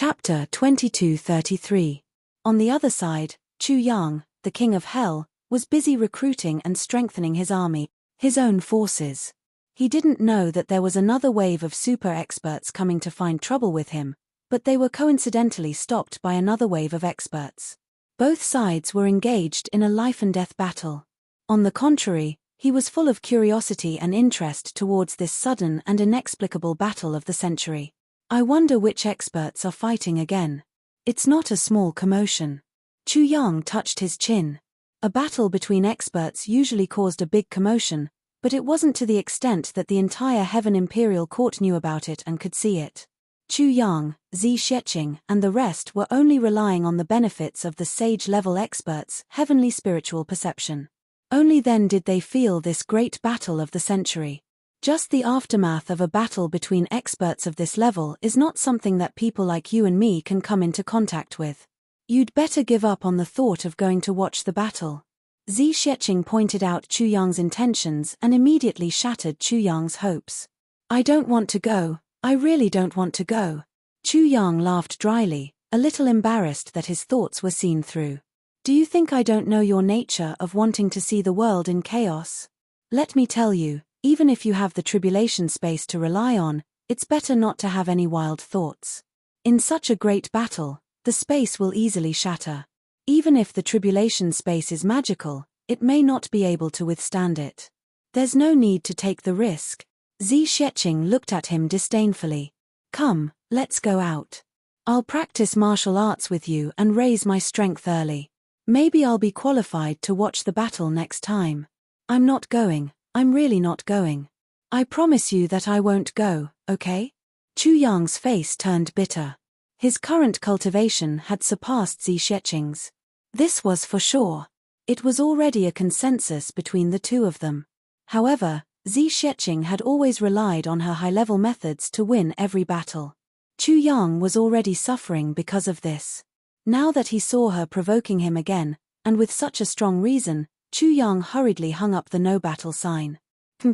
Chapter 2233. On the other side, Chu Yang, the king of hell, was busy recruiting and strengthening his army, his own forces. He didn't know that there was another wave of super experts coming to find trouble with him, but they were coincidentally stopped by another wave of experts. Both sides were engaged in a life-and-death battle. On the contrary, he was full of curiosity and interest towards this sudden and inexplicable battle of the century. I wonder which experts are fighting again. It's not a small commotion. Chu Yang touched his chin. A battle between experts usually caused a big commotion, but it wasn't to the extent that the entire Heaven Imperial Court knew about it and could see it. Chu Yang, Zi Sheqing, and the rest were only relying on the benefits of the sage-level experts' heavenly spiritual perception. Only then did they feel this great battle of the century. Just the aftermath of a battle between experts of this level is not something that people like you and me can come into contact with. You'd better give up on the thought of going to watch the battle. Zi Sheqing pointed out Chu Yang's intentions and immediately shattered Chu Yang's hopes. I don't want to go, I really don't want to go. Chu Yang laughed dryly, a little embarrassed that his thoughts were seen through. Do you think I don't know your nature of wanting to see the world in chaos? Let me tell you, even if you have the tribulation space to rely on, it's better not to have any wild thoughts. In such a great battle, the space will easily shatter. Even if the tribulation space is magical, it may not be able to withstand it. There's no need to take the risk. Zi Sheqing looked at him disdainfully. Come, let's go out. I'll practice martial arts with you and raise my strength early. Maybe I'll be qualified to watch the battle next time. I'm not going. I'm really not going. I promise you that I won't go, okay? Chu Yang's face turned bitter. His current cultivation had surpassed Zi Sheqing's. This was for sure. It was already a consensus between the two of them. However, Zi Sheqing had always relied on her high-level methods to win every battle. Chu Yang was already suffering because of this. Now that he saw her provoking him again, and with such a strong reason, Chu Yang hurriedly hung up the no battle sign.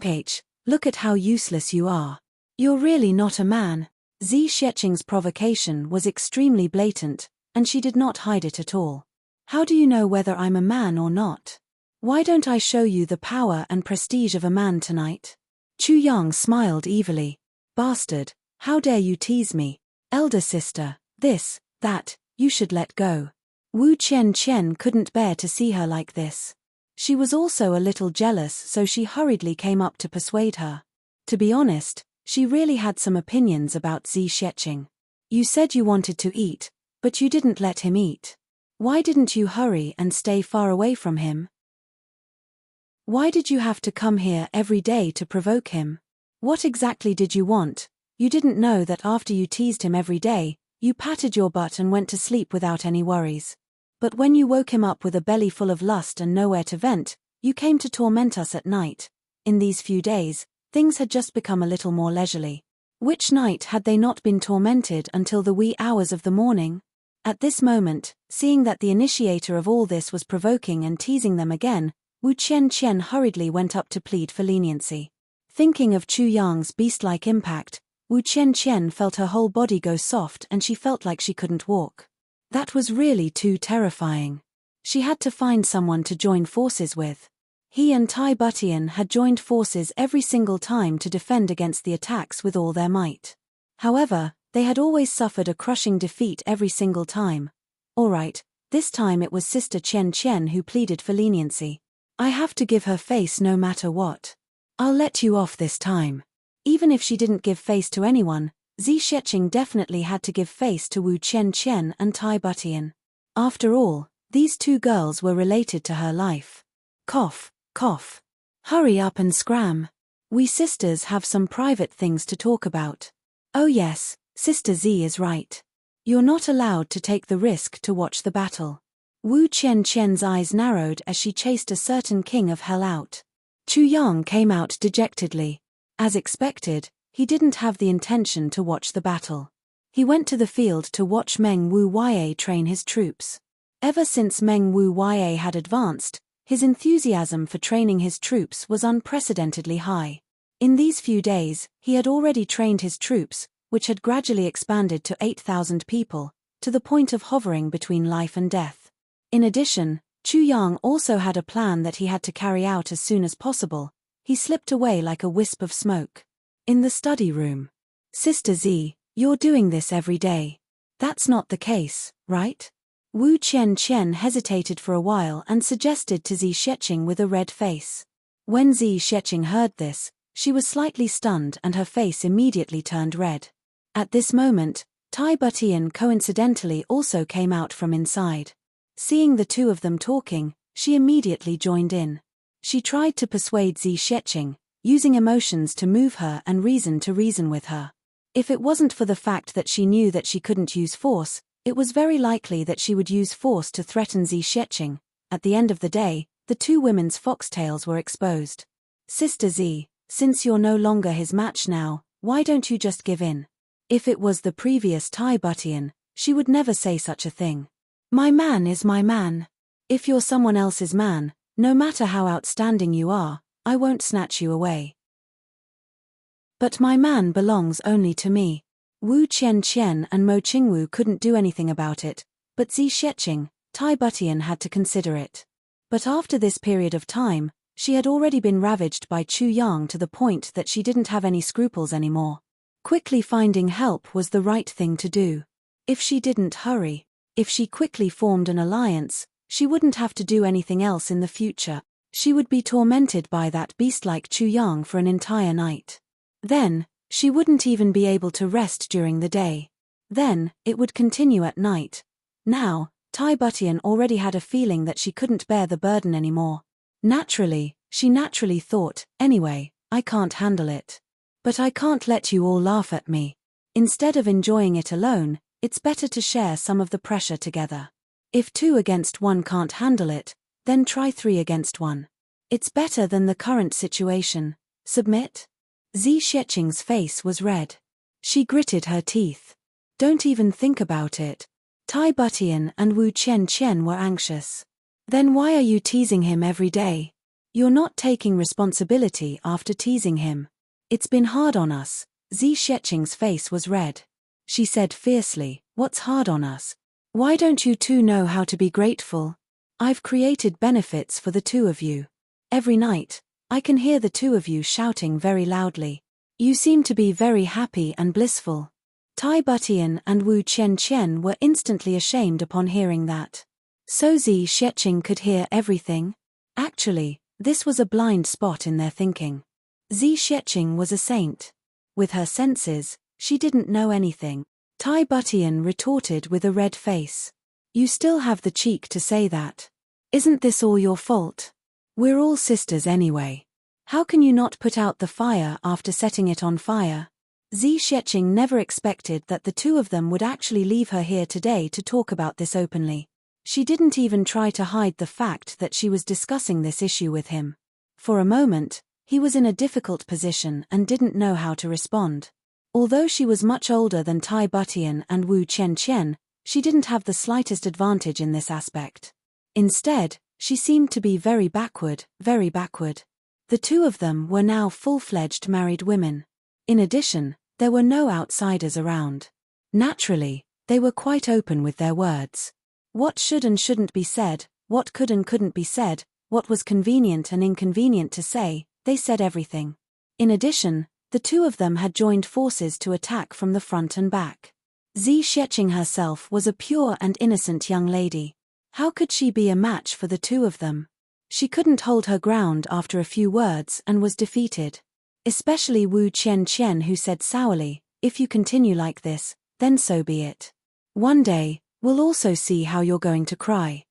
Page, look at how useless you are. You're really not a man. Zi Sheqing's provocation was extremely blatant, and she did not hide it at all. How do you know whether I'm a man or not? Why don't I show you the power and prestige of a man tonight? Chu Yang smiled evilly. Bastard, how dare you tease me? Elder sister, this, that, you should let go. Wu Qian couldn't bear to see her like this. She was also a little jealous, so she hurriedly came up to persuade her. To be honest, she really had some opinions about Zi Sheqing. You said you wanted to eat, but you didn't let him eat. Why didn't you hurry and stay far away from him? Why did you have to come here every day to provoke him? What exactly did you want? You didn't know that after you teased him every day, you patted your butt and went to sleep without any worries. But when you woke him up with a belly full of lust and nowhere to vent, you came to torment us at night. In these few days, things had just become a little more leisurely. Which night had they not been tormented until the wee hours of the morning? At this moment, seeing that the initiator of all this was provoking and teasing them again, Wu Qian hurriedly went up to plead for leniency. Thinking of Chu Yang's beast-like impact, Wu Qian felt her whole body go soft and she felt like she couldn't walk. That was really too terrifying. She had to find someone to join forces with. He and Tai Butian had joined forces every single time to defend against the attacks with all their might. However, they had always suffered a crushing defeat every single time. Alright, this time it was Sister Qian who pleaded for leniency. I have to give her face no matter what. I'll let you off this time. Even if she didn't give face to anyone, Zi Sheqing definitely had to give face to Wu Qian and Tai Butian. After all, these two girls were related to her life. Cough, cough. Hurry up and scram. We sisters have some private things to talk about. Oh yes, Sister Z is right. You're not allowed to take the risk to watch the battle. Wu Qian's eyes narrowed as she chased a certain king of hell out. Chu Yang came out dejectedly. As expected, he didn't have the intention to watch the battle. He went to the field to watch Meng Wu Yue train his troops. Ever since Meng Wu Yue had advanced, his enthusiasm for training his troops was unprecedentedly high. In these few days, he had already trained his troops, which had gradually expanded to 8,000 people, to the point of hovering between life and death. In addition, Chu Yang also had a plan that he had to carry out as soon as possible. He slipped away like a wisp of smoke. In the study room. Sister Z, you're doing this every day. That's not the case, right? Wu Qianqian hesitated for a while and suggested to Zi Sheqing with a red face. When Zi Sheqing heard this, she was slightly stunned and her face immediately turned red. At this moment, Tai Butian coincidentally also came out from inside. Seeing the two of them talking, she immediately joined in. She tried to persuade Zi Sheqing, using emotions to move her and reason to reason with her. If it wasn't for the fact that she knew that she couldn't use force, it was very likely that she would use force to threaten Zi Sheqing. At the end of the day, the two women's foxtails were exposed. Sister Z, since you're no longer his match now, why don't you just give in? If it was the previous Tai Butian, she would never say such a thing. My man is my man. If you're someone else's man, no matter how outstanding you are, I won't snatch you away. But my man belongs only to me. Wu Qianqian and Mo Qingwu couldn't do anything about it, but Zi Sheqing, Tai Butian had to consider it. But after this period of time, she had already been ravaged by Chu Yang to the point that she didn't have any scruples anymore. Quickly finding help was the right thing to do. If she didn't hurry, if she quickly formed an alliance, she wouldn't have to do anything else in the future. She would be tormented by that beast-like Chu Yang for an entire night. Then, she wouldn't even be able to rest during the day. Then, it would continue at night. Now, Tai Butian already had a feeling that she couldn't bear the burden anymore. She naturally thought, anyway, I can't handle it. But I can't let you all laugh at me. Instead of enjoying it alone, it's better to share some of the pressure together. If 2 against 1 can't handle it, then try 3 against 1. It's better than the current situation. Submit? Zi Sheqing's face was red. She gritted her teeth. Don't even think about it. Tai Butian and Wu Qianqian were anxious. Then why are you teasing him every day? You're not taking responsibility after teasing him. It's been hard on us. Zi Sheqing's face was red. She said fiercely, what's hard on us? Why don't you two know how to be grateful? I've created benefits for the two of you. Every night, I can hear the two of you shouting very loudly. You seem to be very happy and blissful. Tai Butian and Wu Qianqian were instantly ashamed upon hearing that. So Zi Sheqing could hear everything? Actually, this was a blind spot in their thinking. Zi Sheqing was a saint. With her senses, she didn't know anything. Tai Butian retorted with a red face. You still have the cheek to say that. Isn't this all your fault? We're all sisters anyway. How can you not put out the fire after setting it on fire? Zi Sheqing never expected that the two of them would actually leave her here today to talk about this openly. She didn't even try to hide the fact that she was discussing this issue with him. For a moment, he was in a difficult position and didn't know how to respond. Although she was much older than Tai Butian and Wu Qianqian, she didn't have the slightest advantage in this aspect. Instead, she seemed to be very backward, very backward. The two of them were now full-fledged married women. In addition, there were no outsiders around. Naturally, they were quite open with their words. What should and shouldn't be said, what could and couldn't be said, what was convenient and inconvenient to say, they said everything. In addition, the two of them had joined forces to attack from the front and back. Zi Sheqing herself was a pure and innocent young lady. How could she be a match for the two of them? She couldn't hold her ground after a few words and was defeated. Especially Wu Qianqian, who said sourly, if you continue like this, then so be it. One day, we'll also see how you're going to cry.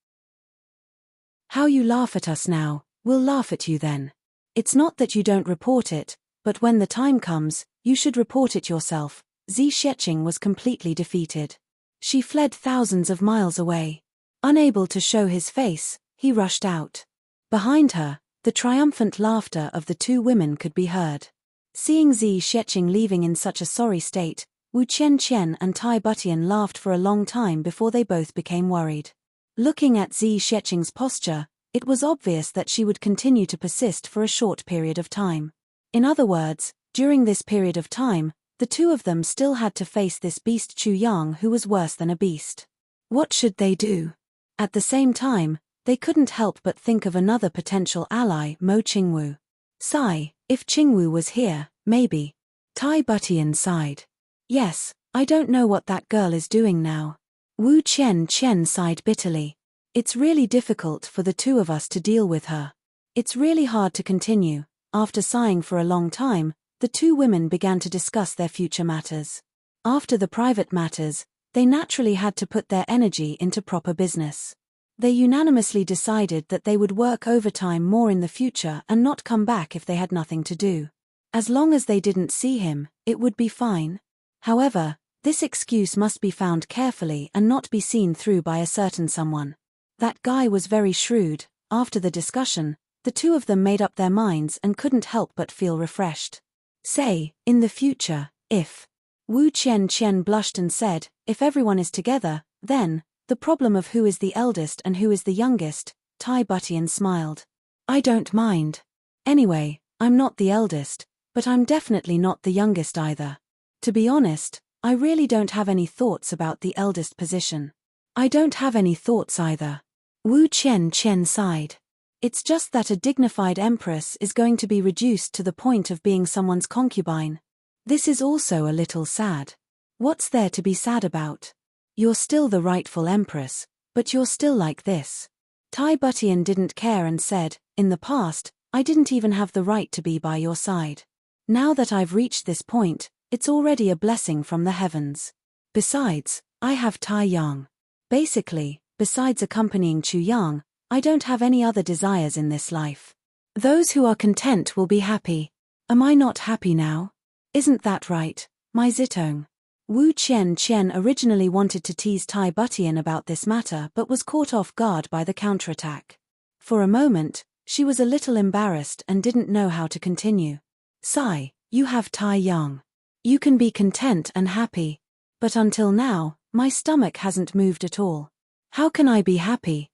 How you laugh at us now, we'll laugh at you then. It's not that you don't report it, but when the time comes, you should report it yourself. Zi Sheqing was completely defeated. She fled thousands of miles away. Unable to show his face, he rushed out. Behind her, the triumphant laughter of the two women could be heard. Seeing Zi Sheqing leaving in such a sorry state, Wu Qianqian and Tai Butian laughed for a long time before they both became worried. Looking at Zi Sheqing's posture, it was obvious that she would continue to persist for a short period of time. In other words, during this period of time, the The two of them still had to face this beast Chu Yang, who was worse than a beast. What should they do? At the same time, they couldn't help but think of another potential ally, Mo Qingwu. Sigh, if Qingwu was here, maybe. Tai Butian sighed. Yes, I don't know what that girl is doing now. Wu Chen sighed bitterly. It's really difficult for the two of us to deal with her. It's really hard to continue. After sighing for a long time, the two women began to discuss their future matters. After the private matters, they naturally had to put their energy into proper business. They unanimously decided that they would work overtime more in the future and not come back if they had nothing to do. As long as they didn't see him, it would be fine. However, this excuse must be found carefully and not be seen through by a certain someone. That guy was very shrewd. After the discussion, the two of them made up their minds and couldn't help but feel refreshed. Say, in the future, if. Wu Chen blushed and said, if everyone is together, then, the problem of who is the eldest and who is the youngest, Tai Butian smiled. I don't mind. Anyway, I'm not the eldest, but I'm definitely not the youngest either. To be honest, I really don't have any thoughts about the eldest position. I don't have any thoughts either. Wu Chen sighed. It's just that a dignified empress is going to be reduced to the point of being someone's concubine. This is also a little sad. What's there to be sad about? You're still the rightful empress, but you're still like this. Tai Butian didn't care and said, in the past, I didn't even have the right to be by your side. Now that I've reached this point, it's already a blessing from the heavens. Besides, I have Tai Yang. Basically, besides accompanying Chu Yang, I don't have any other desires in this life. Those who are content will be happy. Am I not happy now? Isn't that right, my Zitong? Wu Chen originally wanted to tease Tai Butian about this matter but was caught off guard by the counterattack. For a moment, she was a little embarrassed and didn't know how to continue. Sigh, you have Tai Yang. You can be content and happy. But until now, my stomach hasn't moved at all. How can I be happy?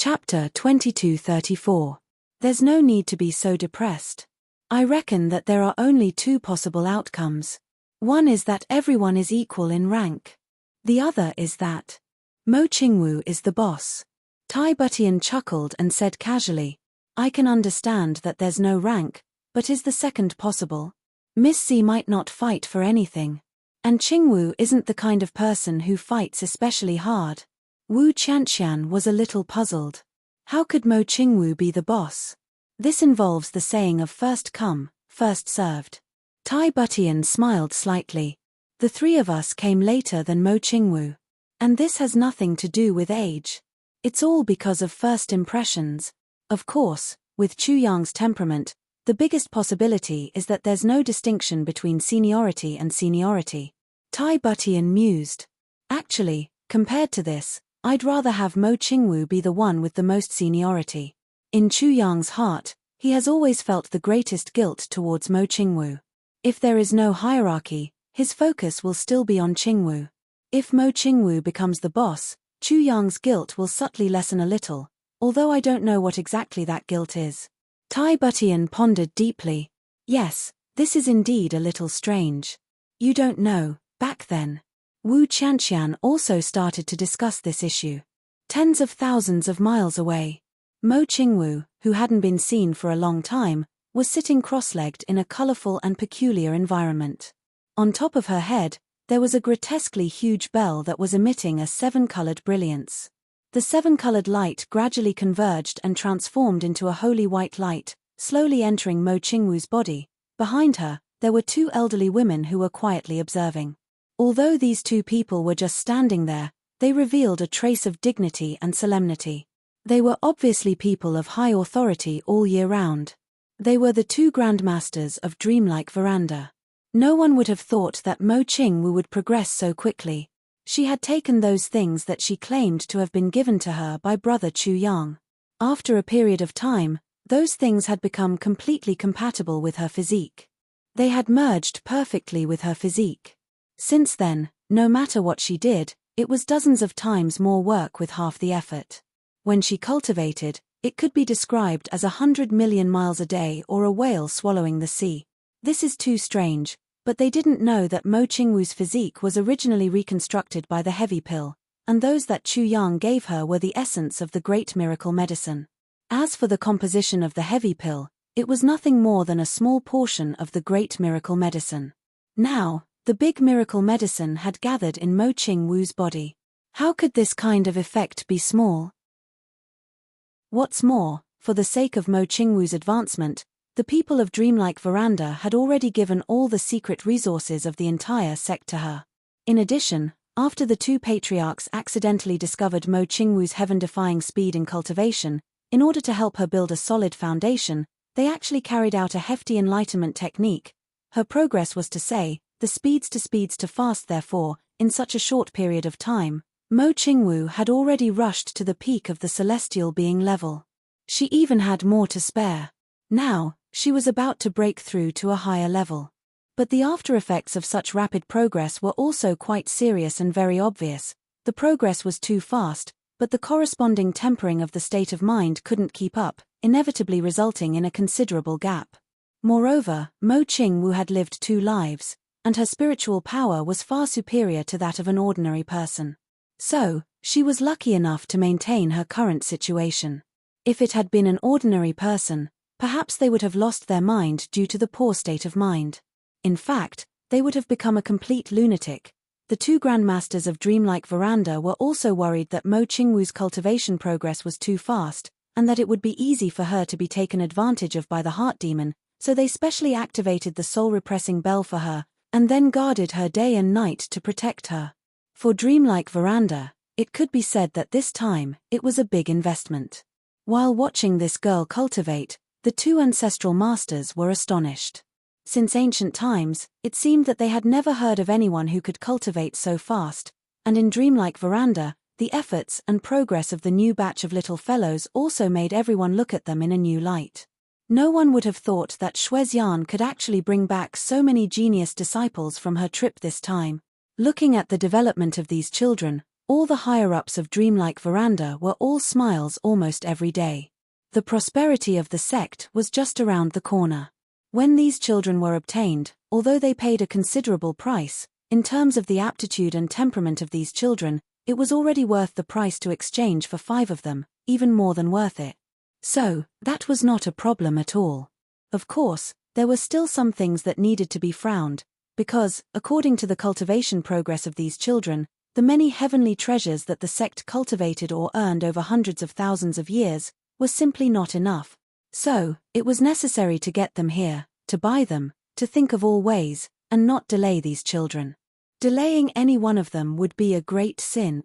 Chapter 2234. There's no need to be so depressed. I reckon that there are only two possible outcomes. One is that everyone is equal in rank. The other is that Mo Qingwu is the boss. Tai Butian chuckled and said casually, I can understand that there's no rank, but is the second possible? Misty might not fight for anything. And Qingwu isn't the kind of person who fights especially hard. Wu Qianqian was a little puzzled. How could Mo Qingwu be the boss? This involves the saying of first come, first served. Tai Butian smiled slightly. The three of us came later than Mo Qingwu. And this has nothing to do with age. It's all because of first impressions. Of course, with Chu Yang's temperament, the biggest possibility is that there's no distinction between seniority and seniority. Tai Butian mused. Actually, compared to this, I'd rather have Mo Qingwu be the one with the most seniority. In Chu Yang's heart, he has always felt the greatest guilt towards Mo Qingwu. If there is no hierarchy, his focus will still be on Qingwu. If Mo Qingwu becomes the boss, Chu Yang's guilt will subtly lessen a little, although I don't know what exactly that guilt is. Tai Butian pondered deeply. Yes, this is indeed a little strange. You don't know, back then. Wu Qianqian also started to discuss this issue. Tens of thousands of miles away, Mo Qingwu, who hadn't been seen for a long time, was sitting cross-legged in a colorful and peculiar environment. On top of her head, there was a grotesquely huge bell that was emitting a seven-colored brilliance. The seven-colored light gradually converged and transformed into a holy white light, slowly entering Mo Qingwu's body. Behind her, there were two elderly women who were quietly observing. Although these two people were just standing there, they revealed a trace of dignity and solemnity. They were obviously people of high authority all year round. They were the two grandmasters of Dreamlike Veranda. No one would have thought that Mo Qingwu would progress so quickly. She had taken those things that she claimed to have been given to her by brother Chu Yang. After a period of time, those things had become completely compatible with her physique. They had merged perfectly with her physique. Since then, no matter what she did, it was dozens of times more work with half the effort. When she cultivated, It could be described as 100 million miles a day or a whale swallowing the sea. This is too strange, but they didn't know that Mo Qingwu's physique was originally reconstructed by the heavy pill, and those that Chu Yang gave her were the essence of the great miracle medicine. As for the composition of the heavy pill, it was nothing more than a small portion of the great miracle medicine. Now, the big miracle medicine had gathered in Mo Qingwu's body. How could this kind of effect be small? What's more, for the sake of Mo Qingwu's advancement, the people of Dreamlike Veranda had already given all the secret resources of the entire sect to her. In addition, after the two patriarchs accidentally discovered Mo Qingwu's heaven-defying speed in cultivation, in order to help her build a solid foundation, they actually carried out a hefty enlightenment technique. Her progress was to say, the speeds to fast therefore, in such a short period of time, Mo Qingwu had already rushed to the peak of the celestial being level. She even had more to spare. Now, she was about to break through to a higher level. But the after-effects of such rapid progress were also quite serious and very obvious. The progress was too fast, but the corresponding tempering of the state of mind couldn't keep up, inevitably resulting in a considerable gap. Moreover, Mo Qingwu had lived 2 lives, and her spiritual power was far superior to that of an ordinary person. So, she was lucky enough to maintain her current situation. If it had been an ordinary person, perhaps they would have lost their mind due to the poor state of mind. In fact, they would have become a complete lunatic. The 2 grandmasters of Dreamlike Veranda were also worried that Mo Qingwu's cultivation progress was too fast, and that it would be easy for her to be taken advantage of by the heart demon, so they specially activated the soul-repressing bell for her, and then guarded her day and night to protect her. For Dreamlike Veranda, it could be said that this time, it was a big investment. While watching this girl cultivate, the 2 ancestral masters were astonished. Since ancient times, it seemed that they had never heard of anyone who could cultivate so fast, and in Dreamlike Veranda, the efforts and progress of the new batch of little fellows also made everyone look at them in a new light. No one would have thought that Xuezian could actually bring back so many genius disciples from her trip this time. Looking at the development of these children, all the higher-ups of Dreamlike Veranda were all smiles almost every day. The prosperity of the sect was just around the corner. When these children were obtained, although they paid a considerable price, in terms of the aptitude and temperament of these children, it was already worth the price to exchange for 5 of them, even more than worth it. So, that was not a problem at all. Of course, there were still some things that needed to be frowned, because, according to the cultivation progress of these children, the many heavenly treasures that the sect cultivated or earned over hundreds of thousands of years were simply not enough. So, it was necessary to get them here, to buy them, to think of all ways, and not delay these children. Delaying any one of them would be a great sin.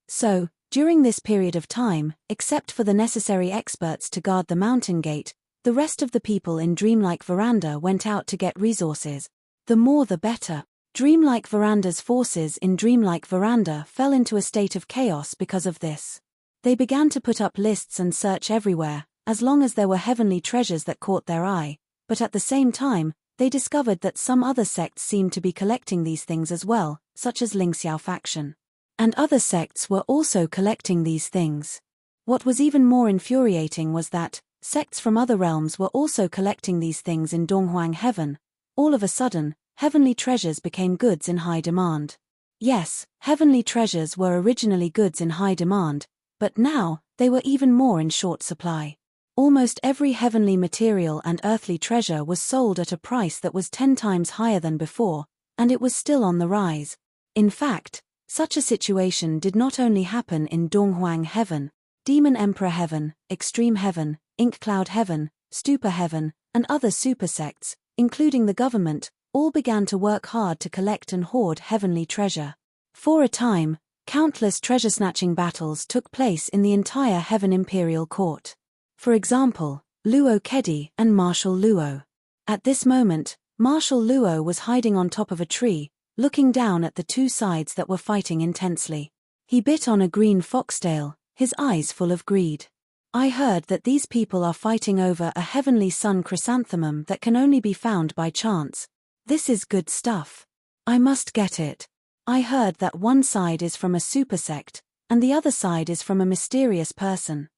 So, during this period of time, except for the necessary experts to guard the mountain gate, the rest of the people in Dreamlike Veranda went out to get resources. The more the better. Dreamlike Veranda's forces in Dreamlike Veranda fell into a state of chaos because of this. They began to put up lists and search everywhere, as long as there were heavenly treasures that caught their eye, but at the same time, they discovered that some other sects seemed to be collecting these things as well, such as Lingxiao faction. And other sects were also collecting these things. What was even more infuriating was that sects from other realms were also collecting these things in Donghuang Heaven. All of a sudden, heavenly treasures became goods in high demand. Yes, heavenly treasures were originally goods in high demand, but now, they were even more in short supply. Almost every heavenly material and earthly treasure was sold at a price that was 10 times higher than before, and it was still on the rise. In fact, such a situation did not only happen in Donghuang Heaven, Demon Emperor Heaven, Extreme Heaven, Ink Cloud Heaven, Stupa Heaven, and other supersects, including the government, all began to work hard to collect and hoard heavenly treasure. For a time, countless treasure-snatching battles took place in the entire Heaven Imperial Court. For example, Luo Kedi and Marshal Luo. At this moment, Marshal Luo was hiding on top of a tree, looking down at the 2 sides that were fighting intensely. He bit on a green foxtail, his eyes full of greed. I heard that these people are fighting over a heavenly sun chrysanthemum that can only be found by chance. This is good stuff. I must get it. I heard that one side is from a supersect, and the other side is from a mysterious person.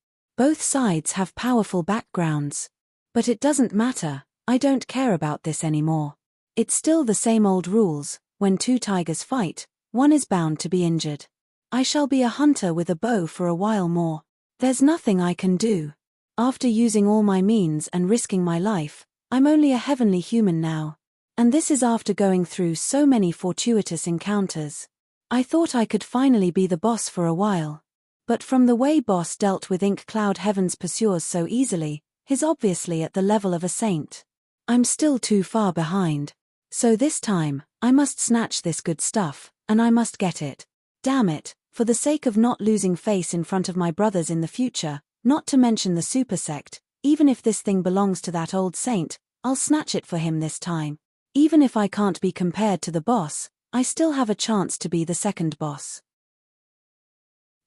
Both sides have powerful backgrounds. But it doesn't matter, I don't care about this anymore. It's still the same old rules, when two tigers fight, one is bound to be injured. I shall be a hunter with a bow for a while more. There's nothing I can do. After using all my means and risking my life, I'm only a heavenly human now. And this is after going through so many fortuitous encounters. I thought I could finally be the boss for a while. But from the way boss dealt with Ink Cloud Heaven's pursuers so easily, he's obviously at the level of a saint. I'm still too far behind. So this time, I must snatch this good stuff, and I must get it. Damn it, for the sake of not losing face in front of my brothers in the future, not to mention the super sect, even if this thing belongs to that old saint, I'll snatch it for him this time. Even if I can't be compared to the boss, I still have a chance to be the second boss.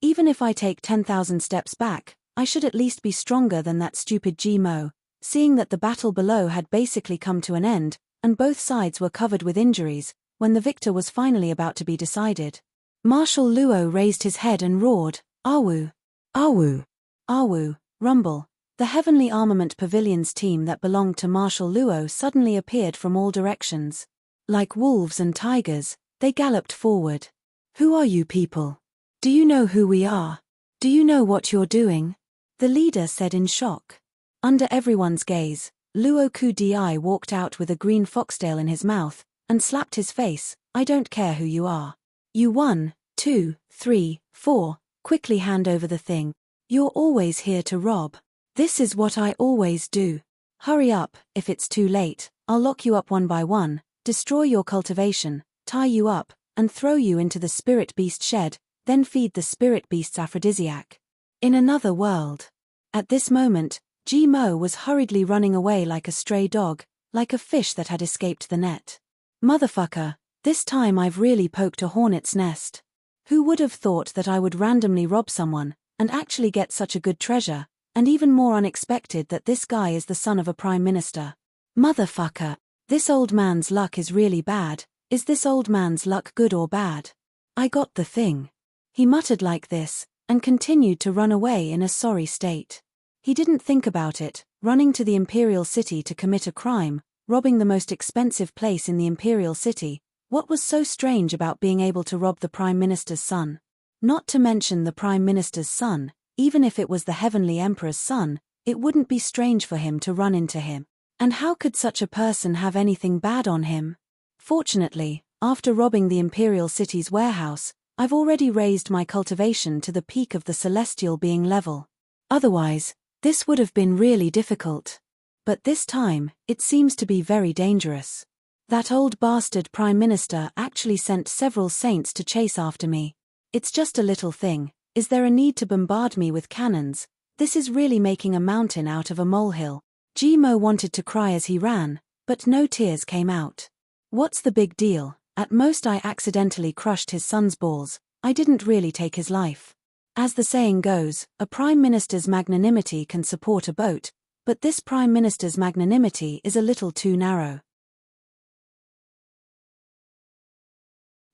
Even if I take 10,000 steps back, I should at least be stronger than that stupid G-Mo, seeing that the battle below had basically come to an end, and both sides were covered with injuries, when the victor was finally about to be decided. Marshal Luo raised his head and roared, "Awu! Awu! Awu!" Rumble. The Heavenly Armament Pavilion's team that belonged to Marshal Luo suddenly appeared from all directions. Like wolves and tigers, they galloped forward. "Who are you people? Do you know who we are? Do you know what you're doing?" The leader said in shock. Under everyone's gaze, Luo Ku-Di walked out with a green foxtail in his mouth, and slapped his face. "I don't care who you are. You 1, 2, 3, 4, quickly hand over the thing. You're always here to rob. This is what I always do. Hurry up, if it's too late, I'll lock you up one by one, destroy your cultivation, tie you up, and throw you into the spirit beast shed, then feed the spirit beast's aphrodisiac." In another world. At this moment, G-Mo was hurriedly running away like a stray dog, like a fish that had escaped the net. "Motherfucker, this time I've really poked a hornet's nest. Who would have thought that I would randomly rob someone, and actually get such a good treasure, and even more unexpected that this guy is the son of a prime minister. Motherfucker, this old man's luck is really bad. Is this old man's luck good or bad? I got the thing." He muttered like this, and continued to run away in a sorry state. He didn't think about it, running to the Imperial City to commit a crime, robbing the most expensive place in the Imperial City. What was so strange about being able to rob the Prime Minister's son? Not to mention the Prime Minister's son, even if it was the Heavenly Emperor's son, it wouldn't be strange for him to run into him. And how could such a person have anything bad on him? Fortunately, after robbing the Imperial City's warehouse, I've already raised my cultivation to the peak of the celestial being level. Otherwise, this would have been really difficult. But this time, it seems to be very dangerous. That old bastard Prime Minister actually sent several saints to chase after me. It's just a little thing. Is there a need to bombard me with cannons? This is really making a mountain out of a molehill. G-Mo wanted to cry as he ran, but no tears came out. What's the big deal? At most I accidentally crushed his son's balls. I didn't really take his life. As the saying goes, a prime minister's magnanimity can support a boat, but this prime minister's magnanimity is a little too narrow.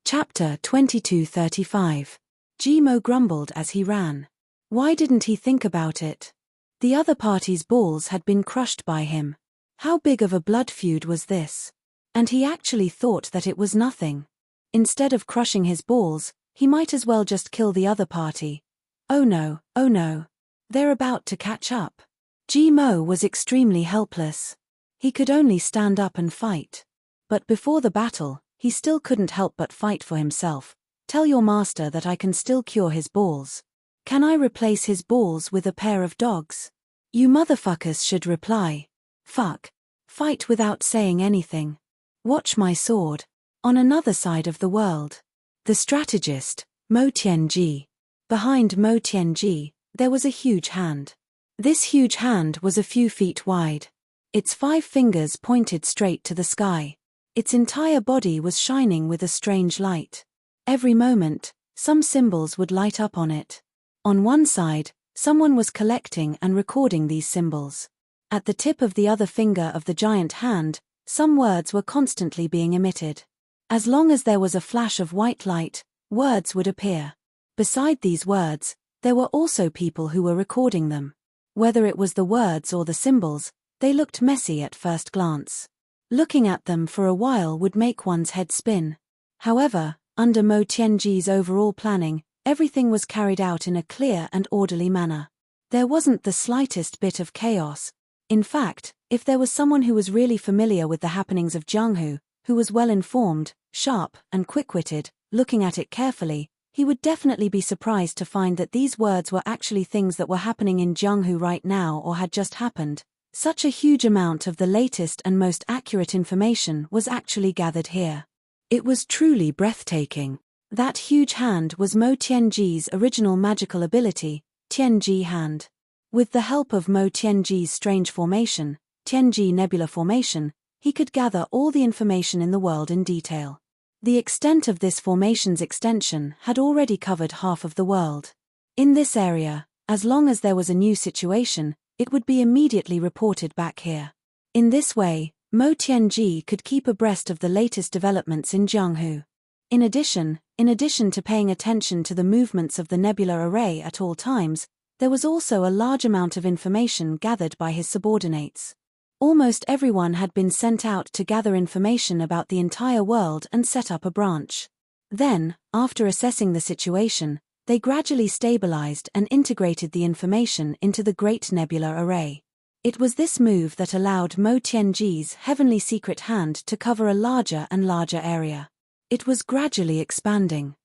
Chapter 2235. G-Mo grumbled as he ran. Why didn't he think about it? The other party's balls had been crushed by him. How big of a blood feud was this? And he actually thought that it was nothing. Instead of crushing his balls, he might as well just kill the other party. Oh no, oh no. They're about to catch up. G-Mo was extremely helpless. He could only stand up and fight. But before the battle, he still couldn't help but fight for himself. Tell your master that I can still cure his balls. Can I replace his balls with a pair of dogs? You motherfuckers should reply. Fuck. Fight without saying anything. Watch my sword. On another side of the world. The strategist, Mo Tianji. Behind Mo Tianji, there was a huge hand. This huge hand was a few feet wide. Its 5 fingers pointed straight to the sky. Its entire body was shining with a strange light. Every moment, some symbols would light up on it. On one side, someone was collecting and recording these symbols. At the tip of the other finger of the giant hand, some words were constantly being emitted. As long as there was a flash of white light, words would appear. Beside these words, there were also people who were recording them. Whether it was the words or the symbols, they looked messy at first glance. Looking at them for a while would make one's head spin. However, under Mo Tianji's overall planning, everything was carried out in a clear and orderly manner. There wasn't the slightest bit of chaos. In fact, if there was someone who was really familiar with the happenings of Jianghu, who was well-informed, sharp, and quick-witted, looking at it carefully, he would definitely be surprised to find that these words were actually things that were happening in Jianghu right now or had just happened. Such a huge amount of the latest and most accurate information was actually gathered here. It was truly breathtaking. That huge hand was Mo Tianji's original magical ability, Tianji Hand. With the help of Mo Tianji's strange formation, Tianji Nebula Formation, he could gather all the information in the world in detail. The extent of this formation's extension had already covered half of the world. In this area, as long as there was a new situation, it would be immediately reported back here. In this way, Mo Tianji could keep abreast of the latest developments in Jianghu. In addition to paying attention to the movements of the nebula array at all times, there was also a large amount of information gathered by his subordinates. Almost everyone had been sent out to gather information about the entire world and set up a branch. Then, after assessing the situation, they gradually stabilized and integrated the information into the Great Nebula Array. It was this move that allowed Mo Tianji's heavenly secret hand to cover a larger and larger area. It was gradually expanding.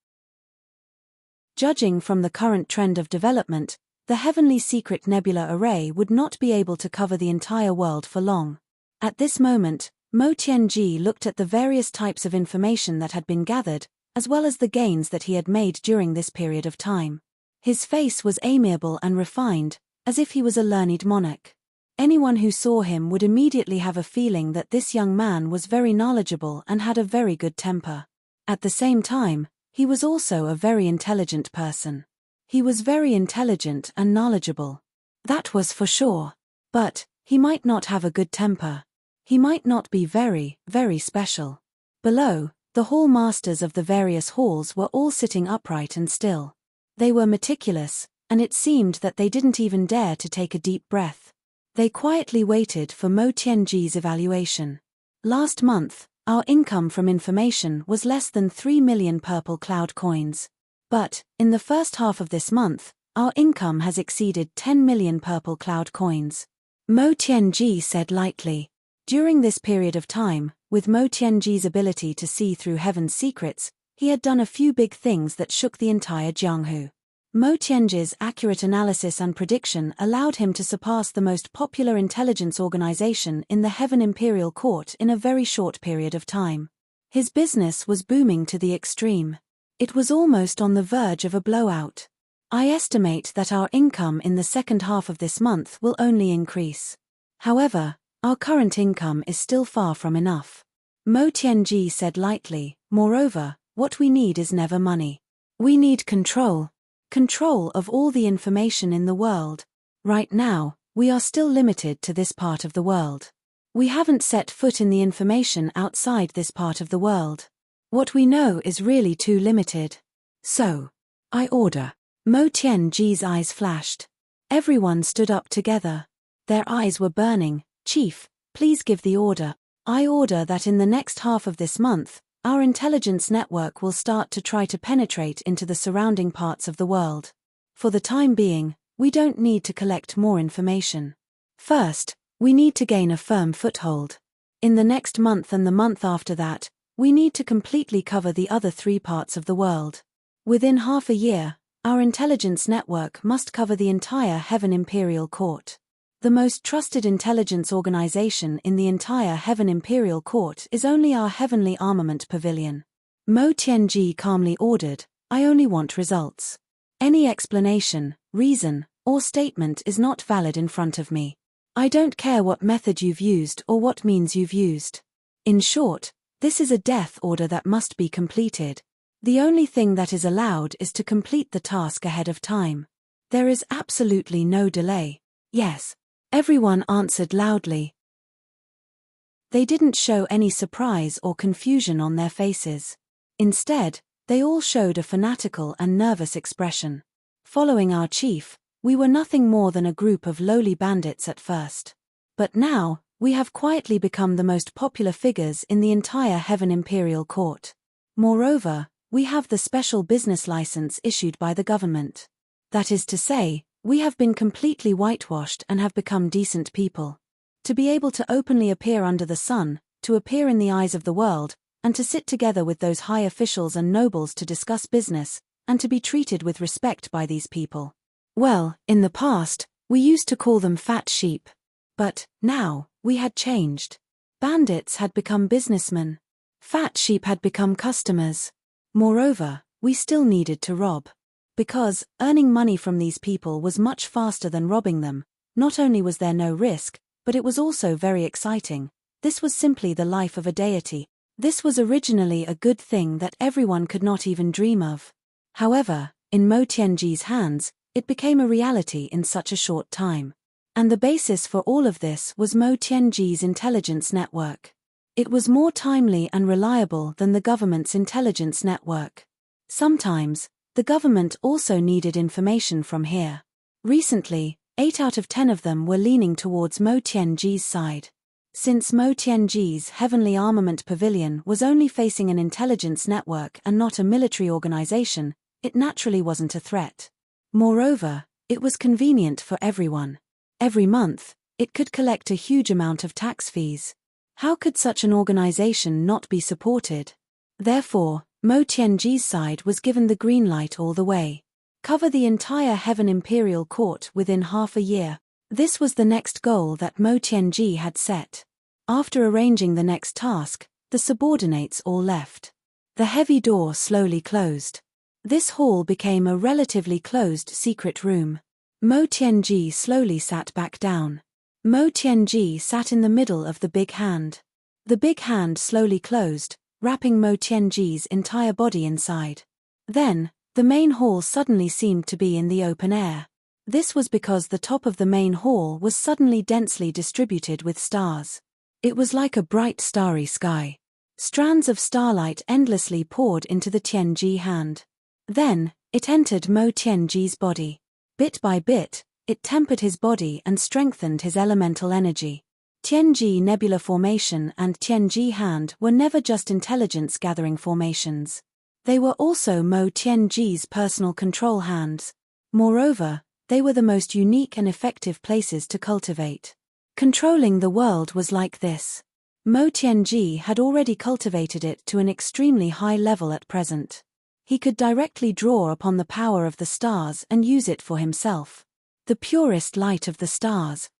Judging from the current trend of development, the heavenly secret nebula array would not be able to cover the entire world for long. At this moment, Mo Tianji looked at the various types of information that had been gathered, as well as the gains that he had made during this period of time. His face was amiable and refined, as if he was a learned monarch. Anyone who saw him would immediately have a feeling that this young man was very knowledgeable and had a very good temper. At the same time, he was also a very intelligent person. He was very intelligent and knowledgeable. That was for sure. But, he might not have a good temper. He might not be very, very special. Below, the hall masters of the various halls were all sitting upright and still. They were meticulous, and it seemed that they didn't even dare to take a deep breath. They quietly waited for Mo Tianji's evaluation. Last month, our income from information was less than 3 million purple cloud coins. But, in the first half of this month, our income has exceeded 10 million purple cloud coins. Mo Tianji said lightly. During this period of time, with Mo Tianji's ability to see through heaven's secrets, he had done a few big things that shook the entire Jianghu. Mo Tianji's accurate analysis and prediction allowed him to surpass the most popular intelligence organization in the Heaven Imperial Court in a very short period of time. His business was booming to the extreme. It was almost on the verge of a blowout. I estimate that our income in the second half of this month will only increase. However, our current income is still far from enough. Mo Tianji said lightly, moreover, what we need is never money. We need control. Control of all the information in the world. Right now, we are still limited to this part of the world. We haven't set foot in the information outside this part of the world. What we know is really too limited. So, I order. Mo Tianji's eyes flashed. Everyone stood up together. Their eyes were burning. Chief, please give the order. I order that in the next half of this month, our intelligence network will start to try to penetrate into the surrounding parts of the world. For the time being, we don't need to collect more information. First, we need to gain a firm foothold. In the next month and the month after that, we need to completely cover the other 3 parts of the world. Within half a year, our intelligence network must cover the entire Heaven Imperial Court. The most trusted intelligence organization in the entire Heaven Imperial Court is only our Heavenly Armament Pavilion. Mo Tianji calmly ordered, I only want results. Any explanation, reason, or statement is not valid in front of me. I don't care what method you've used or what means you've used. In short, this is a death order that must be completed. The only thing that is allowed is to complete the task ahead of time. There is absolutely no delay. Yes. Everyone answered loudly. They didn't show any surprise or confusion on their faces. Instead, they all showed a fanatical and nervous expression. Following our chief, We were nothing more than a group of lowly bandits at first. But now, we have quietly become the most popular figures in the entire Heaven Imperial Court. Moreover, we have the special business license issued by the government. That is to say, we have been completely whitewashed and have become decent people. To be able to openly appear under the sun, to appear in the eyes of the world, and to sit together with those high officials and nobles to discuss business, and to be treated with respect by these people. Well, in the past, we used to call them fat sheep. But, now, we had changed. Bandits had become businessmen. Fat sheep had become customers. Moreover, we still needed to rob. Because, earning money from these people was much faster than robbing them, not only was there no risk, but it was also very exciting. This was simply the life of a deity. This was originally a good thing that everyone could not even dream of. However, in Mo Tianji's hands, it became a reality in such a short time. And the basis for all of this was Mo Tianji's intelligence network. It was more timely and reliable than the government's intelligence network. Sometimes, the government also needed information from here. Recently, 8 out of 10 of them were leaning towards Mo Tianji's side. Since Mo Tianji's Heavenly Armament Pavilion was only facing an intelligence network and not a military organization, it naturally wasn't a threat. Moreover, it was convenient for everyone. Every month, it could collect a huge amount of tax fees. How could such an organization not be supported? Therefore, Mo Tianji's side was given the green light all the way. Cover the entire Heaven Imperial Court within half a year. This was the next goal that Mo Tianji had set. After arranging the next task, the subordinates all left. The heavy door slowly closed. This hall became a relatively closed secret room. Mo Tianji slowly sat back down. Mo Tianji sat in the middle of the big hand. The big hand slowly closed, wrapping Mo Tianji's entire body inside. Then, the main hall suddenly seemed to be in the open air. This was because the top of the main hall was suddenly densely distributed with stars. It was like a bright starry sky. Strands of starlight endlessly poured into the Tianji hand. Then, it entered Mo Tianji's body. Bit by bit, it tempered his body and strengthened his elemental energy. Tianji Nebula Formation and Tianji Hand were never just intelligence-gathering formations. They were also Mo Tianji's personal control hands. Moreover, they were the most unique and effective places to cultivate. Controlling the world was like this. Mo Tianji had already cultivated it to an extremely high level at present. He could directly draw upon the power of the stars and use it for himself. The purest light of the stars.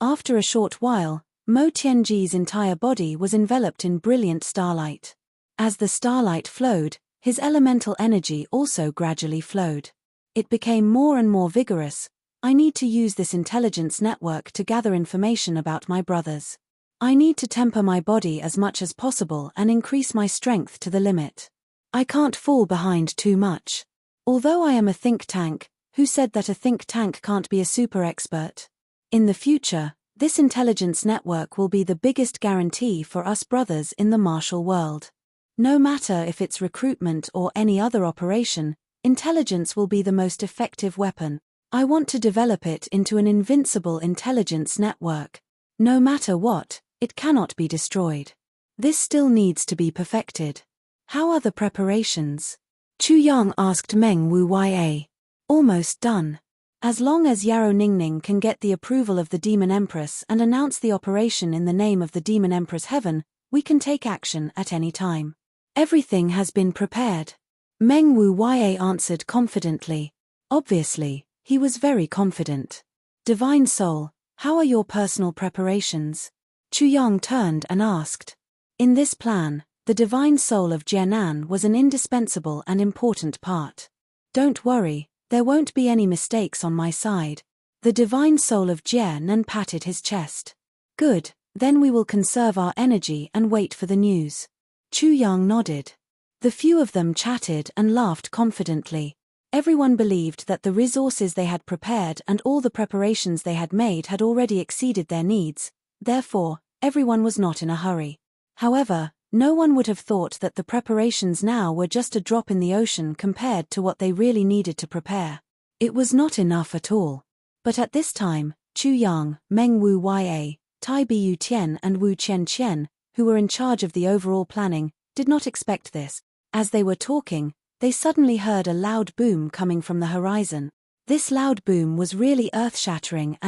After a short while, Mo Tianji's entire body was enveloped in brilliant starlight. As the starlight flowed, his elemental energy also gradually flowed. It became more and more vigorous. I need to use this intelligence network to gather information about my brothers. I need to temper my body as much as possible and increase my strength to the limit. I can't fall behind too much. Although I am a think tank, who said that a think tank can't be a super expert? In the future, this intelligence network will be the biggest guarantee for us brothers in the martial world. No matter if it's recruitment or any other operation, intelligence will be the most effective weapon. I want to develop it into an invincible intelligence network. No matter what, it cannot be destroyed. This still needs to be perfected. How are the preparations? Chu Yang asked Meng Wu Ya. Almost done. As long as Yarrow Ningning can get the approval of the Demon Empress and announce the operation in the name of the Demon Empress Heaven, we can take action at any time. Everything has been prepared. Meng Wu Ya answered confidently. Obviously, he was very confident. Divine Soul, how are your personal preparations? Chu Yang turned and asked. In this plan, the Divine Soul of Jianan was an indispensable and important part. Don't worry, there won't be any mistakes on my side. The Divine Soul of Jianan patted his chest. Good, then we will conserve our energy and wait for the news. Chu Yang nodded. The few of them chatted and laughed confidently. Everyone believed that the resources they had prepared and all the preparations they had made had already exceeded their needs, therefore, everyone was not in a hurry. However, no one would have thought that the preparations now were just a drop in the ocean compared to what they really needed to prepare. It was not enough at all. But at this time, Chu Yang, Meng Wu Ya, Tai Bu Tian and Wu Qian, who were in charge of the overall planning, did not expect this. As they were talking, they suddenly heard a loud boom coming from the horizon. This loud boom was really earth-shattering,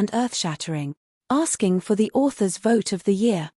asking for the author's vote of the year.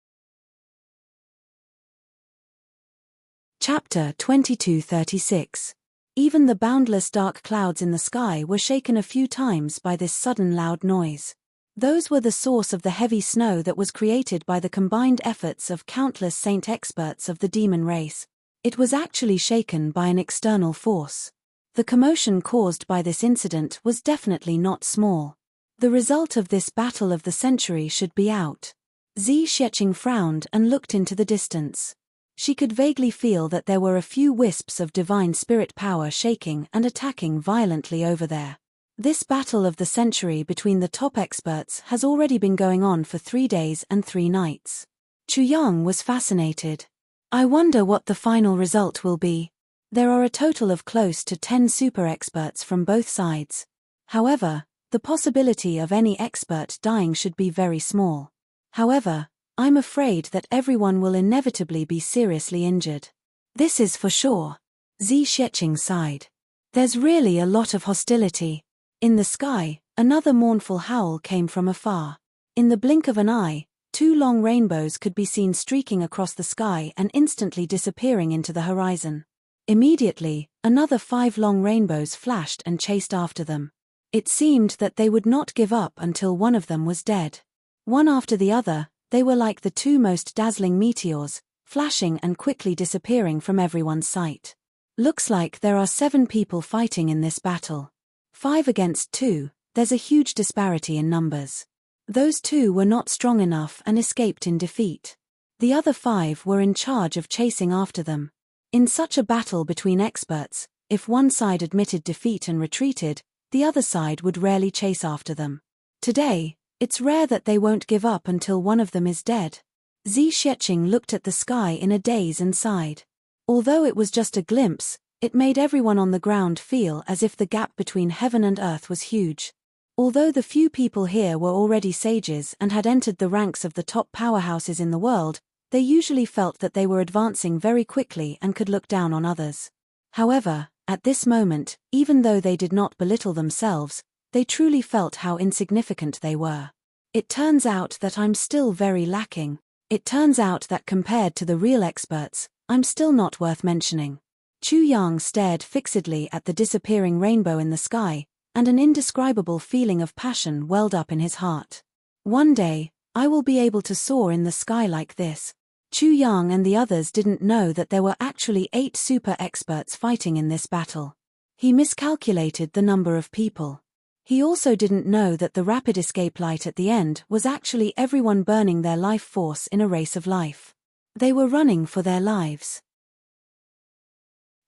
Chapter 2236. Even the boundless dark clouds in the sky were shaken a few times by this sudden loud noise. Those were the source of the heavy snow that was created by the combined efforts of countless saint experts of the demon race. It was actually shaken by an external force. The commotion caused by this incident was definitely not small. The result of this battle of the century should be out. Zi Xieching frowned and looked into the distance. She could vaguely feel that there were a few wisps of divine spirit power shaking and attacking violently over there. This battle of the century between the top experts has already been going on for 3 days and 3 nights. Chu Yang was fascinated. I wonder what the final result will be. There are a total of close to 10 super experts from both sides. However, the possibility of any expert dying should be very small. However, I'm afraid that everyone will inevitably be seriously injured. This is for sure. Zi Xieching sighed. There's really a lot of hostility. In the sky, another mournful howl came from afar. In the blink of an eye, 2 long rainbows could be seen streaking across the sky and instantly disappearing into the horizon. Immediately, another 5 long rainbows flashed and chased after them. It seemed that they would not give up until one of them was dead. One after the other, they were like the 2 most dazzling meteors, flashing and quickly disappearing from everyone's sight. Looks like there are 7 people fighting in this battle. 5 against 2, there's a huge disparity in numbers. Those 2 were not strong enough and escaped in defeat. The other 5 were in charge of chasing after them. In such a battle between experts, if one side admitted defeat and retreated, the other side would rarely chase after them. Today, it's rare that they won't give up until one of them is dead. Zi Xieching looked at the sky in a daze and sighed. Although it was just a glimpse, it made everyone on the ground feel as if the gap between heaven and earth was huge. Although the few people here were already sages and had entered the ranks of the top powerhouses in the world, they usually felt that they were advancing very quickly and could look down on others. However, at this moment, even though they did not belittle themselves, they truly felt how insignificant they were. It turns out that I'm still very lacking. It turns out that compared to the real experts, I'm still not worth mentioning. Chu Yang stared fixedly at the disappearing rainbow in the sky, and an indescribable feeling of passion welled up in his heart. One day, I will be able to soar in the sky like this. Chu Yang and the others didn't know that there were actually 8 super experts fighting in this battle. He miscalculated the number of people. He also didn't know that the rapid escape light at the end was actually everyone burning their life force in a race of life. They were running for their lives.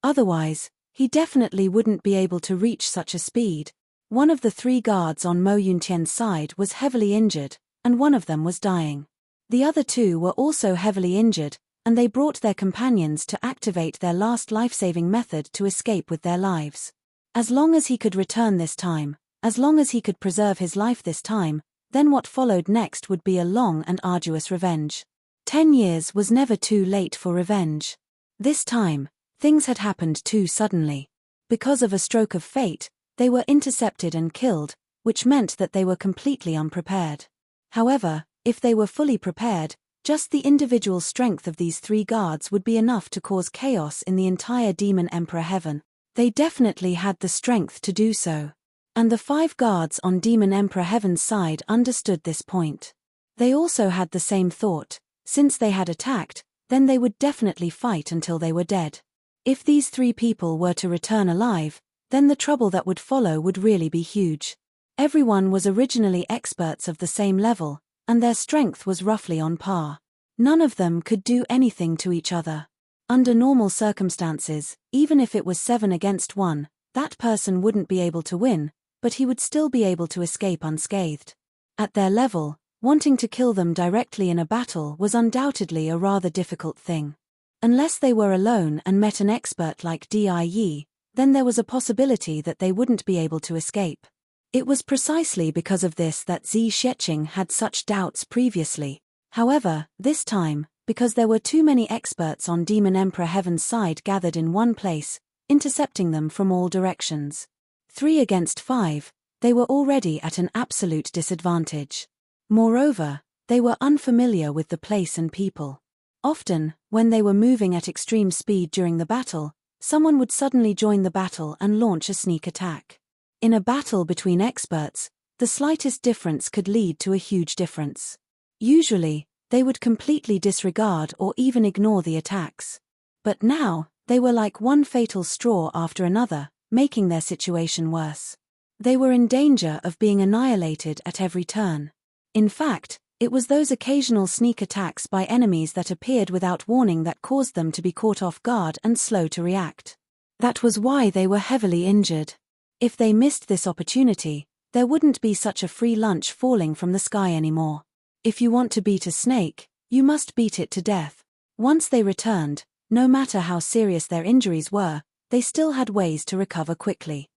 Otherwise, he definitely wouldn't be able to reach such a speed. One of the 3 guards on Mo Yuntian's side was heavily injured, and one of them was dying. The other 2 were also heavily injured, and they brought their companions to activate their last life-saving method to escape with their lives. As long as he could return this time, as long as he could preserve his life this time, then what followed next would be a long and arduous revenge. 10 years was never too late for revenge. This time, things had happened too suddenly. Because of a stroke of fate, they were intercepted and killed, which meant that they were completely unprepared. However, if they were fully prepared, just the individual strength of these 3 guards would be enough to cause chaos in the entire Demon Emperor Heaven. They definitely had the strength to do so. And the 5 guards on Demon Emperor Heaven's side understood this point. They also had the same thought: since they had attacked, then they would definitely fight until they were dead. If these 3 people were to return alive, then the trouble that would follow would really be huge. Everyone was originally experts of the same level, and their strength was roughly on par. None of them could do anything to each other. Under normal circumstances, even if it was 7 against 1, that person wouldn't be able to win, but he would still be able to escape unscathed. At their level, wanting to kill them directly in a battle was undoubtedly a rather difficult thing. Unless they were alone and met an expert like Di Yi, then there was a possibility that they wouldn't be able to escape. It was precisely because of this that Sheching had such doubts previously. However, this time, because there were too many experts on Demon Emperor Heaven's side gathered in one place, intercepting them from all directions. 3 against 5, they were already at an absolute disadvantage. Moreover, they were unfamiliar with the place and people. Often, when they were moving at extreme speed during the battle, someone would suddenly join the battle and launch a sneak attack. In a battle between experts, the slightest difference could lead to a huge difference. Usually, they would completely disregard or even ignore the attacks. But now, they were like one fatal straw after another, making their situation worse. They were in danger of being annihilated at every turn. In fact, it was those occasional sneak attacks by enemies that appeared without warning that caused them to be caught off guard and slow to react. That was why they were heavily injured. If they missed this opportunity, there wouldn't be such a free lunch falling from the sky anymore. If you want to beat a snake, you must beat it to death. Once they returned, no matter how serious their injuries were, they still had ways to recover quickly.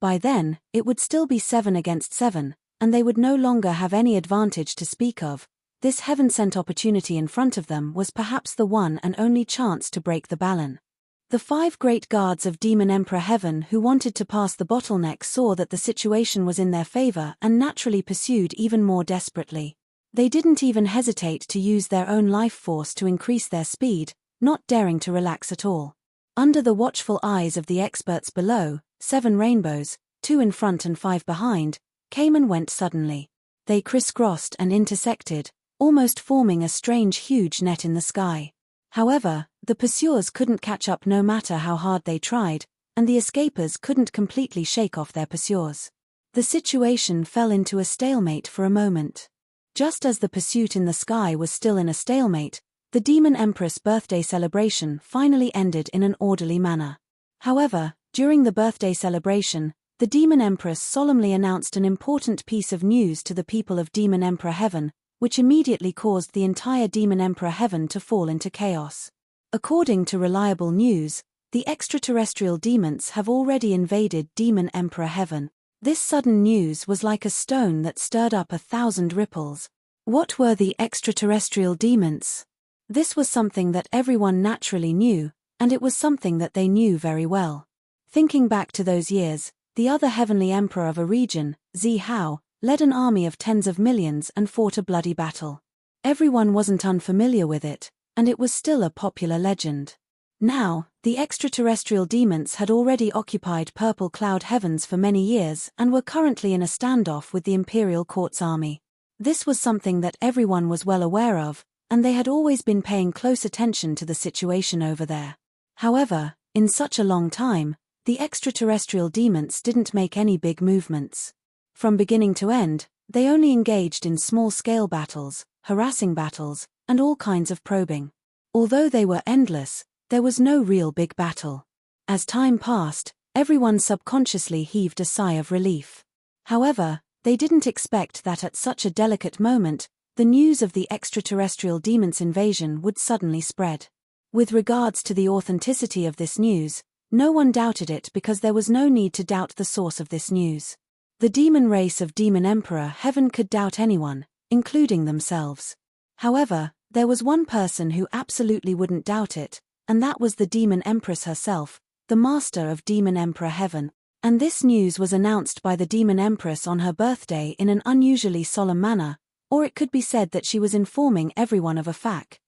By then, it would still be 7 against 7, and they would no longer have any advantage to speak of. This heaven-sent opportunity in front of them was perhaps the one and only chance to break the balance. The 5 great guards of Demon Emperor Heaven who wanted to pass the bottleneck saw that the situation was in their favor and naturally pursued even more desperately. They didn't even hesitate to use their own life force to increase their speed, not daring to relax at all. Under the watchful eyes of the experts below, 7 rainbows, 2 in front and 5 behind, came and went suddenly. They crisscrossed and intersected, almost forming a strange huge net in the sky. However, the pursuers couldn't catch up no matter how hard they tried, and the escapers couldn't completely shake off their pursuers. The situation fell into a stalemate for a moment. Just as the pursuit in the sky was still in a stalemate, the Demon Empress' birthday celebration finally ended in an orderly manner. However, during the birthday celebration, the Demon Empress solemnly announced an important piece of news to the people of Demon Emperor Heaven, which immediately caused the entire Demon Emperor Heaven to fall into chaos. According to reliable news, the extraterrestrial demons have already invaded Demon Emperor Heaven. This sudden news was like a stone that stirred up 1,000 ripples. What were the extraterrestrial demons? This was something that everyone naturally knew, and it was something that they knew very well. Thinking back to those years, the other heavenly emperor of a region, Hao, led an army of tens of millions and fought a bloody battle. Everyone wasn't unfamiliar with it, and it was still a popular legend. Now, the extraterrestrial demons had already occupied purple cloud heavens for many years and were currently in a standoff with the imperial court's army. This was something that everyone was well aware of, and they had always been paying close attention to the situation over there. However, in such a long time, the extraterrestrial demons didn't make any big movements. From beginning to end, they only engaged in small-scale battles, harassing battles, and all kinds of probing. Although they were endless, there was no real big battle. As time passed, everyone subconsciously heaved a sigh of relief. However, they didn't expect that at such a delicate moment, the news of the extraterrestrial demons' invasion would suddenly spread. With regards to the authenticity of this news, no one doubted it because there was no need to doubt the source of this news. The demon race of Demon Emperor Heaven could doubt anyone, including themselves. However, there was one person who absolutely wouldn't doubt it, and that was the Demon Empress herself, the master of Demon Emperor Heaven. And this news was announced by the Demon Empress on her birthday in an unusually solemn manner, or it could be said that she was informing everyone of a fact.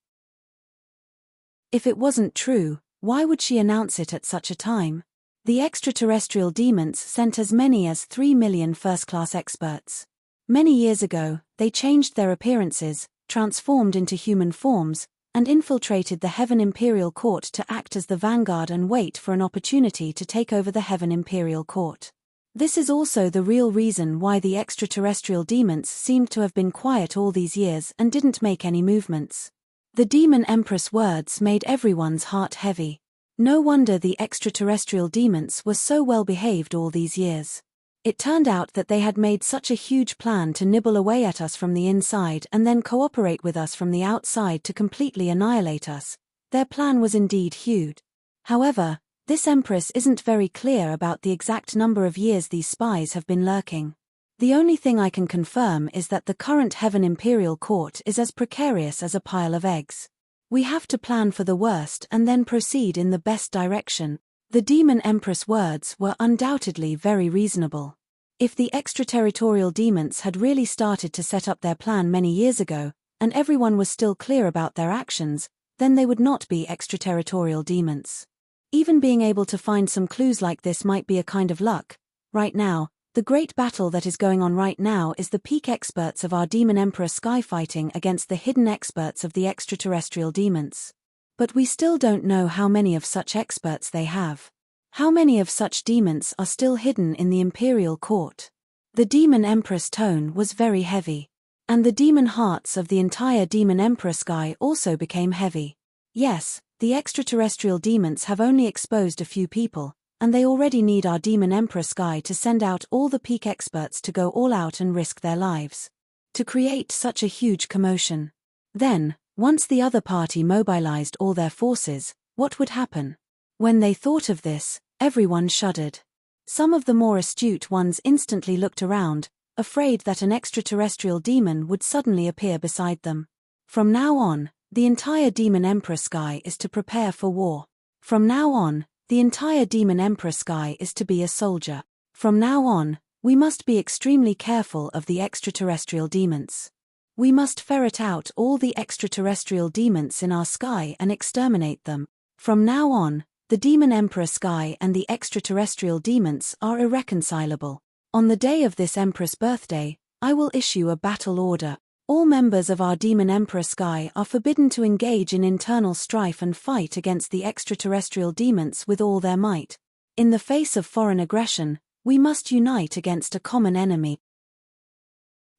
If it wasn't true, why would she announce it at such a time? The extraterrestrial demons sent as many as 3 million first-class experts. Many years ago, they changed their appearances, transformed into human forms, and infiltrated the Heaven Imperial Court to act as the vanguard and wait for an opportunity to take over the Heaven Imperial Court. This is also the real reason why the extraterrestrial demons seemed to have been quiet all these years and didn't make any movements. The Demon Empress' words made everyone's heart heavy. No wonder the extraterrestrial demons were so well behaved all these years. It turned out that they had made such a huge plan to nibble away at us from the inside and then cooperate with us from the outside to completely annihilate us. Their plan was indeed huge. However, This empress isn't very clear about the exact number of years these spies have been lurking. The only thing I can confirm is that the current Heaven Imperial Court is as precarious as a pile of eggs. We have to plan for the worst and then proceed in the best direction. The Demon Empress words were undoubtedly very reasonable. If the extraterritorial demons had really started to set up their plan many years ago, and everyone was still clear about their actions, then they would not be extraterritorial demons. Even being able to find some clues like this might be a kind of luck. Right now, the great battle that is going on right now is the peak experts of our Demon Emperor Sky fighting against the hidden experts of the extraterrestrial demons. But we still don't know how many of such experts they have. How many of such demons are still hidden in the Imperial Court? The Demon Empress tone was very heavy. And the demon hearts of the entire Demon Emperor Sky also became heavy. Yes, the extraterrestrial demons have only exposed a few people, and they already need our Demon Emperor Sky to send out all the peak experts to go all out and risk their lives. To create such a huge commotion. Then, once the other party mobilized all their forces, what would happen? When they thought of this, everyone shuddered. Some of the more astute ones instantly looked around, afraid that an extraterrestrial demon would suddenly appear beside them. From now on, the entire Demon Emperor Sky is to prepare for war. From now on, the entire Demon Emperor Sky is to be a soldier. From now on, we must be extremely careful of the extraterrestrial demons. We must ferret out all the extraterrestrial demons in our sky and exterminate them. From now on, the Demon Emperor Sky and the extraterrestrial demons are irreconcilable. On the day of this Empress' birthday, I will issue a battle order. All members of our Demon Emperor Sky are forbidden to engage in internal strife and fight against the extraterrestrial demons with all their might. In the face of foreign aggression, we must unite against a common enemy.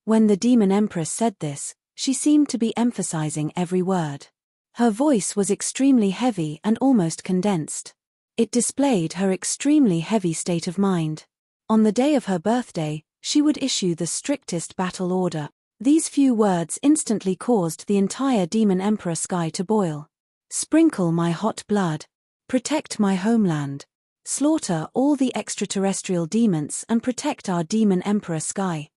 When the Demon Empress said this, she seemed to be emphasizing every word. Her voice was extremely heavy and almost condensed. It displayed her extremely heavy state of mind. On the day of her birthday, she would issue the strictest battle order. These few words instantly caused the entire Demon Emperor Sky to boil. Sprinkle my hot blood. Protect my homeland. Slaughter all the extraterrestrial demons and protect our Demon Emperor Sky.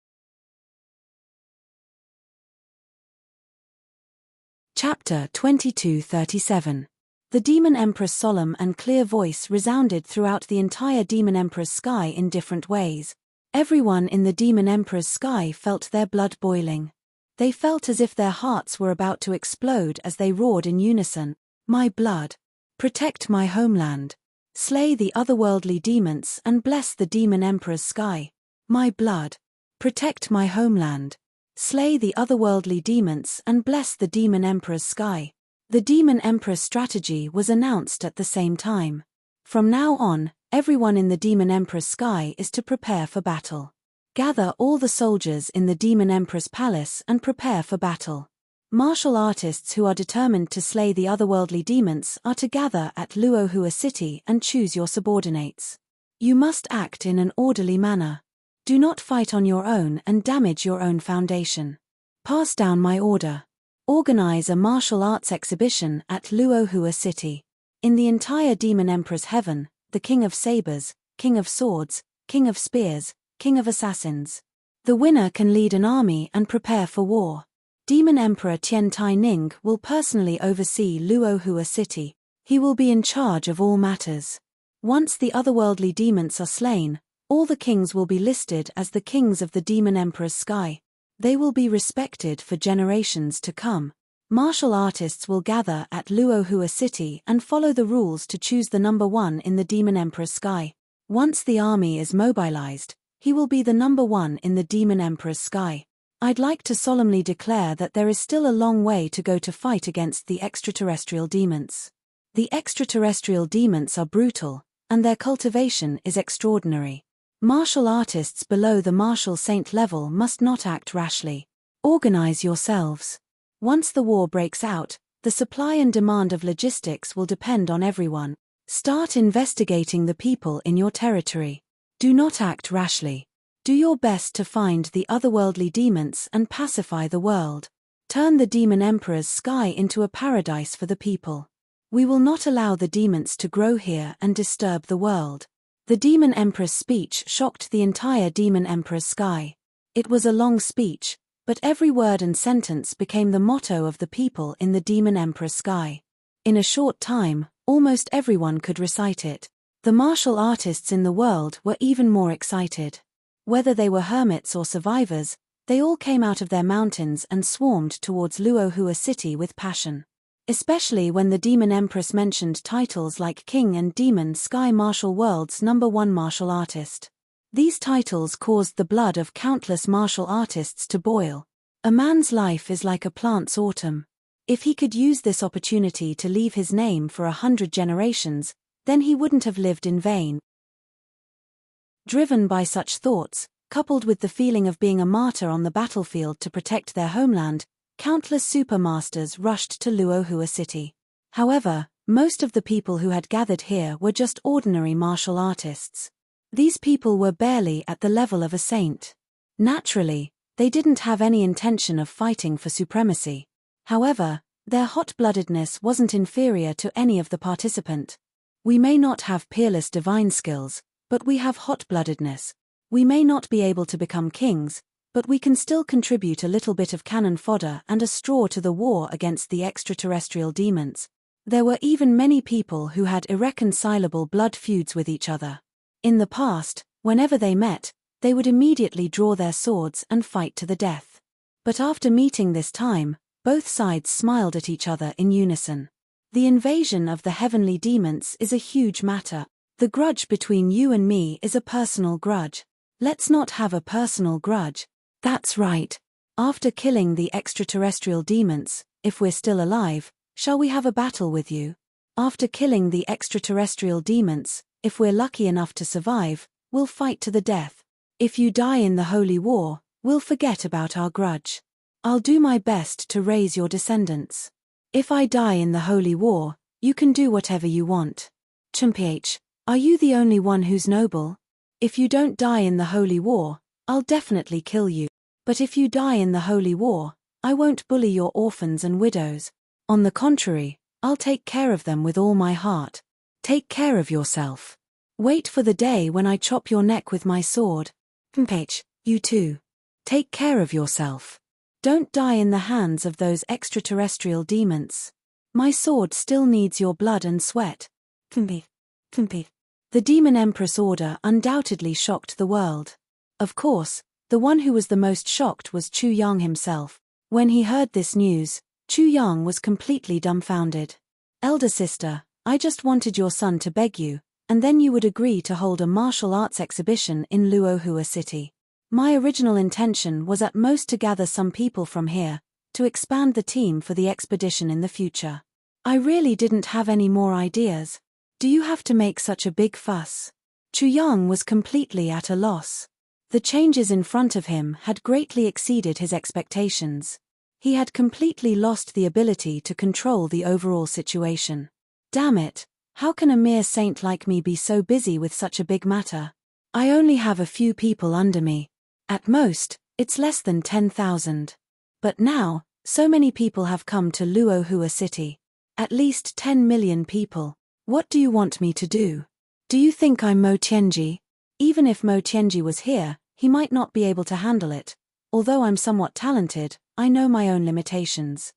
Chapter 2237. The Demon Emperor's solemn and clear voice resounded throughout the entire Demon Emperor's Sky in different ways. Everyone in the Demon Emperor's Sky felt their blood boiling. They felt as if their hearts were about to explode as they roared in unison. My blood. Protect my homeland. Slay the otherworldly demons and bless the Demon Emperor's Sky. My blood. Protect my homeland. Slay the otherworldly demons and bless the Demon Emperor's Sky. The Demon Emperor's strategy was announced at the same time. From now on, everyone in the Demon Emperor's Sky is to prepare for battle. Gather all the soldiers in the Demon Emperor's palace and prepare for battle. Martial artists who are determined to slay the otherworldly demons are to gather at Luohua City and choose your subordinates. You must act in an orderly manner. Do not fight on your own and damage your own foundation. Pass down my order. Organize a martial arts exhibition at Luohua City. In the entire Demon Emperor's heaven, the King of Sabers, King of Swords, King of Spears, King of Assassins. The winner can lead an army and prepare for war. Demon Emperor Tian Tai Ning will personally oversee Luohua City. He will be in charge of all matters. Once the otherworldly demons are slain, all the kings will be listed as the kings of the Demon Emperor's Sky. They will be respected for generations to come. Martial artists will gather at Luohua City and follow the rules to choose the number one in the Demon Emperor's Sky. Once the army is mobilized, he will be the number one in the Demon Emperor's Sky. I'd like to solemnly declare that there is still a long way to go to fight against the extraterrestrial demons. The extraterrestrial demons are brutal, and their cultivation is extraordinary. Martial artists below the martial saint level must not act rashly. Organize yourselves. Once the war breaks out, the supply and demand of logistics will depend on everyone. Start investigating the people in your territory. Do not act rashly. Do your best to find the otherworldly demons and pacify the world. Turn the Demon Emperor's Sky into a paradise for the people. We will not allow the demons to grow here and disturb the world. The Demon Empress' speech shocked the entire Demon Emperor's sky. It was a long speech, but every word and sentence became the motto of the people in the Demon Emperor's sky. In a short time, almost everyone could recite it. The martial artists in the world were even more excited. Whether they were hermits or survivors, they all came out of their mountains and swarmed towards Luohua city with passion. Especially when the Demon Empress mentioned titles like King and Demon Sky Martial World's #1 martial artist. These titles caused the blood of countless martial artists to boil. A man's life is like a plant's autumn. If he could use this opportunity to leave his name for 100 generations, then he wouldn't have lived in vain. Driven by such thoughts, coupled with the feeling of being a martyr on the battlefield to protect their homeland, countless supermasters rushed to Luohua city. However, most of the people who had gathered here were just ordinary martial artists. These people were barely at the level of a saint. Naturally, they didn't have any intention of fighting for supremacy. However, their hot-bloodedness wasn't inferior to any of the participants. We may not have peerless divine skills, but we have hot-bloodedness. We may not be able to become kings, but we can still contribute a little bit of cannon fodder and a straw to the war against the extraterrestrial demons. There were even many people who had irreconcilable blood feuds with each other. In the past, whenever they met, they would immediately draw their swords and fight to the death. But after meeting this time, both sides smiled at each other in unison. The invasion of the heavenly demons is a huge matter. The grudge between you and me is a personal grudge. Let's not have a personal grudge. That's right. After killing the extraterrestrial demons, if we're still alive, shall we have a battle with you? After killing the extraterrestrial demons, if we're lucky enough to survive, we'll fight to the death. If you die in the holy war, we'll forget about our grudge. I'll do my best to raise your descendants. If I die in the holy war, you can do whatever you want. Chumph, are you the only one who's noble? If you don't die in the holy war, I'll definitely kill you. But if you die in the holy war, I won't bully your orphans and widows. On the contrary, I'll take care of them with all my heart. Take care of yourself. Wait for the day when I chop your neck with my sword. Chumph, you too. Take care of yourself. Don't die in the hands of those extraterrestrial demons. My sword still needs your blood and sweat. Chumph. The Demon Empress order undoubtedly shocked the world. Of course, the one who was the most shocked was Chu Yang himself. When he heard this news, Chu Yang was completely dumbfounded. Elder sister, I just wanted your son to beg you, and then you would agree to hold a martial arts exhibition in Luohua city. My original intention was at most to gather some people from here, to expand the team for the expedition in the future. I really didn't have any more ideas. Do you have to make such a big fuss? Chu Yang was completely at a loss. The changes in front of him had greatly exceeded his expectations. He had completely lost the ability to control the overall situation. Damn it, how can a mere saint like me be so busy with such a big matter? I only have a few people under me. At most, it's less than 10,000. But now, so many people have come to Luohua city. At least 10 million people. What do you want me to do? Do you think I'm Mo Tianji? Even if Mo Tianji was here, he might not be able to handle it. Although I'm somewhat talented, I know my own limitations.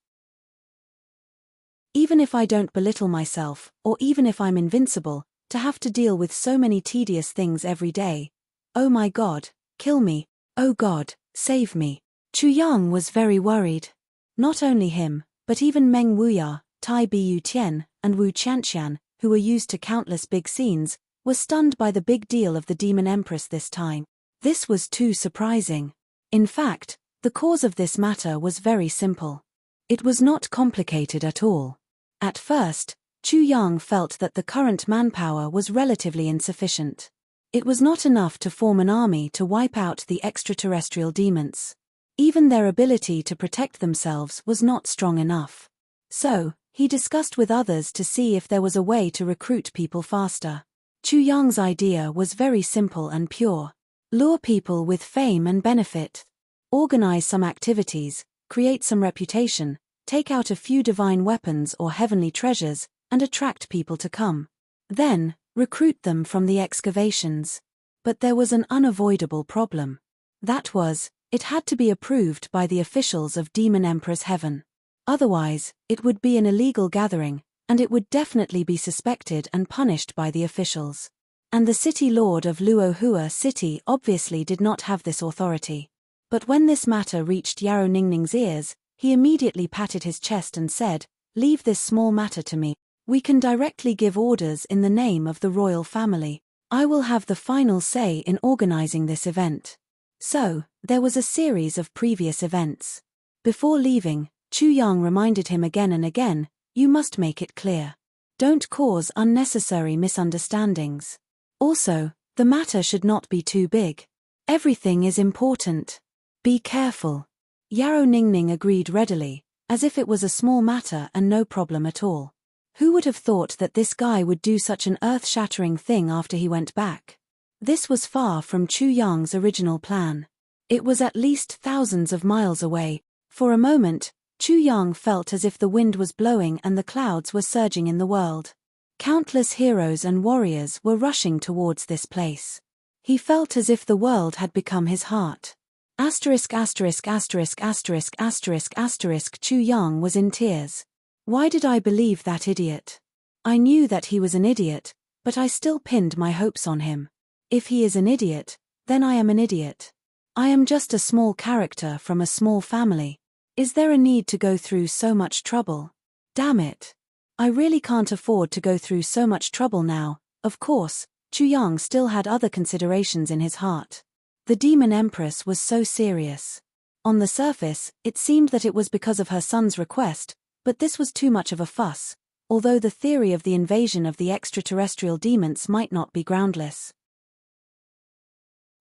Even if I don't belittle myself, or even if I'm invincible, to have to deal with so many tedious things every day. Oh my God, kill me. Oh God, save me. Chu Yang was very worried. Not only him, but even Meng Wuya, Tai Bu Tian, and Wu Qianqian, who were used to countless big scenes, were stunned by the big deal of the Demon Empress this time. This was too surprising. In fact, the cause of this matter was very simple. It was not complicated at all. At first, Chu Yang felt that the current manpower was relatively insufficient. It was not enough to form an army to wipe out the extraterrestrial demons. Even their ability to protect themselves was not strong enough. So, he discussed with others to see if there was a way to recruit people faster. Chu Yang's idea was very simple and pure. Lure people with fame and benefit. Organize some activities, create some reputation, take out a few divine weapons or heavenly treasures, and attract people to come. Then, recruit them from the excavations. But there was an unavoidable problem. That was, it had to be approved by the officials of Demon Empress Heaven. Otherwise, it would be an illegal gathering, and it would definitely be suspected and punished by the officials. And the city lord of Luohua City obviously did not have this authority. But when this matter reached Yarrow Ningning's ears, he immediately patted his chest and said, "Leave this small matter to me. We can directly give orders in the name of the royal family. I will have the final say in organizing this event." So, there was a series of previous events. Before leaving, Chu Yang reminded him again and again, "You must make it clear. Don't cause unnecessary misunderstandings. Also, the matter should not be too big. Everything is important. Be careful." Yarrow Ningning agreed readily, as if it was a small matter and no problem at all. Who would have thought that this guy would do such an earth-shattering thing after he went back? This was far from Chu Yang's original plan. It was at least thousands of miles away. For a moment, Chu Yang felt as if the wind was blowing and the clouds were surging in the world. Countless heroes and warriors were rushing towards this place. He felt as if the world had become his heart. Asterisk asterisk asterisk asterisk asterisk asterisk Chu Yang was in tears. Why did I believe that idiot? I knew that he was an idiot, but I still pinned my hopes on him. If he is an idiot, then I am an idiot. I am just a small character from a small family. Is there a need to go through so much trouble? Damn it. I really can't afford to go through so much trouble now. Of course, Chu Yang still had other considerations in his heart. The Demon Empress was so serious. On the surface, it seemed that it was because of her son's request, but this was too much of a fuss, although the theory of the invasion of the extraterrestrial demons might not be groundless.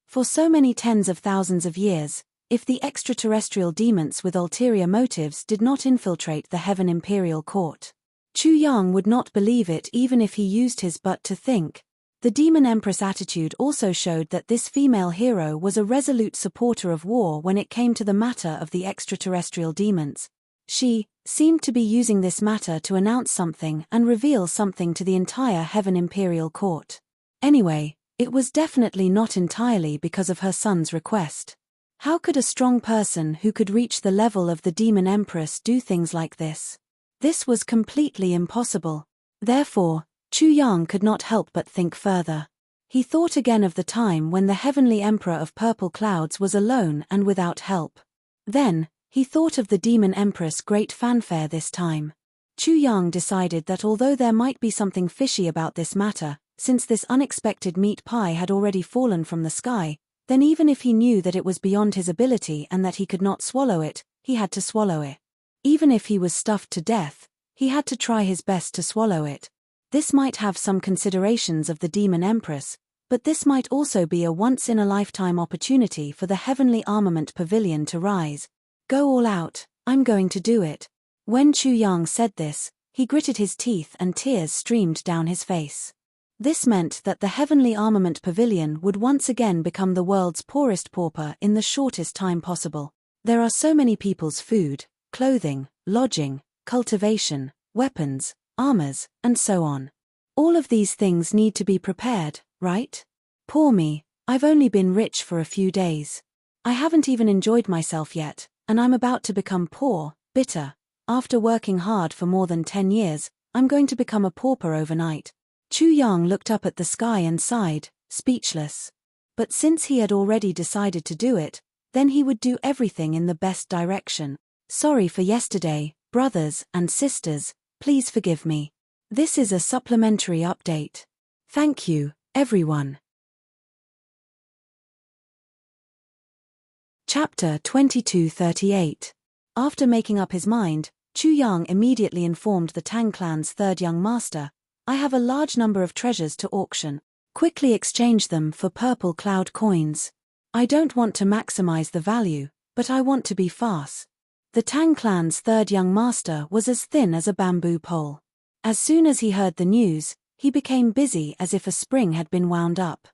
For so many tens of thousands of years, if the extraterrestrial demons with ulterior motives did not infiltrate the Heaven Imperial Court, Chu Yang would not believe it even if he used his butt to think. The Demon Empress attitude also showed that this female hero was a resolute supporter of war when it came to the matter of the extraterrestrial demons. She seemed to be using this matter to announce something and reveal something to the entire Heaven Imperial Court. Anyway, it was definitely not entirely because of her son's request. How could a strong person who could reach the level of the Demon Empress do things like this? This was completely impossible. Therefore, Chu Yang could not help but think further. He thought again of the time when the Heavenly Emperor of Purple Clouds was alone and without help. Then, he thought of the Demon Empress' great fanfare this time. Chu Yang decided that although there might be something fishy about this matter, since this unexpected meat pie had already fallen from the sky, then even if he knew that it was beyond his ability and that he could not swallow it, he had to swallow it. Even if he was stuffed to death, he had to try his best to swallow it. This might have some considerations of the Demon Empress, but this might also be a once-in-a-lifetime opportunity for the Heavenly Armament Pavilion to rise. Go all out, I'm going to do it. When Chu Yang said this, he gritted his teeth and tears streamed down his face. This meant that the Heavenly Armament Pavilion would once again become the world's poorest pauper in the shortest time possible. There are so many people's food, clothing, lodging, cultivation, weapons, armors, and so on. All of these things need to be prepared, right? Poor me, I've only been rich for a few days. I haven't even enjoyed myself yet, and I'm about to become poor, bitter. After working hard for more than 10 years, I'm going to become a pauper overnight. Chu Yang looked up at the sky and sighed, speechless. But since he had already decided to do it, then he would do everything in the best direction. Sorry for yesterday, brothers and sisters, please forgive me. This is a supplementary update. Thank you, everyone. Chapter 2238. After making up his mind, Chu Yang immediately informed the Tang clan's third young master, I have a large number of treasures to auction. Quickly exchange them for purple cloud coins. I don't want to maximize the value, but I want to be fast. The Tang clan's third young master was as thin as a bamboo pole. As soon as he heard the news, he became busy as if a spring had been wound up.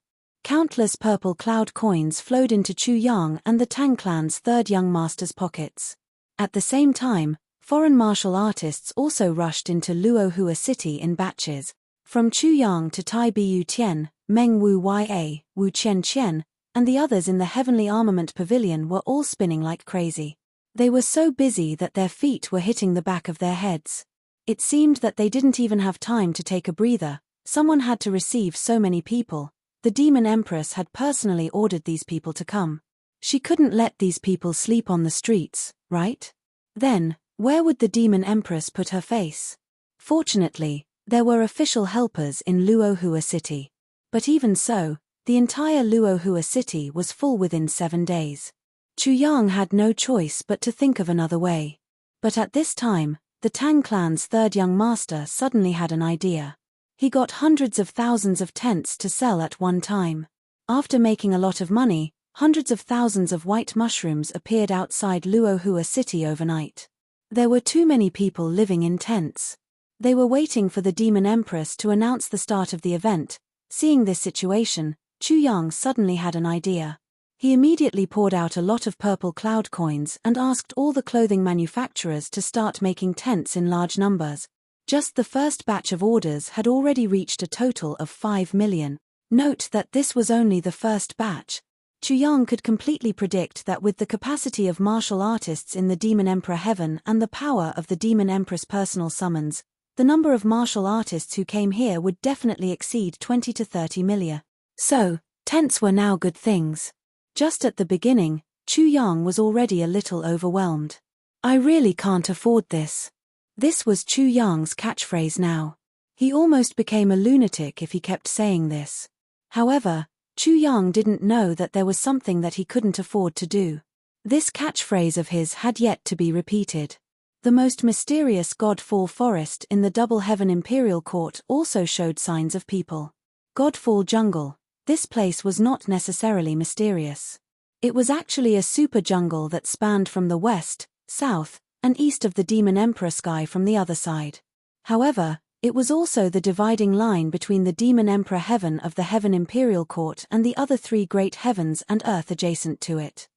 Countless purple cloud coins flowed into Chu Yang and the Tang clan's third young master's pockets. At the same time, Foreign martial artists also rushed into Luohua city in batches. From Chuyang to Tai Bu Tian, Meng Wu Ya, Wu Qian Qian, and the others in the Heavenly Armament Pavilion were all spinning like crazy. They were so busy that their feet were hitting the back of their heads. It seemed that they didn't even have time to take a breather. Someone had to receive so many people. The Demon Empress had personally ordered these people to come. She couldn't let these people sleep on the streets, right? Then, where would the Demon Empress put her face? Fortunately, there were official helpers in Luohua city. But even so, the entire Luohua city was full within 7 days. Chuyang had no choice but to think of another way. But at this time, the Tang clan's third young master suddenly had an idea. He got hundreds of thousands of tents to sell at one time. After making a lot of money, hundreds of thousands of white mushrooms appeared outside Luohua city overnight. There were too many people living in tents. They were waiting for the Demon Empress to announce the start of the event. Seeing this situation, Chuyang suddenly had an idea. He immediately poured out a lot of purple cloud coins and asked all the clothing manufacturers to start making tents in large numbers. Just the first batch of orders had already reached a total of 5 million. Note that this was only the first batch. Chuyang could completely predict that with the capacity of martial artists in the Demon Emperor Heaven and the power of the Demon Empress personal summons, the number of martial artists who came here would definitely exceed 20 to 30 million. So, tents were now good things. Just at the beginning, Chuyang was already a little overwhelmed. I really can't afford this. This was Chuyang's catchphrase now. He almost became a lunatic if he kept saying this. However, Chuyang didn't know that there was something that he couldn't afford to do. This catchphrase of his had yet to be repeated. The most mysterious Godfall forest in the Double Heaven Imperial Court also showed signs of people. Godfall Jungle. This place was not necessarily mysterious. It was actually a super jungle that spanned from the west, south, and east of the Demon Emperor sky from the other side. However, it was also the dividing line between the Demon Emperor Heaven of the Heaven Imperial Court and the other 3 great heavens and earth adjacent to it.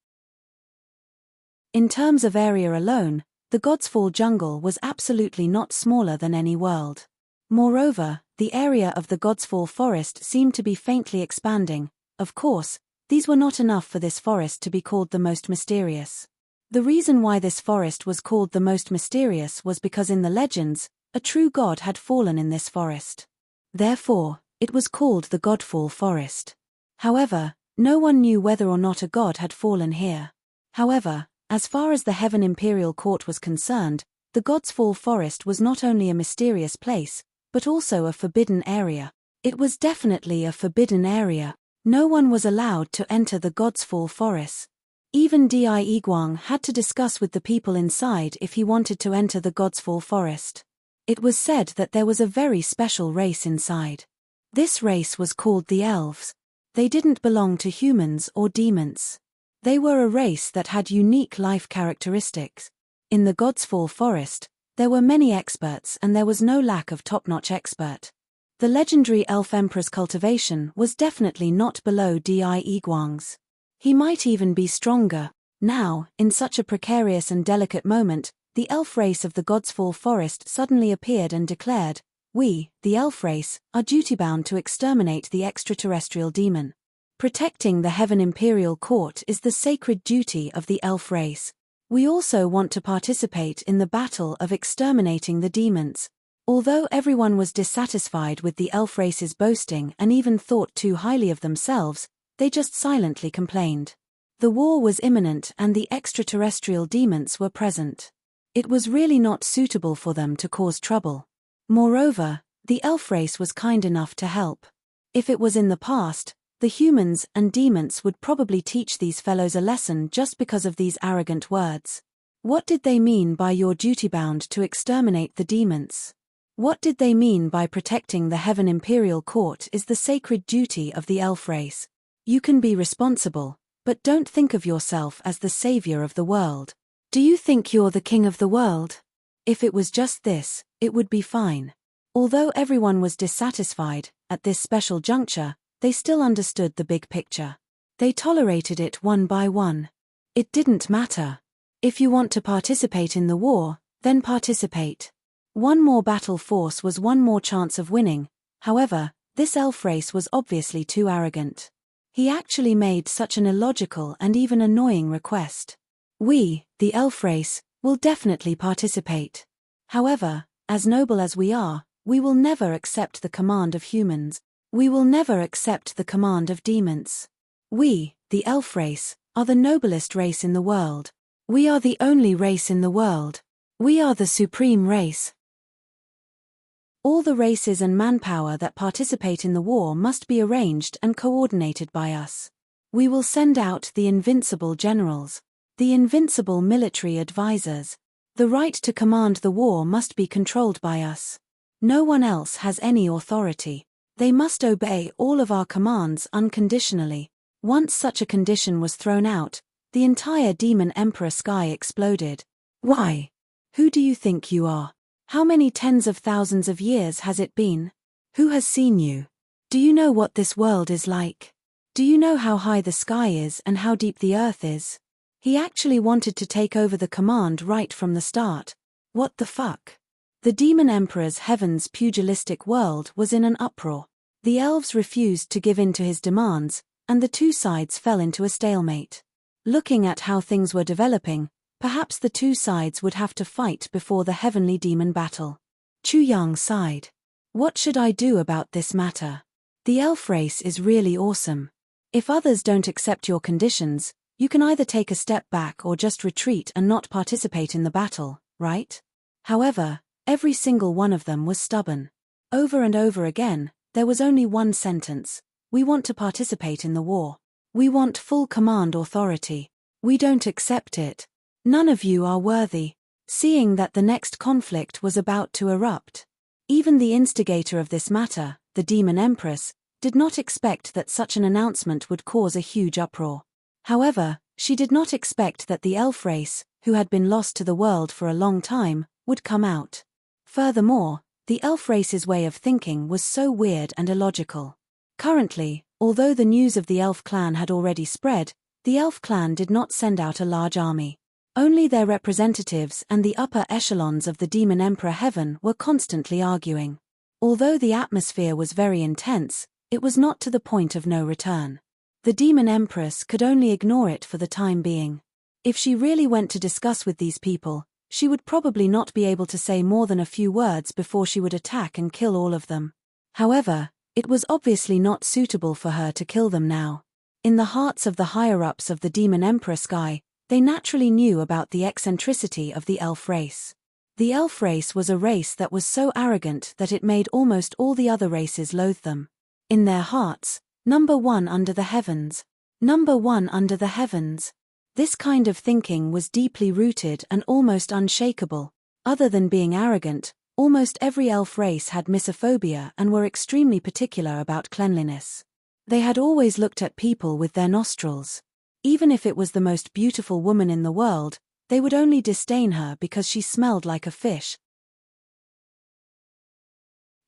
In terms of area alone, the Godsfall jungle was absolutely not smaller than any world. Moreover, the area of the Godsfall forest seemed to be faintly expanding. Of course, these were not enough for this forest to be called the most mysterious. The reason why this forest was called the most mysterious was because in the legends, a true god had fallen in this forest. Therefore, it was called the Godfall Forest. However, no one knew whether or not a god had fallen here. However, as far as the Heaven Imperial Court was concerned, the Godsfall Forest was not only a mysterious place, but also a forbidden area. It was definitely a forbidden area. No one was allowed to enter the Godsfall Forest. Even Di Guang had to discuss with the people inside if he wanted to enter the Godsfall Forest. It was said that there was a very special race inside. This race was called the Elves. They didn't belong to humans or demons. They were a race that had unique life characteristics. In the Godsfall Forest, there were many experts and there was no lack of top-notch expert. The legendary Elf Emperor's cultivation was definitely not below Di Guang's. He might even be stronger. Now, in such a precarious and delicate moment, the elf race of the Godsfall Forest suddenly appeared and declared, "We, the elf race, are duty-bound to exterminate the extraterrestrial demon. Protecting the Heaven Imperial Court is the sacred duty of the elf race. We also want to participate in the battle of exterminating the demons." Although everyone was dissatisfied with the elf race's boasting and even thought too highly of themselves, they just silently complained. The war was imminent and the extraterrestrial demons were present. It was really not suitable for them to cause trouble. Moreover, the elf race was kind enough to help. If it was in the past, the humans and demons would probably teach these fellows a lesson just because of these arrogant words. What did they mean by "you're duty-bound to exterminate the demons"? What did they mean by protecting the Heaven Imperial Court is the sacred duty of the elf race? You can be responsible, but don't think of yourself as the savior of the world. Do you think you're the king of the world? If it was just this, it would be fine. Although everyone was dissatisfied, at this special juncture, they still understood the big picture. They tolerated it one by one. It didn't matter. If you want to participate in the war, Then participate. One more battle force was one more chance of winning. However, this elf race was obviously too arrogant. He actually made such an illogical and even annoying request. We, the elf race, will definitely participate. However, as noble as we are, we will never accept the command of humans. We will never accept the command of demons. We, the elf race, are the noblest race in the world. We are the only race in the world. We are the supreme race. All the races and manpower that participate in the war must be arranged and coordinated by us. We will send out the invincible generals, the invincible military advisors. The right to command the war must be controlled by us. No one else has any authority. They must obey all of our commands unconditionally. Once such a condition was thrown out, the entire demon emperor sky exploded. Why? Who do you think you are? How many tens of thousands of years has it been? Who has seen you? Do you know what this world is like? Do you know how high the sky is and how deep the earth is? He actually wanted to take over the command right from the start. What the fuck? The demon emperor's heaven's pugilistic world was in an uproar. The elves refused to give in to his demands, and the two sides fell into a stalemate. Looking at how things were developing, perhaps the two sides would have to fight before the heavenly demon battle. Chu Yang sighed. What should I do about this matter? The elf race is really awesome. If others don't accept your conditions, you can either take a step back or just retreat and not participate in the battle, right? However, every single one of them was stubborn. Over and over again, there was only one sentence. We want to participate in the war. We want full command authority. We don't accept it. None of you are worthy. Seeing that the next conflict was about to erupt. Even the instigator of this matter, the demon empress, did not expect that such an announcement would cause a huge uproar. However, she did not expect that the elf race, who had been lost to the world for a long time, would come out. Furthermore, the elf race's way of thinking was so weird and illogical. Currently, although the news of the elf clan had already spread, the elf clan did not send out a large army. Only their representatives and the upper echelons of the demon emperor heaven were constantly arguing. Although the atmosphere was very intense, it was not to the point of no return. The demon empress could only ignore it for the time being. If she really went to discuss with these people, she would probably not be able to say more than a few words before she would attack and kill all of them. However, it was obviously not suitable for her to kill them now. In the hearts of the higher-ups of the demon emperor sky, they naturally knew about the eccentricity of the elf race. The elf race was a race that was so arrogant that it made almost all the other races loathe them. In their hearts, number one under the heavens. Number one under the heavens. This kind of thinking was deeply rooted and almost unshakable. Other than being arrogant, almost every elf race had misophobia and were extremely particular about cleanliness. They had always looked at people with their nostrils. Even if it was the most beautiful woman in the world, they would only disdain her because she smelled like a fish.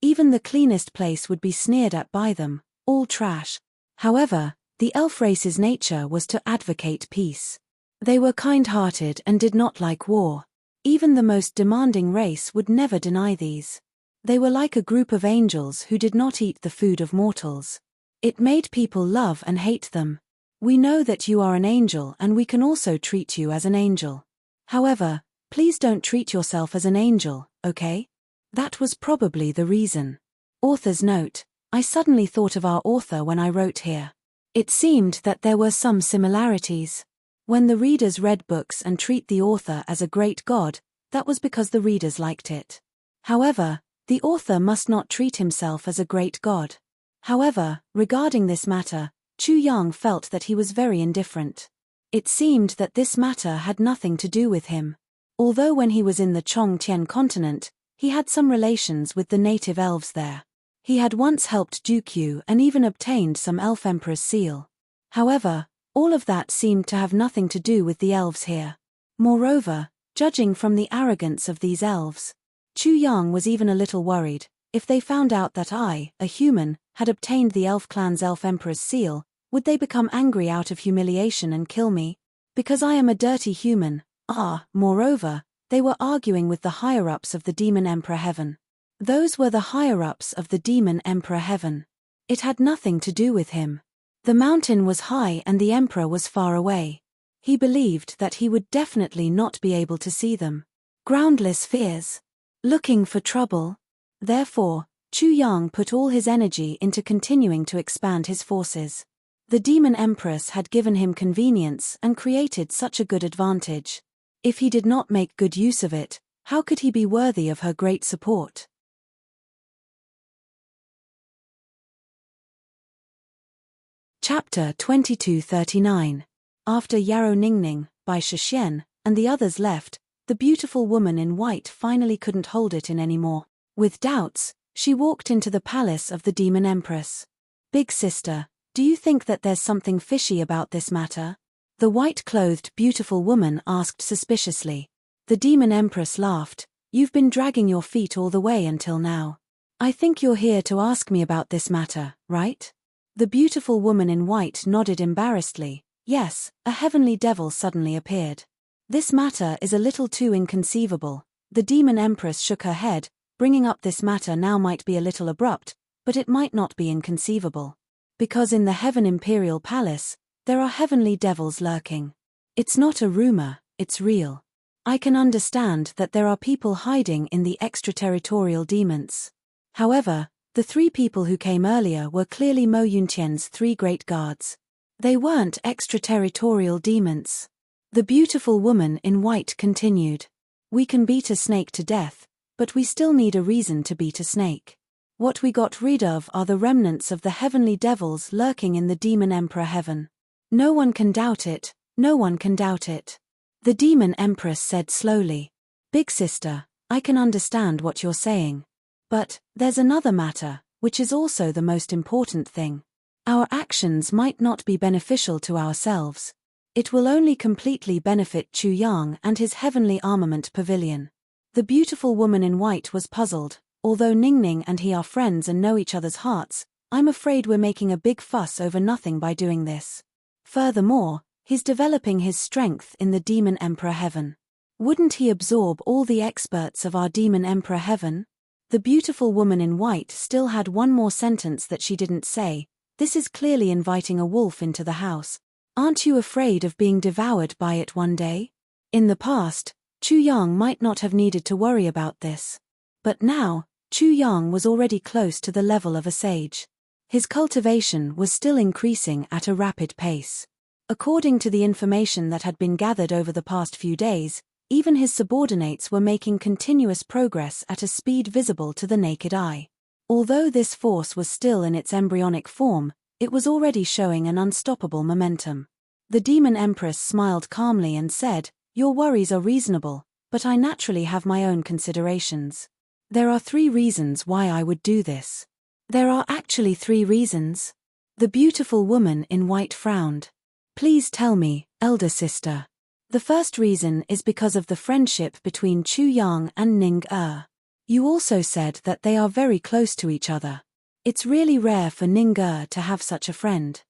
Even the cleanest place would be sneered at by them, all trash. However, the elf race's nature was to advocate peace. They were kind-hearted and did not like war. Even the most demanding race would never deny these. They were like a group of angels who did not eat the food of mortals. It made people love and hate them. We know that you are an angel and we can also treat you as an angel. However, please don't treat yourself as an angel, okay? That was probably the reason. Author's note: I suddenly thought of our author when I wrote here. It seemed that there were some similarities. When the readers read books and treat the author as a great god, that was because the readers liked it. However, the author must not treat himself as a great god. However, regarding this matter, Chu Yang felt that he was very indifferent. It seemed that this matter had nothing to do with him. Although when he was in the Chongtian continent, he had some relations with the native elves there. He had once helped Dukyu and even obtained some elf emperor's seal. However, all of that seemed to have nothing to do with the elves here. Moreover, judging from the arrogance of these elves, Chu Yang was even a little worried. If they found out that I, a human, had obtained the elf clan's elf emperor's seal, would they become angry out of humiliation and kill me? Because I am a dirty human. Moreover, They were arguing with the higher-ups of the Demon Emperor Heaven. Those were the higher-ups of the Demon Emperor Heaven. It had nothing to do with him. The mountain was high and the Emperor was far away. He believed that he would definitely not be able to see them. Groundless fears. Looking for trouble. Therefore, Chu Yang put all his energy into continuing to expand his forces. The Demon Empress had given him convenience and created such a good advantage. If he did not make good use of it, how could he be worthy of her great support? Chapter 2239. After Yarrow Ningning, Bai Shixian, and the others left, the beautiful woman in white finally couldn't hold it in anymore. With doubts, she walked into the palace of the Demon Empress. "Big sister, do you think that there's something fishy about this matter?" The white-clothed beautiful woman asked suspiciously. The Demon Empress laughed. "You've been dragging your feet all the way until now. I think you're here to ask me about this matter, right?" The beautiful woman in white nodded embarrassedly. Yes, a heavenly devil suddenly appeared. "This matter is a little too inconceivable." The Demon Empress shook her head. Bringing up this matter now might be a little abrupt, but it might not be inconceivable. Because in the Heaven Imperial Palace, there are heavenly devils lurking. It's not a rumor, it's real. I can understand that there are people hiding in the extraterritorial demons. However, the three people who came earlier were clearly Mo Yuntian's three great guards. They weren't extraterritorial demons. The beautiful woman in white continued. "We can beat a snake to death, but we still need a reason to beat a snake. What we got rid of are the remnants of the heavenly devils lurking in the Demon Emperor Heaven. No one can doubt it, no one can doubt it." The Demon Empress said slowly. "Big sister, I can understand what you're saying. But there's another matter, which is also the most important thing. Our actions might not be beneficial to ourselves. It will only completely benefit Chu Yang and his heavenly armament pavilion." The beautiful woman in white was puzzled. "Although Ningning and he are friends and know each other's hearts, I'm afraid we're making a big fuss over nothing by doing this. Furthermore, he's developing his strength in the Demon Emperor Heaven. Wouldn't he absorb all the experts of our Demon Emperor Heaven?" The beautiful woman in white still had one more sentence that she didn't say. "This is clearly inviting a wolf into the house. Aren't you afraid of being devoured by it one day?" In the past, Chu Yang might not have needed to worry about this. But now, Chu Yang was already close to the level of a sage. His cultivation was still increasing at a rapid pace. According to the information that had been gathered over the past few days, even his subordinates were making continuous progress at a speed visible to the naked eye. Although this force was still in its embryonic form, it was already showing an unstoppable momentum. The Demon Empress smiled calmly and said, "Your worries are reasonable, but I naturally have my own considerations. There are 3 reasons why I would do this." "There are actually 3 reasons?" The beautiful woman in white frowned. "Please tell me, elder sister." "The first reason is because of the friendship between Chu Yang and Ning Er. You also said that they are very close to each other. It's really rare for Ning Er to have such a friend."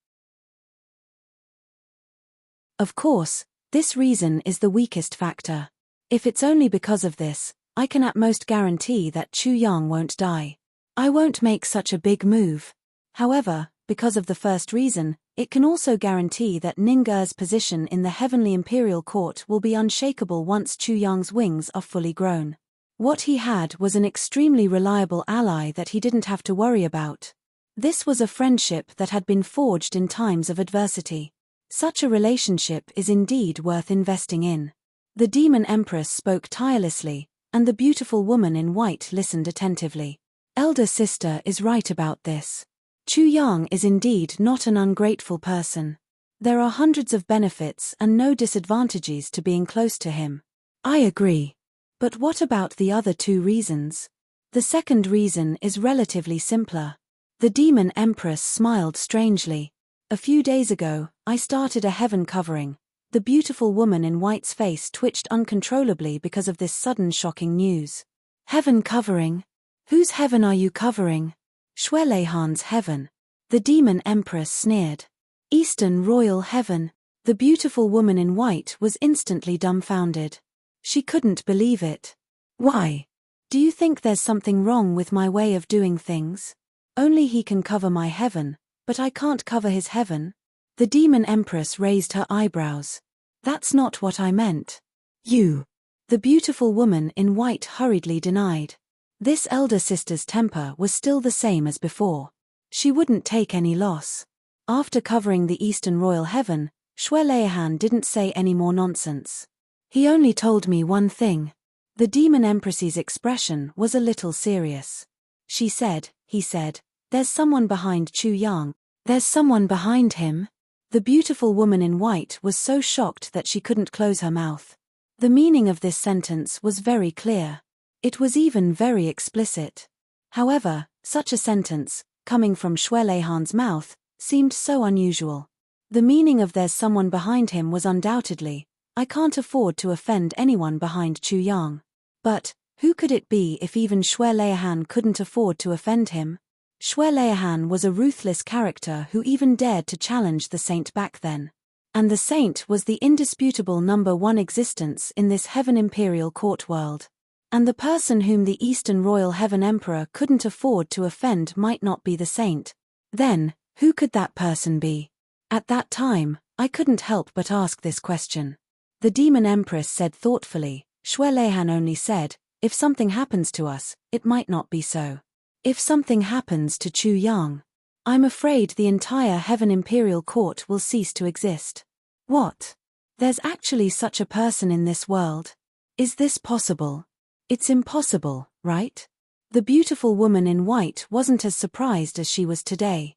Of course, this reason is the weakest factor. If it's only because of this, I can at most guarantee that Chu Yang won't die. I won't make such a big move. However, because of the first reason, it can also guarantee that Ning Er's position in the Heavenly Imperial Court will be unshakable once Chu Yang's wings are fully grown. What he had was an extremely reliable ally that he didn't have to worry about. This was a friendship that had been forged in times of adversity. Such a relationship is indeed worth investing in. The Demon Empress spoke tirelessly, and the beautiful woman in white listened attentively. Elder sister is right about this. Chu Yang is indeed not an ungrateful person. There are hundreds of benefits and no disadvantages to being close to him. I agree. But what about the other 2 reasons? The second reason is relatively simpler. The Demon Empress smiled strangely. A few days ago, I started a heaven covering. The beautiful woman in white's face twitched uncontrollably because of this sudden shocking news. Heaven covering? Whose heaven are you covering? Shuelehan's heaven. The Demon Empress sneered. Eastern Royal Heaven. The beautiful woman in white was instantly dumbfounded. She couldn't believe it. Why? Do you think there's something wrong with my way of doing things? Only he can cover my heaven, but I can't cover his heaven? The demon empress raised her eyebrows. That's not what I meant. You. The beautiful woman in white hurriedly denied. This elder sister's temper was still the same as before. She wouldn't take any loss. After covering the Eastern Royal Heaven, Shwelehan didn't say any more nonsense. He only told me one thing. The demon empress's expression was a little serious. He said, there's someone behind Chu Yang. There's someone behind him? The beautiful woman in white was so shocked that she couldn't close her mouth. The meaning of this sentence was very clear. It was even very explicit. However, such a sentence, coming from Shwelehan's mouth, seemed so unusual. The meaning of there's someone behind him was undoubtedly, I can't afford to offend anyone behind Chu Yang. But, who could it be if even Shwelehan couldn't afford to offend him? Shwelehan was a ruthless character who even dared to challenge the saint back then. And the saint was the indisputable number one existence in this heaven imperial court world. And the person whom the Eastern Royal Heaven Emperor couldn't afford to offend might not be the saint. Then, who could that person be? At that time, I couldn't help but ask this question. The demon empress said thoughtfully, Shwelehan only said, if something happens to us, it might not be so. If something happens to Chu Yang, I'm afraid the entire Heaven Imperial Court will cease to exist. What? There's actually such a person in this world? Is this possible? It's impossible, right? The beautiful woman in white wasn't as surprised as she was today.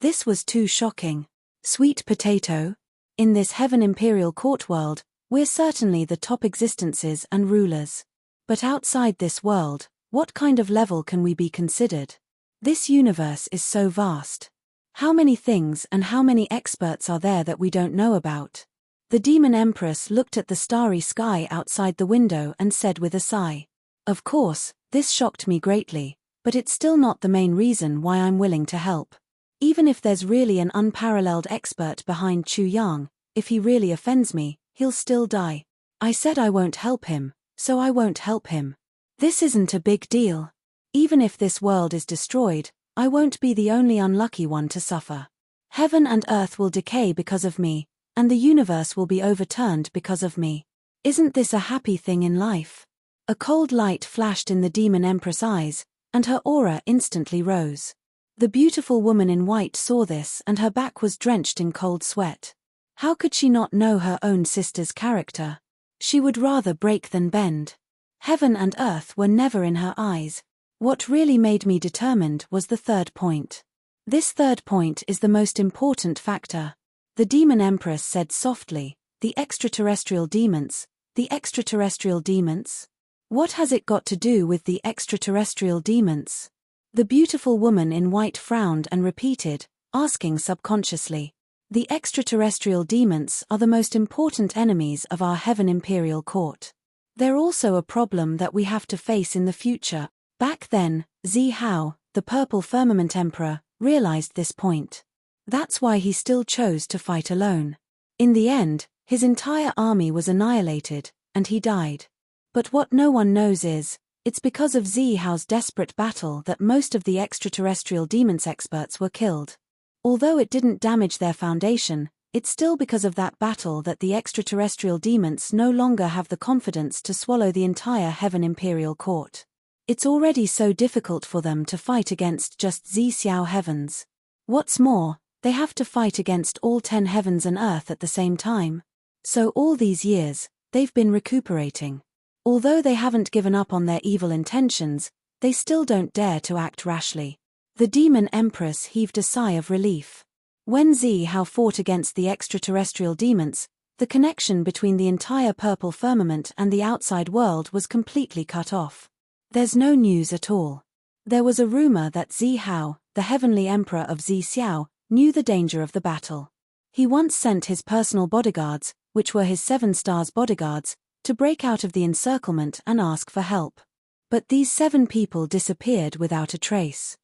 This was too shocking. Sweet potato? In this Heaven Imperial Court world, we're certainly the top existences and rulers. But outside this world, what kind of level can we be considered? This universe is so vast. How many things and how many experts are there that we don't know about? The demon empress looked at the starry sky outside the window and said with a sigh. Of course, this shocked me greatly, but it's still not the main reason why I'm willing to help. Even if there's really an unparalleled expert behind Chu Yang, if he really offends me, he'll still die. I said I won't help him, so I won't help him. This isn't a big deal. Even if this world is destroyed, I won't be the only unlucky one to suffer. Heaven and earth will decay because of me, and the universe will be overturned because of me. Isn't this a happy thing in life? A cold light flashed in the demon empress' eyes, and her aura instantly rose. The beautiful woman in white saw this and her back was drenched in cold sweat. How could she not know her own sister's character? She would rather break than bend. Heaven and earth were never in her eyes. What really made me determined was the third point. This third point is the most important factor. The demon empress said softly, the extraterrestrial demons. The extraterrestrial demons? What has it got to do with the extraterrestrial demons? The beautiful woman in white frowned and repeated, asking subconsciously. The extraterrestrial demons are the most important enemies of our Heaven Imperial Court. They're also a problem that we have to face in the future. Back then, Zi Hao, the Purple Firmament Emperor, realized this point. That's why he still chose to fight alone. In the end, his entire army was annihilated, and he died. But what no one knows is, it's because of Zi Hao's desperate battle that most of the extraterrestrial demons experts were killed. Although it didn't damage their foundation, it's still because of that battle that the extraterrestrial demons no longer have the confidence to swallow the entire Heaven Imperial Court. It's already so difficult for them to fight against just Zi Xiao heavens. What's more, they have to fight against all 10 heavens and earth at the same time. So all these years, they've been recuperating. Although they haven't given up on their evil intentions, they still don't dare to act rashly. The demon empress heaved a sigh of relief. When Zi Hao fought against the extraterrestrial demons, the connection between the entire purple firmament and the outside world was completely cut off. There's no news at all. There was a rumor that Zi Hao, the heavenly emperor of Zi Xiao, knew the danger of the battle. He once sent his personal bodyguards, which were his 7 stars bodyguards, to break out of the encirclement and ask for help. But these 7 people disappeared without a trace.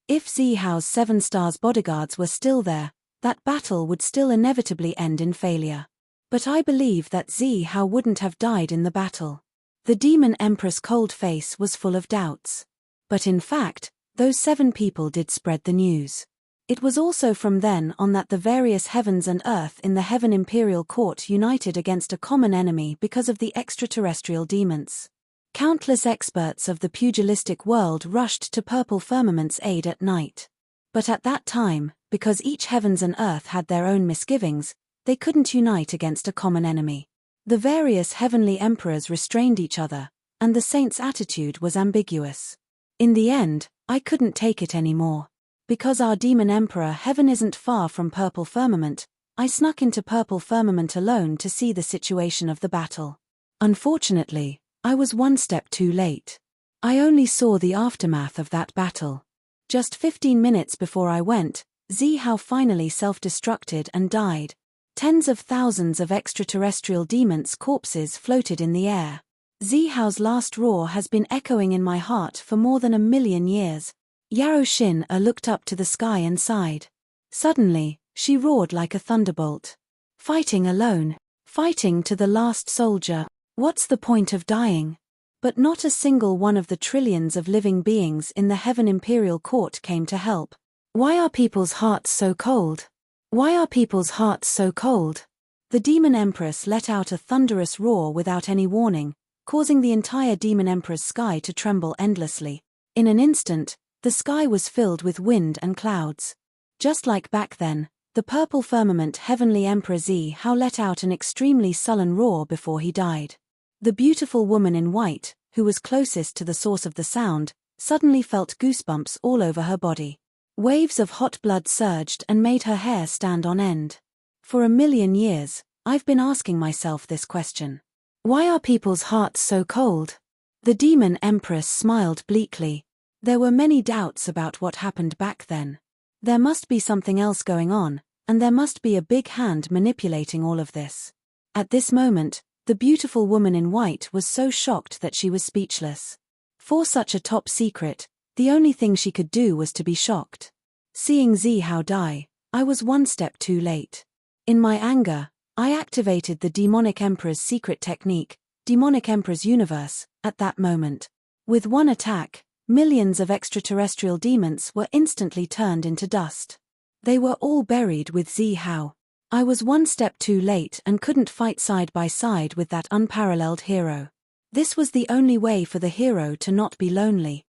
If Zi Hao's 7 stars bodyguards were still there, that battle would still inevitably end in failure. But I believe that Zhi Hao wouldn't have died in the battle. The demon empress' cold face was full of doubts. But in fact, those 7 people did spread the news. It was also from then on that the various heavens and earth in the Heaven Imperial Court united against a common enemy because of the extraterrestrial demons. Countless experts of the pugilistic world rushed to Purple Firmament's aid at night. But at that time, because each heavens and earth had their own misgivings, they couldn't unite against a common enemy. The various heavenly emperors restrained each other, and the saint's attitude was ambiguous. In the end, I couldn't take it anymore. Because our demon emperor Heaven isn't far from Purple Firmament, I snuck into Purple Firmament alone to see the situation of the battle. Unfortunately, I was one step too late. I only saw the aftermath of that battle. Just 15 minutes before I went, Zhi Hao finally self-destructed and died. Tens of thousands of extraterrestrial demons' corpses floated in the air. Zhi Hao's last roar has been echoing in my heart for more than 1,000,000 years. Yao Xin looked up to the sky and sighed. Suddenly, she roared like a thunderbolt. Fighting alone. Fighting to the last soldier. What's the point of dying? But not a single one of the trillions of living beings in the Heaven Imperial Court came to help. Why are people's hearts so cold? Why are people's hearts so cold? The Demon Empress let out a thunderous roar without any warning, causing the entire Demon Emperor's sky to tremble endlessly. In an instant, the sky was filled with wind and clouds. Just like back then, the Purple Firmament Heavenly Emperor Zhi Hao let out an extremely sullen roar before he died. The beautiful woman in white, who was closest to the source of the sound, suddenly felt goosebumps all over her body. Waves of hot blood surged and made her hair stand on end. For 1,000,000 years, I've been asking myself this question. Why are people's hearts so cold? The Demon Empress smiled bleakly. There were many doubts about what happened back then. There must be something else going on, and there must be a big hand manipulating all of this. At this moment, the beautiful woman in white was so shocked that she was speechless. For such a top secret, the only thing she could do was to be shocked. Seeing Zhi Hao die, I was one step too late. In my anger, I activated the Demonic Emperor's secret technique, Demonic Emperor's Universe, at that moment. With one attack, millions of extraterrestrial demons were instantly turned into dust. They were all buried with Zhi Hao. I was one step too late and couldn't fight side by side with that unparalleled hero. This was the only way for the hero to not be lonely.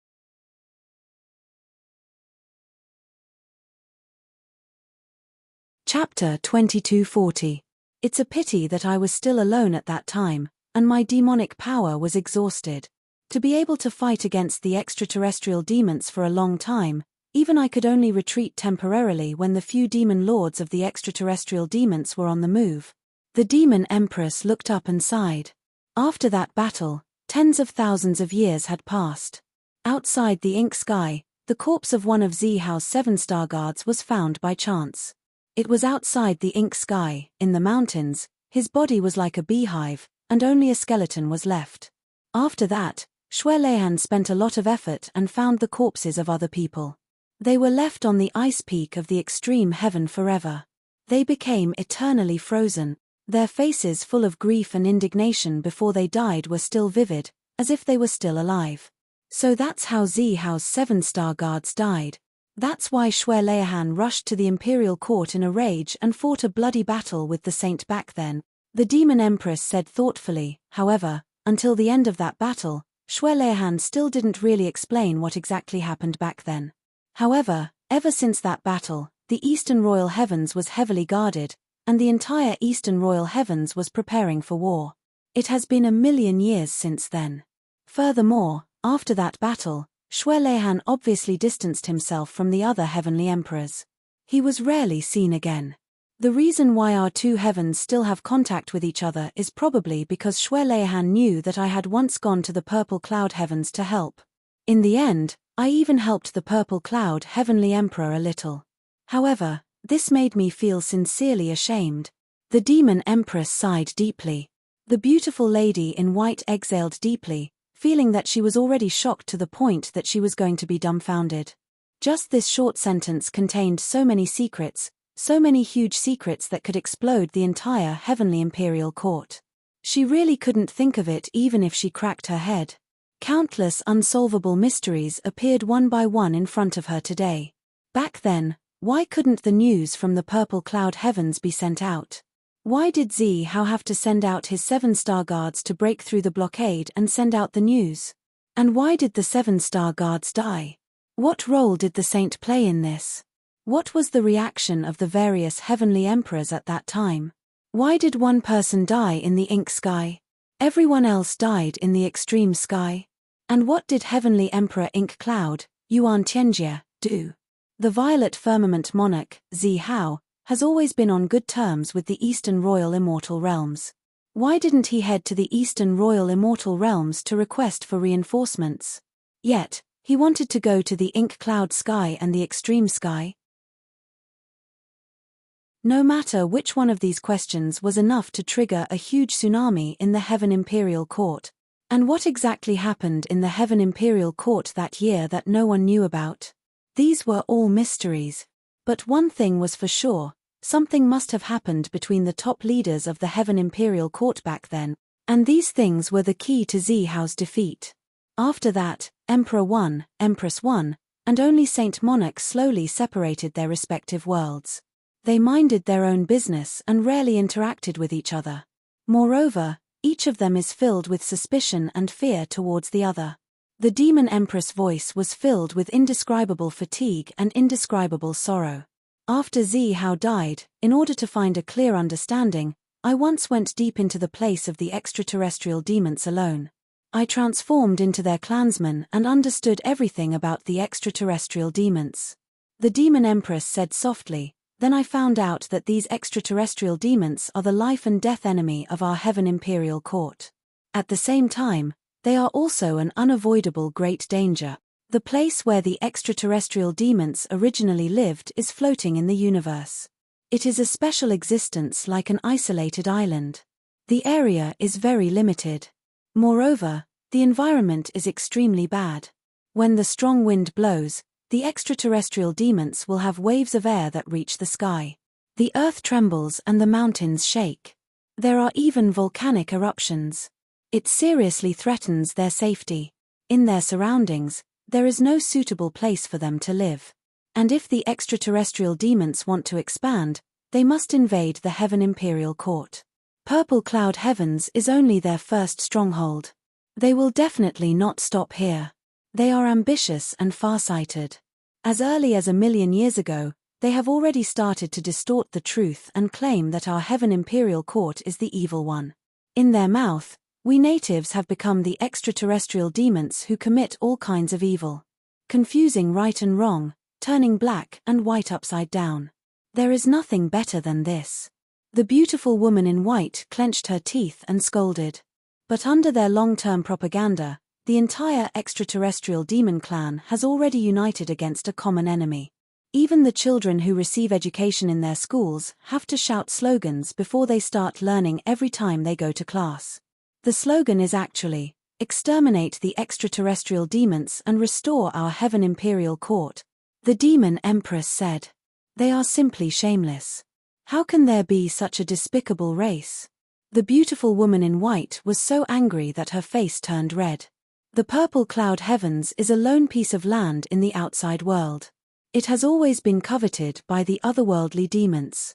Chapter 2240. It's a pity that I was still alone at that time, and my demonic power was exhausted. To be able to fight against the extraterrestrial demons for a long time, even I could only retreat temporarily when the few demon lords of the extraterrestrial demons were on the move. The Demon Empress looked up and sighed. After that battle, tens of thousands of years had passed. Outside the ink sky, the corpse of one of Zhi Hao's 7 star guards was found by chance. It was outside the ink sky, in the mountains. His body was like a beehive, and only a skeleton was left. After that, Xue Leihan spent a lot of effort and found the corpses of other people. They were left on the ice peak of the extreme heaven forever. They became eternally frozen. Their faces full of grief and indignation before they died were still vivid, as if they were still alive. So that's how Zhi Hao's 7 star guards died. That's why Xue Leihan rushed to the Imperial Court in a rage and fought a bloody battle with the saint back then. The Demon Empress said thoughtfully, however, until the end of that battle, Xue Leihan still didn't really explain what exactly happened back then. However, ever since that battle, the Eastern Royal Heavens was heavily guarded, and the entire Eastern Royal Heavens was preparing for war. It has been 1,000,000 years since then. Furthermore, after that battle, Xue Leihan obviously distanced himself from the other heavenly emperors. He was rarely seen again. The reason why our 2 heavens still have contact with each other is probably because Xue Leihan knew that I had once gone to the Purple Cloud Heavens to help. In the end, I even helped the Purple Cloud Heavenly Emperor a little. However, this made me feel sincerely ashamed. The Demon Empress sighed deeply. The beautiful lady in white exhaled deeply, feeling that she was already shocked to the point that she was going to be dumbfounded. Just this short sentence contained so many secrets, So many huge secrets that could explode the entire heavenly imperial court. She really couldn't think of it even if she cracked her head. Countless unsolvable mysteries appeared one by one in front of her today. Back then, why couldn't the news from the purple cloud heavens be sent out? Why did Zhao have to send out his 7-star guards to break through the blockade and send out the news? And why did the 7-star guards die? What role did the saint play in this? What was the reaction of the various heavenly emperors at that time? Why did one person die in the ink sky? Everyone else died in the extreme sky. And what did Heavenly Emperor Ink Cloud, Yuan Tianjie, do? The Violet Firmament monarch, Zhao, has always been on good terms with the Eastern Royal Immortal Realms. Why didn't he head to the Eastern Royal Immortal Realms to request for reinforcements? Yet, he wanted to go to the ink cloud sky and the extreme sky. No matter which one of these questions was enough to trigger a huge tsunami in the Heaven Imperial Court. And what exactly happened in the Heaven Imperial Court that year that no one knew about? These were all mysteries. But one thing was for sure, something must have happened between the top leaders of the Heaven Imperial Court back then, and these things were the key to Zhao's defeat. After that, Emperor 1, Empress 1, and only Saint Monarch slowly separated their respective worlds. They minded their own business and rarely interacted with each other. Moreover, each of them is filled with suspicion and fear towards the other. The Demon Empress' voice was filled with indescribable fatigue and indescribable sorrow. After Zhao died, in order to find a clear understanding, I once went deep into the place of the extraterrestrial demons alone. I transformed into their clansmen and understood everything about the extraterrestrial demons. The Demon Empress said softly, "Then I found out that these extraterrestrial demons are the life and death enemy of our Heaven Imperial Court. At the same time, they are also an unavoidable great danger. The place where the extraterrestrial demons originally lived is floating in the universe. It is a special existence like an isolated island. The area is very limited. Moreover, the environment is extremely bad. When the strong wind blows, the extraterrestrial demons will have waves of air that reach the sky. The earth trembles and the mountains shake. There are even volcanic eruptions. It seriously threatens their safety. In their surroundings, there is no suitable place for them to live. And if the extraterrestrial demons want to expand, they must invade the Heaven Imperial Court. Purple Cloud Heavens is only their first stronghold. They will definitely not stop here. They are ambitious and far-sighted. As early as 1,000,000 years ago, they have already started to distort the truth and claim that our Heaven Imperial Court is the evil one. In their mouth, we natives have become the extraterrestrial demons who commit all kinds of evil. Confusing right and wrong, turning black and white upside down. There is nothing better than this. The beautiful woman in white clenched her teeth and scolded. But under their long-term propaganda, the entire extraterrestrial demon clan has already united against a common enemy. Even the children who receive education in their schools have to shout slogans before they start learning every time they go to class. The slogan is actually, "Exterminate the extraterrestrial demons and restore our Heaven Imperial Court," the Demon Empress said. They are simply shameless. How can there be such a despicable race? The beautiful woman in white was so angry that her face turned red. The Purple Cloud Heavens is a lone piece of land in the outside world. It has always been coveted by the otherworldly demons.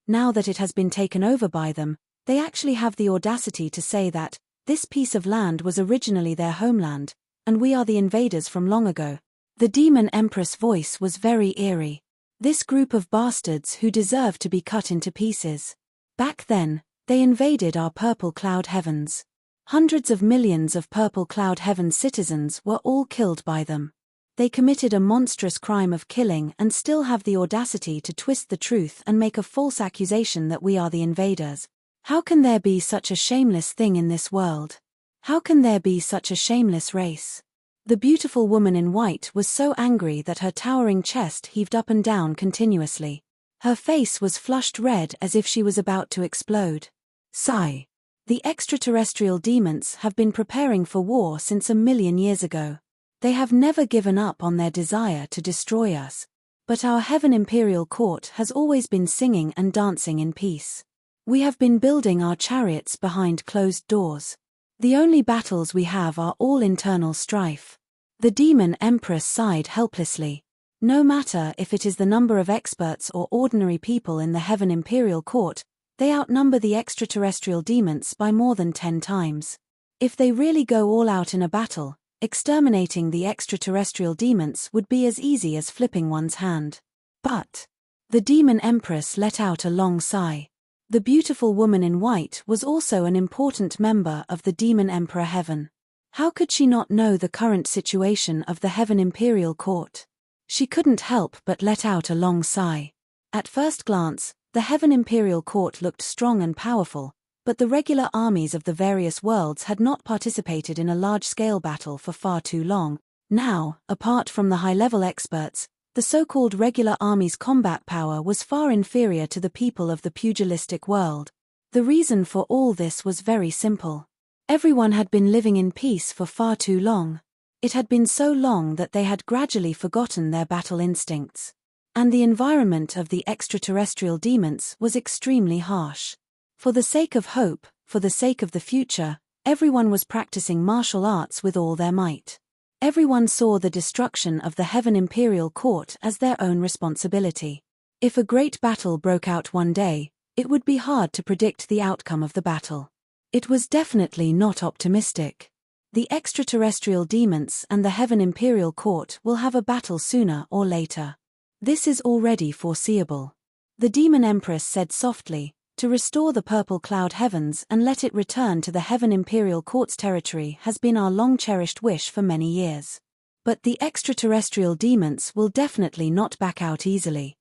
Now that it has been taken over by them, they actually have the audacity to say that this piece of land was originally their homeland, and we are the invaders from long ago. The Demon Empress' voice was very eerie. This group of bastards who deserve to be cut into pieces. Back then, they invaded our Purple Cloud Heavens. Hundreds of millions of Purple Cloud Heavens citizens were all killed by them. They committed a monstrous crime of killing and still have the audacity to twist the truth and make a false accusation that we are the invaders. How can there be such a shameless thing in this world? How can there be such a shameless race? The beautiful woman in white was so angry that her towering chest heaved up and down continuously. Her face was flushed red as if she was about to explode. Sigh. The extraterrestrial demons have been preparing for war since 1,000,000 years ago. They have never given up on their desire to destroy us. But our Heaven Imperial Court has always been singing and dancing in peace. We have been building our chariots behind closed doors. The only battles we have are all internal strife. The demon empress sighed helplessly. No matter if it is the number of experts or ordinary people in the Heaven Imperial Court, they outnumber the extraterrestrial demons by more than 10 times. If they really go all out in a battle, exterminating the extraterrestrial demons would be as easy as flipping one's hand. But the demon empress let out a long sigh. The beautiful woman in white was also an important member of the demon emperor heaven. How could she not know the current situation of the Heaven Imperial Court? She couldn't help but let out a long sigh. At first glance, the Heaven Imperial Court looked strong and powerful, but the regular armies of the various worlds had not participated in a large-scale battle for far too long. Now, apart from the high-level experts, the so-called regular army's combat power was far inferior to the people of the pugilistic world. The reason for all this was very simple. Everyone had been living in peace for far too long. It had been so long that they had gradually forgotten their battle instincts. And the environment of the extraterrestrial demons was extremely harsh. For the sake of hope, for the sake of the future, everyone was practicing martial arts with all their might. Everyone saw the destruction of the Heaven Imperial Court as their own responsibility. If a great battle broke out one day, it would be hard to predict the outcome of the battle. It was definitely not optimistic. The extraterrestrial demons and the Heaven Imperial Court will have a battle sooner or later. This is already foreseeable. The demon empress said softly, to restore the purple cloud heavens and let it return to the Heaven Imperial Court's territory has been our long-cherished wish for many years. But the extraterrestrial demons will definitely not back out easily.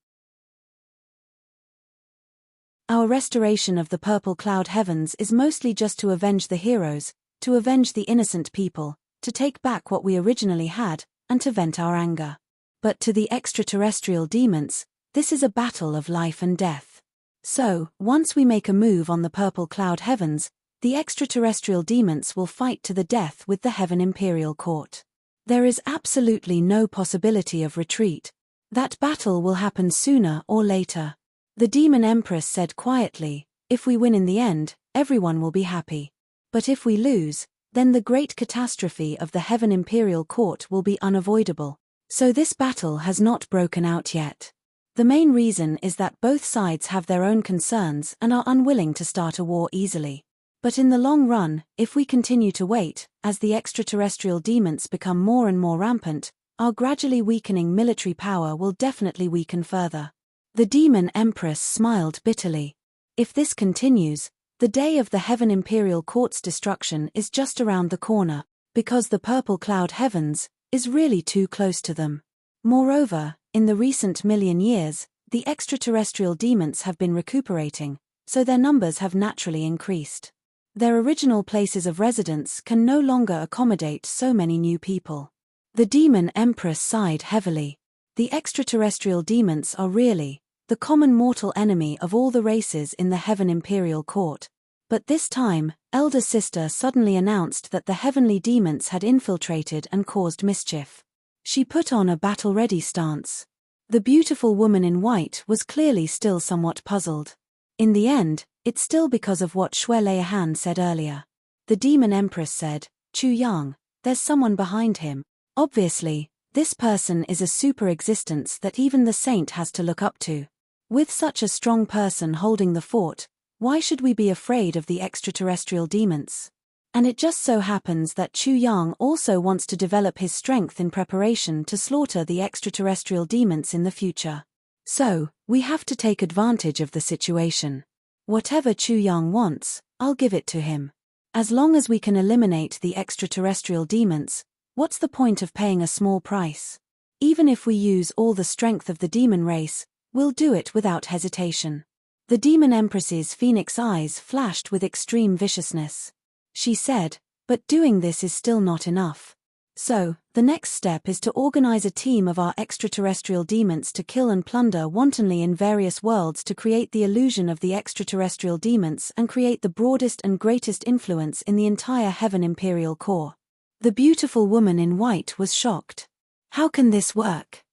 Our restoration of the purple cloud heavens is mostly just to avenge the heroes, to avenge the innocent people, to take back what we originally had, and to vent our anger. But to the extraterrestrial demons, this is a battle of life and death. So, once we make a move on the purple cloud heavens, the extraterrestrial demons will fight to the death with the Heaven Imperial Court. There is absolutely no possibility of retreat. That battle will happen sooner or later. The demon empress said quietly, if we win in the end, everyone will be happy. But if we lose, then the great catastrophe of the Heaven Imperial Court will be unavoidable. So this battle has not broken out yet. The main reason is that both sides have their own concerns and are unwilling to start a war easily. But in the long run, if we continue to wait, as the extraterrestrial demons become more and more rampant, our gradually weakening military power will definitely weaken further. The demon empress smiled bitterly. If this continues, the day of the Heaven Imperial Court's destruction is just around the corner, because the purple cloud heavens is really too close to them. Moreover, in the recent million years, the extraterrestrial demons have been recuperating, so their numbers have naturally increased. Their original places of residence can no longer accommodate so many new people. The demon empress sighed heavily. The extraterrestrial demons are really the common mortal enemy of all the races in the Heaven Imperial Court. But this time, Elder Sister suddenly announced that the heavenly demons had infiltrated and caused mischief. She put on a battle-ready stance. The beautiful woman in white was clearly still somewhat puzzled. In the end, it's still because of what Xue Leihan said earlier. The demon empress said, Chu Yang, there's someone behind him. Obviously, this person is a super existence that even the saint has to look up to. With such a strong person holding the fort, why should we be afraid of the extraterrestrial demons? And it just so happens that Chu Yang also wants to develop his strength in preparation to slaughter the extraterrestrial demons in the future. So, we have to take advantage of the situation. Whatever Chu Yang wants, I'll give it to him. As long as we can eliminate the extraterrestrial demons, what's the point of paying a small price? Even if we use all the strength of the demon race, we'll do it without hesitation. The demon empress's phoenix eyes flashed with extreme viciousness. She said, but doing this is still not enough. So, the next step is to organize a team of our extraterrestrial demons to kill and plunder wantonly in various worlds to create the illusion of the extraterrestrial demons and create the broadest and greatest influence in the entire Heaven Imperial Core. The beautiful woman in white was shocked. How can this work?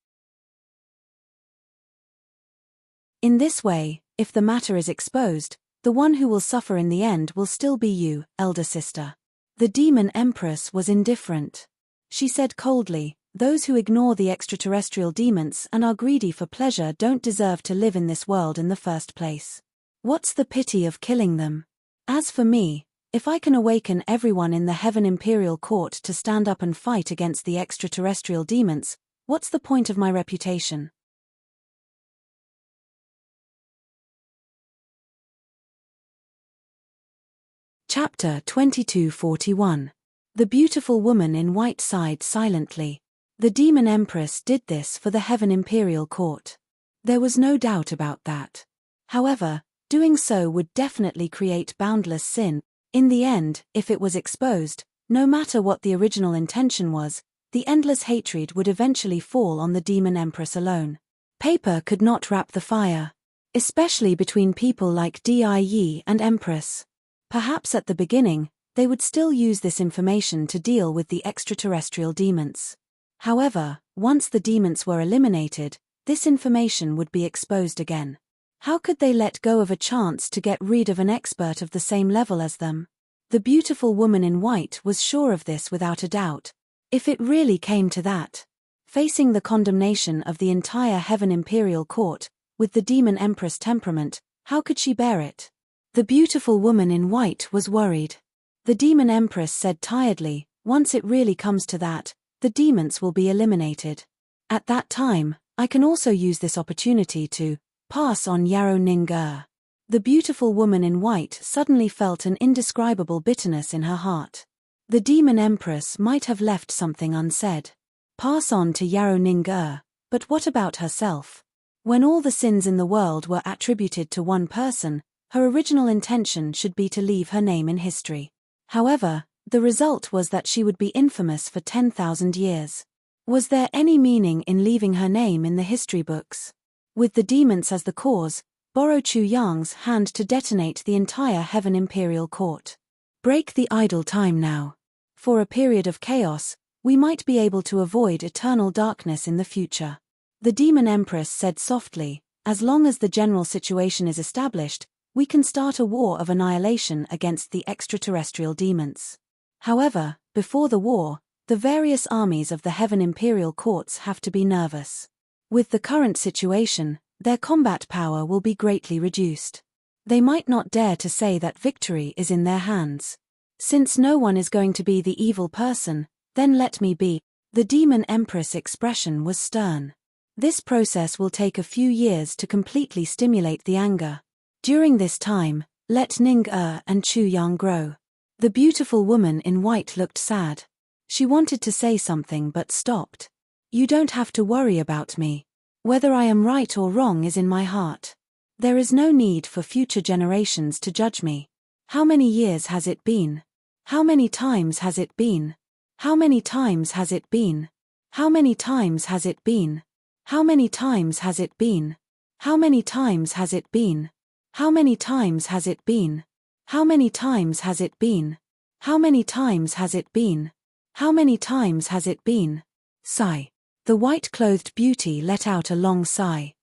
In this way, if the matter is exposed, the one who will suffer in the end will still be you, elder sister. The demon empress was indifferent. She said coldly, "Those who ignore the extraterrestrial demons and are greedy for pleasure don't deserve to live in this world in the first place. What's the pity of killing them? As for me, if I can awaken everyone in the Heaven Imperial Court to stand up and fight against the extraterrestrial demons, what's the point of my reputation?" Chapter 2241. The beautiful woman in white sighed silently. The demon empress did this for the Heaven Imperial Court. There was no doubt about that. However, doing so would definitely create boundless sin. In the end, if it was exposed, no matter what the original intention was, the endless hatred would eventually fall on the demon empress alone. Paper could not wrap the fire. Especially between people like Die and Empress. Perhaps at the beginning, they would still use this information to deal with the extraterrestrial demons. However, once the demons were eliminated, this information would be exposed again. How could they let go of a chance to get rid of an expert of the same level as them? The beautiful woman in white was sure of this without a doubt. If it really came to that, facing the condemnation of the entire Heaven Imperial Court, with the demon empress temperament, how could she bear it? The beautiful woman in white was worried. The demon empress said tiredly, "Once it really comes to that, the demons will be eliminated. At that time, I can also use this opportunity to pass on Yarrow Ning-er." The beautiful woman in white suddenly felt an indescribable bitterness in her heart. The demon empress might have left something unsaid. Pass on to Yarrow Ning-er, but what about herself? When all the sins in the world were attributed to one person, her original intention should be to leave her name in history. However, the result was that she would be infamous for 10,000 years. Was there any meaning in leaving her name in the history books? With the demons as the cause, borrow Chu Yang's hand to detonate the entire Heaven Imperial Court. Break the idle time now. For a period of chaos, we might be able to avoid eternal darkness in the future. The demon empress said softly, "As long as the general situation is established, we can start a war of annihilation against the extraterrestrial demons. However, before the war, the various armies of the Heaven Imperial Courts have to be nervous. With the current situation, their combat power will be greatly reduced. They might not dare to say that victory is in their hands. Since no one is going to be the evil person, then let me be." The demon empress expression was stern. This process will take a few years to completely stimulate the anger. During this time, let Ning-er and Chu Yang grow. The beautiful woman in white looked sad. She wanted to say something but stopped. "You don't have to worry about me. Whether I am right or wrong is in my heart. There is no need for future generations to judge me. How many years has it been? How many times has it been? How many times has it been? How many times has it been? How many times has it been? How many times has it been? How many times has it been? How many times has it been? How many times has it been? How many times has it been?" Sigh. The white-clothed beauty let out a long sigh.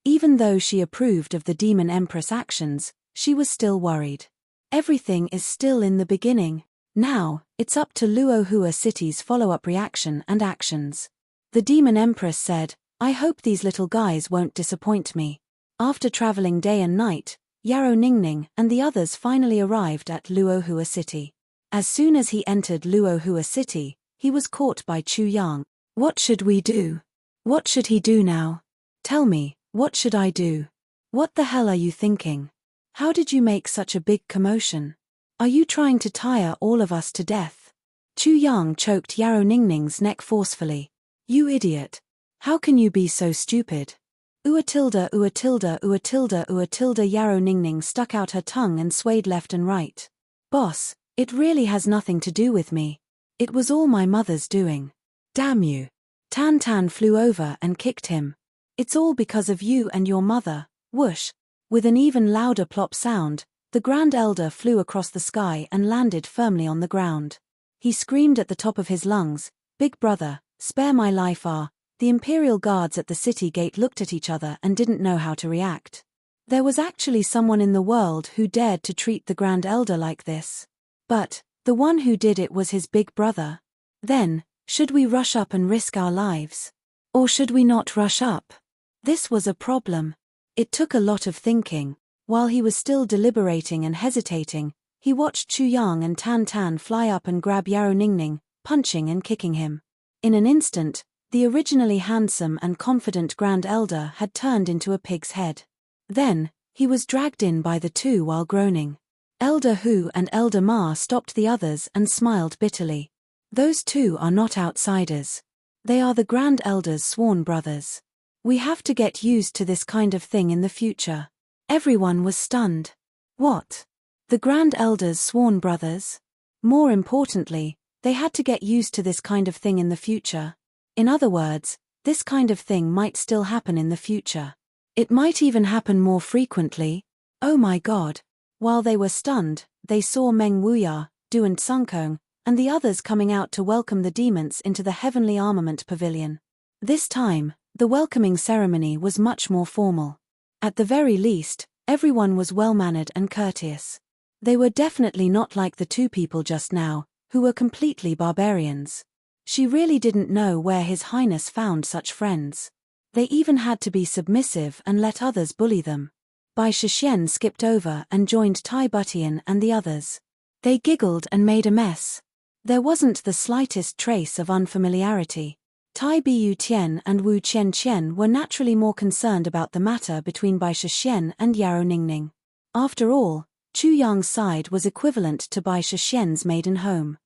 Even though she approved of the demon empress actions, she was still worried. Everything is still in the beginning. Now, it's up to Luohua City's follow-up reaction and actions. The demon empress said, "I hope these little guys won't disappoint me." After traveling day and night, Yarrow Ningning and the others finally arrived at Luohua City. As soon as he entered Luohua City, he was caught by Chu Yang. "What should we do? What should he do now? Tell me, what should I do? What the hell are you thinking? How did you make such a big commotion? Are you trying to tire all of us to death?" Chu Yang choked Yarrow Ningning's neck forcefully. "You idiot. How can you be so stupid? Ua tilde ua tilde ua tilde ua tilde." Yarrow Ningning stuck out her tongue and swayed left and right. "Boss, it really has nothing to do with me. It was all my mother's doing. Damn you." Tan Tan flew over and kicked him. "It's all because of you and your mother." Whoosh. With an even louder plop sound, the Grand Elder flew across the sky and landed firmly on the ground. He screamed at the top of his lungs, "Big brother, spare my life. The imperial guards at the city gate looked at each other and didn't know how to react. There was actually someone in the world who dared to treat the Grand Elder like this. But the one who did it was his big brother. Then, should we rush up and risk our lives? Or should we not rush up? This was a problem. It took a lot of thinking. While he was still deliberating and hesitating, he watched Chu Yang and Tan Tan fly up and grab Yarrow Ningning, punching and kicking him. In an instant, the originally handsome and confident Grand Elder had turned into a pig's head. Then, he was dragged in by the two while groaning. Elder Hu and Elder Ma stopped the others and smiled bitterly. Those two are not outsiders. They are the Grand Elder's sworn brothers. We have to get used to this kind of thing in the future. Everyone was stunned. What? The Grand Elder's sworn brothers? More importantly, they had to get used to this kind of thing in the future. In other words, this kind of thing might still happen in the future. It might even happen more frequently. Oh my God. While they were stunned, they saw Meng Wuya, Du and Sunkong, and the others coming out to welcome the demons into the Heavenly Armament Pavilion. This time, the welcoming ceremony was much more formal. At the very least, everyone was well-mannered and courteous. They were definitely not like the two people just now, who were completely barbarians. She really didn't know where His Highness found such friends. They even had to be submissive and let others bully them. Bai Shixian skipped over and joined Tai Butian and the others. They giggled and made a mess. There wasn't the slightest trace of unfamiliarity. Tai Bu Tian and Wu Qian Qian were naturally more concerned about the matter between Bai Shixian and Yarrow Ningning. After all, Chu Yang's side was equivalent to Bai Shixian's maiden home.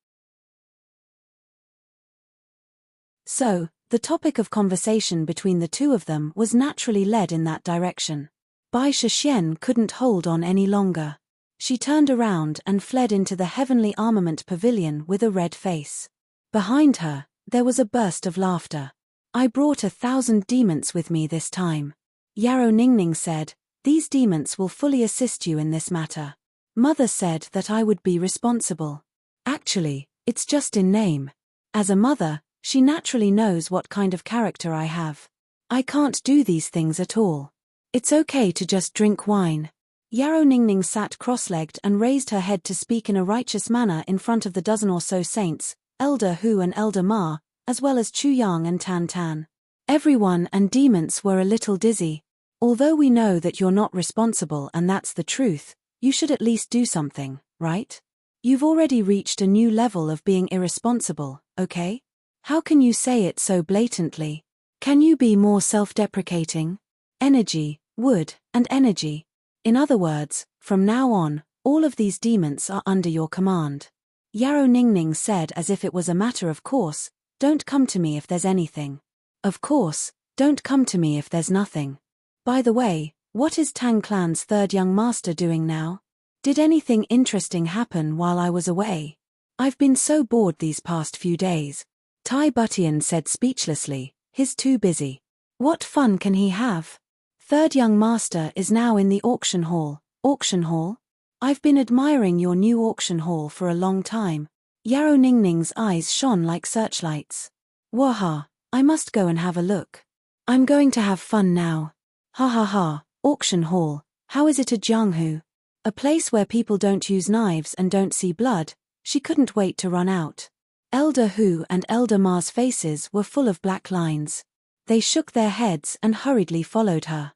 So, the topic of conversation between the two of them was naturally led in that direction. Bai Shixian couldn't hold on any longer. She turned around and fled into the Heavenly Armament Pavilion with a red face. Behind her, there was a burst of laughter. I brought 1,000 demons with me this time. Yarrow Ningning said, these demons will fully assist you in this matter. Mother said that I would be responsible. Actually, it's just in name. As a mother, she naturally knows what kind of character I have. I can't do these things at all. It's okay to just drink wine. Yarrow Ningning sat cross-legged and raised her head to speak in a righteous manner in front of the dozen or so saints, Elder Hu and Elder Ma, as well as Chu Yang and Tan Tan. Everyone and demons were a little dizzy. Although we know that you're not responsible and that's the truth, you should at least do something, right? You've already reached a new level of being irresponsible, okay? How can you say it so blatantly? Can you be more self-deprecating? Energy, wood, and energy. In other words, from now on, all of these demons are under your command. Yarrow Ningning said as if it was a matter of course, don't come to me if there's anything. Of course, don't come to me if there's nothing. By the way, what is Tang Clan's third young master doing now? Did anything interesting happen while I was away? I've been so bored these past few days. Tai Butian said speechlessly, he's too busy. What fun can he have? Third young master is now in the auction hall. Auction hall? I've been admiring your new auction hall for a long time. Yarrow Ningning's eyes shone like searchlights. Waha, I must go and have a look. I'm going to have fun now. Ha ha ha, auction hall, how is it at Jianghu? A place where people don't use knives and don't see blood. She couldn't wait to run out. Elder Hu and Elder Ma's faces were full of black lines. They shook their heads and hurriedly followed her.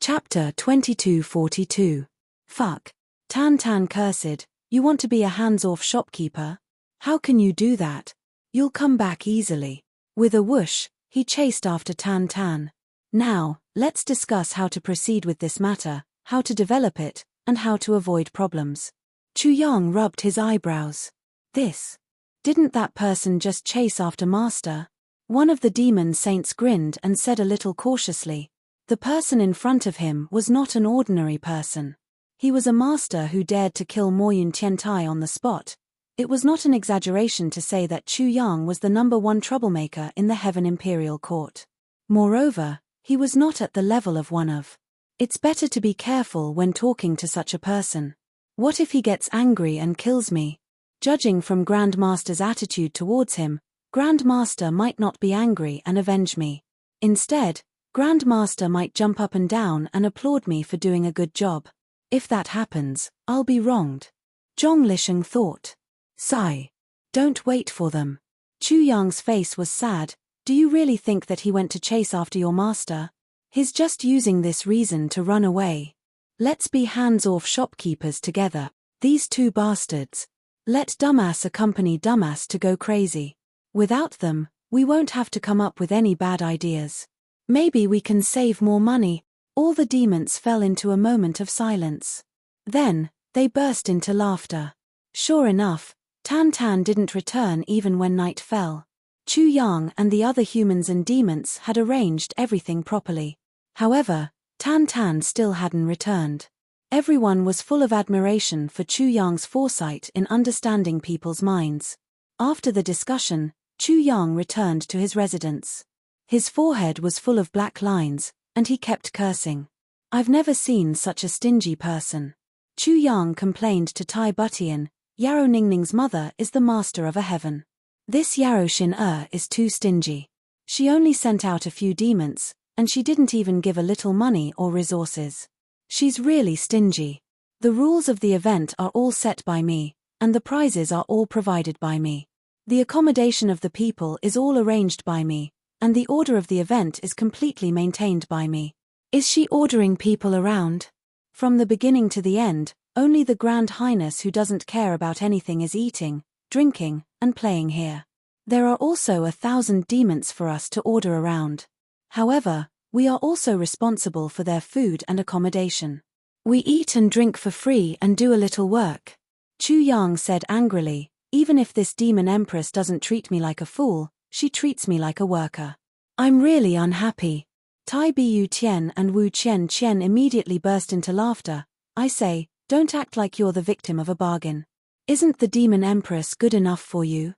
Chapter 2242. Fuck. Tan Tan cursed, you want to be a hands-off shopkeeper? How can you do that? You'll come back easily. With a whoosh, he chased after Tan Tan. Now, let's discuss how to proceed with this matter, how to develop it, and how to avoid problems. Chu Yang rubbed his eyebrows. Didn't that person just chase after Master? One of the demon saints grinned and said a little cautiously. The person in front of him was not an ordinary person. He was a master who dared to kill Mo Yun Tiantai on the spot. It was not an exaggeration to say that Chu Yang was the #1 troublemaker in the Heaven Imperial Court. Moreover, he was not at the level of one of. It's better to be careful when talking to such a person. What if he gets angry and kills me? Judging from Grandmaster's attitude towards him, Grandmaster might not be angry and avenge me. Instead, Grandmaster might jump up and down and applaud me for doing a good job. If that happens, I'll be wronged. Zhong Lisheng thought. Sigh. Don't wait for them. Chu Yang's face was sad. Do you really think that he went to chase after your master? He's just using this reason to run away. Let's be hands-off shopkeepers together, these two bastards. Let dumbass accompany dumbass to go crazy. Without them, we won't have to come up with any bad ideas. Maybe we can save more money. All the demons fell into a moment of silence. Then, they burst into laughter. Sure enough, Tan Tan didn't return even when night fell. Chu Yang and the other humans and demons had arranged everything properly. However, Tan Tan still hadn't returned. Everyone was full of admiration for Chu Yang's foresight in understanding people's minds. After the discussion, Chu Yang returned to his residence. His forehead was full of black lines, and he kept cursing. I've never seen such a stingy person. Chu Yang complained to Tai Butian, Yarrow Ningning's mother is the master of a heaven. This Yarrow Xin is too stingy. She only sent out a few demons, and she didn't even give a little money or resources. She's really stingy. The rules of the event are all set by me, and the prizes are all provided by me. The accommodation of the people is all arranged by me, and the order of the event is completely maintained by me. Is she ordering people around? From the beginning to the end, only the Grand Highness who doesn't care about anything is eating, drinking, and playing here. There are also 1,000 demons for us to order around. However, we are also responsible for their food and accommodation. We eat and drink for free and do a little work. Chu Yang said angrily, even if this demon empress doesn't treat me like a fool, she treats me like a worker. I'm really unhappy. Tai Bu Tian and Wu Qian Qian immediately burst into laughter. I say, don't act like you're the victim of a bargain. Isn't the demon empress good enough for you?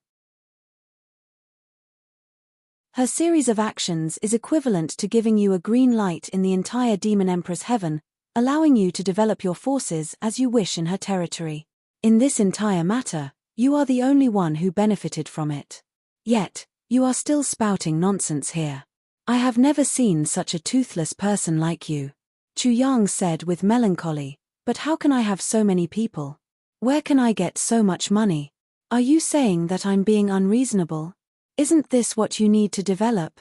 Her series of actions is equivalent to giving you a green light in the entire demon empress heaven, allowing you to develop your forces as you wish in her territory. In this entire matter, you are the only one who benefited from it. Yet, you are still spouting nonsense here. I have never seen such a toothless person like you. Chu Yang said with melancholy, but how can I have so many people? Where can I get so much money? Are you saying that I'm being unreasonable? Isn't this what you need to develop?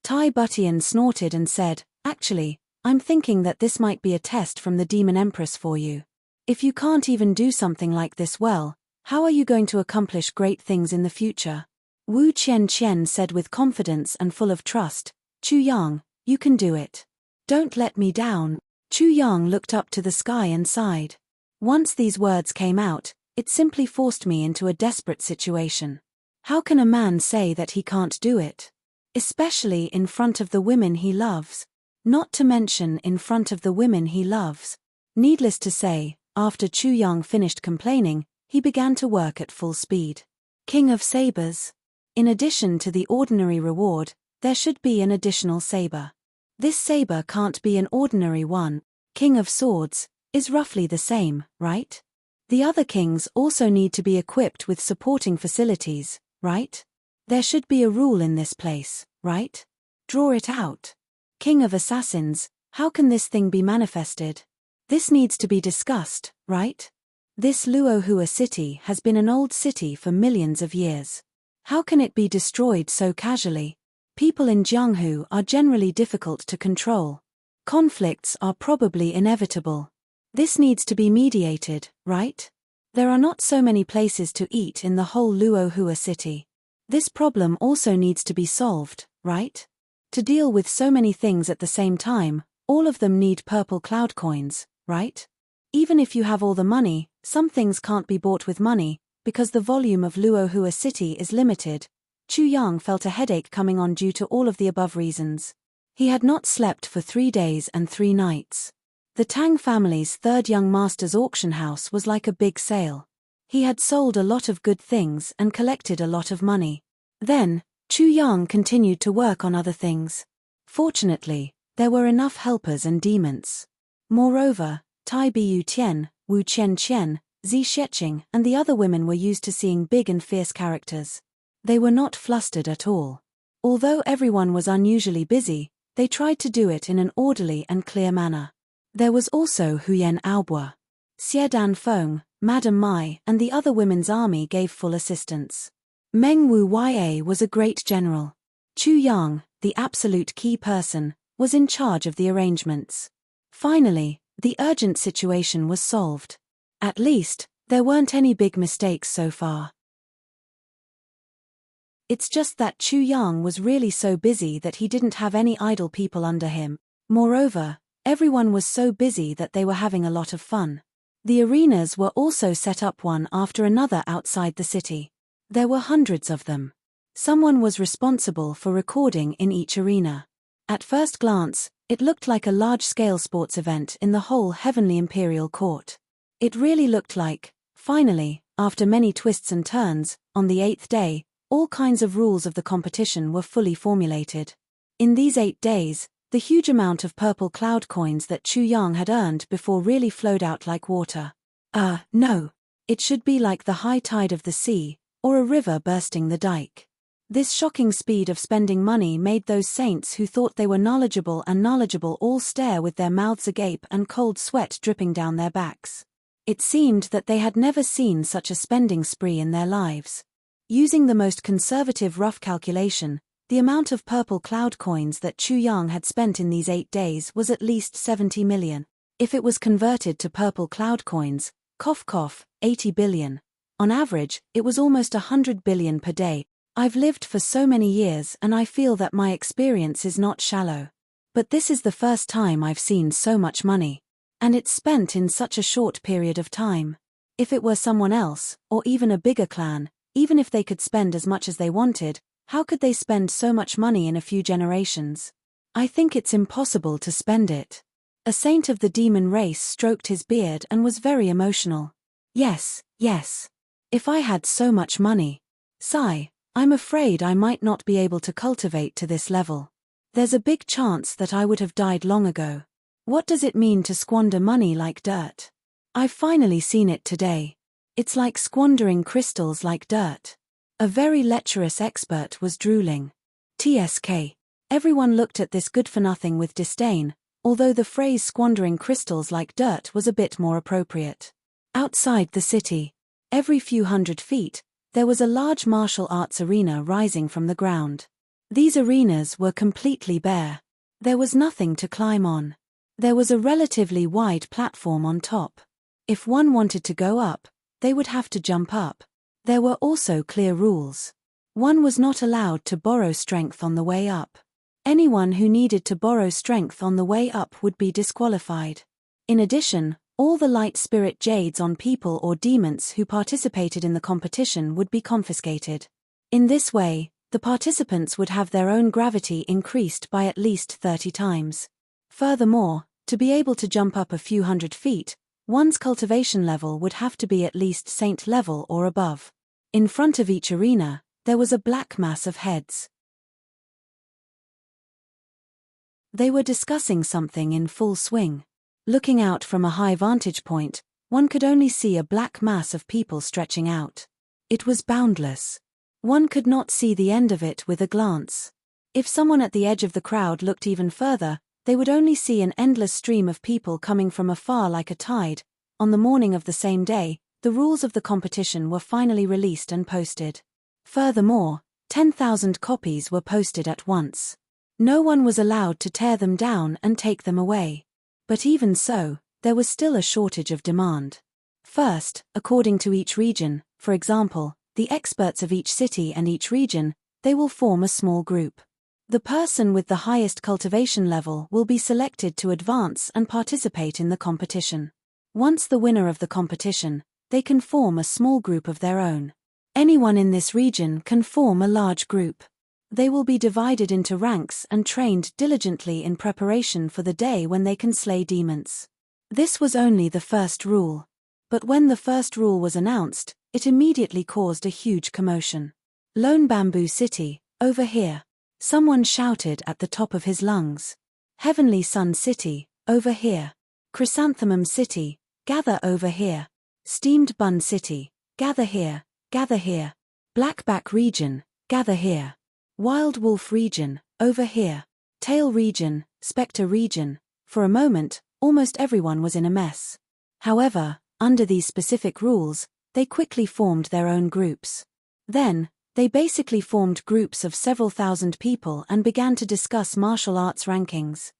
Tai Butian snorted and said, actually, I'm thinking that this might be a test from the Demon Empress for you. If you can't even do something like this well, how are you going to accomplish great things in the future? Wu Qian Qian said with confidence and full of trust, Chu Yang, you can do it. Don't let me down. Chu Yang looked up to the sky and sighed. Once these words came out, it simply forced me into a desperate situation. How can a man say that he can't do it? Especially in front of the women he loves. Not to mention in front of the women he loves. Needless to say, after Chu Yang finished complaining, he began to work at full speed. King of Sabers. In addition to the ordinary reward, there should be an additional saber. This saber can't be an ordinary one. King of Swords is roughly the same, right? The other kings also need to be equipped with supporting facilities, right? There should be a rule in this place, right? Draw it out. King of Assassins, how can this thing be manifested? This needs to be discussed, right? This Luohua city has been an old city for millions of years. How can it be destroyed so casually? People in Jianghu are generally difficult to control. Conflicts are probably inevitable. This needs to be mediated, right? There are not so many places to eat in the whole Luohua city. This problem also needs to be solved, right? To deal with so many things at the same time, all of them need purple cloud coins, right? Even if you have all the money, some things can't be bought with money, because the volume of Luohua city is limited. Chu Yang felt a headache coming on due to all of the above reasons. He had not slept for 3 days and 3 nights. The Tang family's third young master's auction house was like a big sale. He had sold a lot of good things and collected a lot of money. Then, Chu Yang continued to work on other things. Fortunately, there were enough helpers and demons. Moreover, Tai Bu Tian, Wu Qian Qian, Zixing and the other women were used to seeing big and fierce characters. They were not flustered at all. Although everyone was unusually busy, they tried to do it in an orderly and clear manner. There was also Huyen Aobo. Xie Dan Feng, Madame Mai and the other women's army gave full assistance. Meng Wu Ya was a great general. Chu Yang, the absolute key person, was in charge of the arrangements. Finally, the urgent situation was solved. At least, there weren't any big mistakes so far. It's just that Chu Yang was really so busy that he didn't have any idle people under him. Moreover, everyone was so busy that they were having a lot of fun. The arenas were also set up one after another outside the city. There were hundreds of them. Someone was responsible for recording in each arena. At first glance, it looked like a large-scale sports event in the whole heavenly imperial court. It really looked like, finally, after many twists and turns, on the 8th day, all kinds of rules of the competition were fully formulated. In these 8 days, the huge amount of purple cloud coins that Chu Yang had earned before really flowed out like water. No. It should be like the high tide of the sea, or a river bursting the dike. This shocking speed of spending money made those saints who thought they were knowledgeable all stare with their mouths agape and cold sweat dripping down their backs. It seemed that they had never seen such a spending spree in their lives. Using the most conservative rough calculation, the amount of purple cloud coins that Chu Yang had spent in these 8 days was at least 70 million. If it was converted to purple cloud coins, 80 billion. On average, it was almost 100 billion per day. I've lived for so many years and I feel that my experience is not shallow. But this is the first time I've seen so much money. And it's spent in such a short period of time. If it were someone else, or even a bigger clan, even if they could spend as much as they wanted, how could they spend so much money in a few generations? I think it's impossible to spend it. A saint of the demon race stroked his beard and was very emotional. Yes. If I had so much money. Sigh. I'm afraid I might not be able to cultivate to this level. There's a big chance that I would have died long ago. What does it mean to squander money like dirt? I've finally seen it today. It's like squandering crystals like dirt. A very lecherous expert was drooling. TSK. Everyone looked at this good-for-nothing with disdain, although the phrase squandering crystals like dirt was a bit more appropriate. Outside the city, every few hundred feet, there was a large martial arts arena rising from the ground. These arenas were completely bare. There was nothing to climb on. There was a relatively wide platform on top. If one wanted to go up, they would have to jump up. There were also clear rules. One was not allowed to borrow strength on the way up. Anyone who needed to borrow strength on the way up would be disqualified. In addition, all the light spirit jades on people or demons who participated in the competition would be confiscated. In this way, the participants would have their own gravity increased by at least 30 times. Furthermore, to be able to jump up a few hundred feet, one's cultivation level would have to be at least saint level or above. In front of each arena, there was a black mass of heads. They were discussing something in full swing. Looking out from a high vantage point, one could only see a black mass of people stretching out. It was boundless. One could not see the end of it with a glance. If someone at the edge of the crowd looked even further, they would only see an endless stream of people coming from afar like a tide. On the morning of the same day, the rules of the competition were finally released and posted. Furthermore, 10,000 copies were posted at once. No one was allowed to tear them down and take them away. But even so, there was still a shortage of demand. First, according to each region, for example, the experts of each city and each region, they will form a small group. The person with the highest cultivation level will be selected to advance and participate in the competition. Once the winner of the competition, they can form a small group of their own. Anyone in this region can form a large group. They will be divided into ranks and trained diligently in preparation for the day when they can slay demons. This was only the first rule. But when the first rule was announced, it immediately caused a huge commotion. Lone Bamboo City, over here. Someone shouted at the top of his lungs. Heavenly Sun City, over here. Chrysanthemum City, gather over here. Steamed Bun City, gather here, gather here. Blackback region, gather here. Wild Wolf region, over here. Tail region, Spectre region. For a moment, almost everyone was in a mess. However, under these specific rules, they quickly formed their own groups. Then, they basically formed groups of several thousand people and began to discuss martial arts rankings.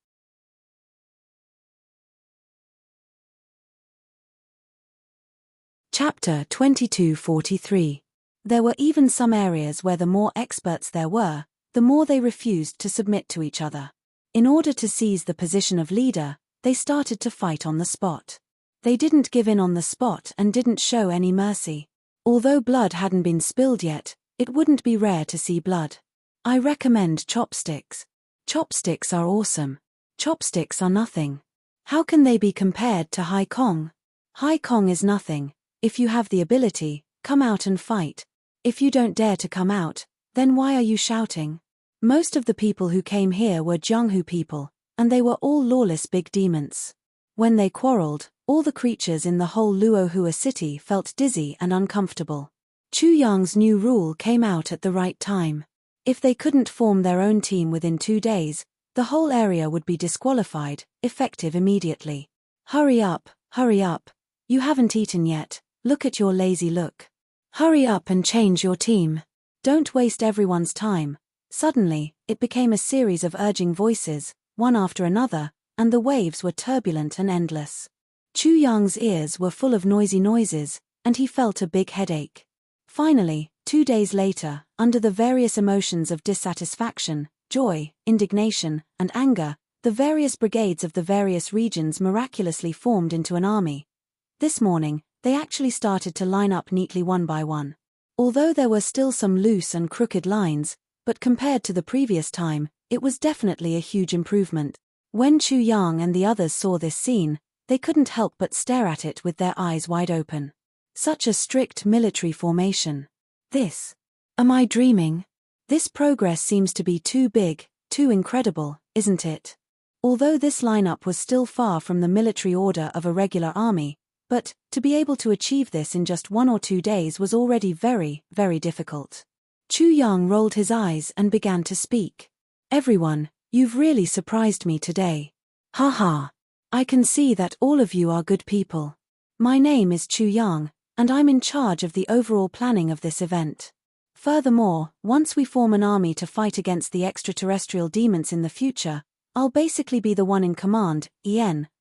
Chapter 2243. There were even some areas where the more experts there were, the more they refused to submit to each other. In order to seize the position of leader, they started to fight on the spot. They didn't give in on the spot and didn't show any mercy. Although blood hadn't been spilled yet, it wouldn't be rare to see blood. I recommend chopsticks. Chopsticks are awesome. Chopsticks are nothing. How can they be compared to Hai Kong? Hai Kong is nothing. If you have the ability, come out and fight. If you don't dare to come out, then why are you shouting? Most of the people who came here were Jianghu people, and they were all lawless big demons. When they quarreled, all the creatures in the whole Luohua city felt dizzy and uncomfortable. Chu Yang's new rule came out at the right time. If they couldn't form their own team within 2 days, the whole area would be disqualified, effective immediately. Hurry up, hurry up. You haven't eaten yet. Look at your lazy look. Hurry up and change your team. Don't waste everyone's time. Suddenly, it became a series of urging voices, one after another, and the waves were turbulent and endless. Chu Yang's ears were full of noisy noises, and he felt a big headache. Finally, 2 days later, under the various emotions of dissatisfaction, joy, indignation, and anger, the various brigades of the various regions miraculously formed into an army. This morning, they actually started to line up neatly one by one. Although there were still some loose and crooked lines, but compared to the previous time, it was definitely a huge improvement. When Chu Yang and the others saw this scene, they couldn't help but stare at it with their eyes wide open. Such a strict military formation. Am I dreaming? This progress seems to be too big, too incredible, isn't it? Although this lineup was still far from the military order of a regular army, but to be able to achieve this in just 1 or 2 days was already very, very difficult. Chu Yang rolled his eyes and began to speak. Everyone, you've really surprised me today. Ha ha. I can see that all of you are good people. My name is Chu Yang, and I'm in charge of the overall planning of this event. Furthermore, once we form an army to fight against the extraterrestrial demons in the future, I'll basically be the one in command.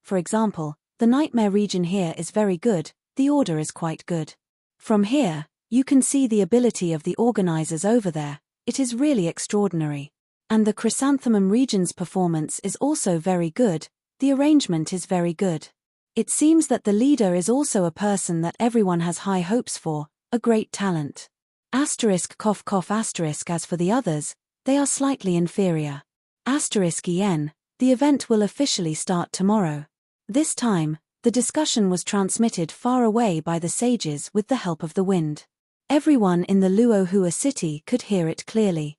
For example, the nightmare region here is very good, the order is quite good. From here, you can see the ability of the organizers over there, it is really extraordinary. And the chrysanthemum region's performance is also very good, the arrangement is very good. It seems that the leader is also a person that everyone has high hopes for, a great talent. Asterisk cough cough asterisk. As for the others, they are slightly inferior. Asterisk the event will officially start tomorrow. This time, the discussion was transmitted far away by the sages with the help of the wind. Everyone in the Luohua city could hear it clearly.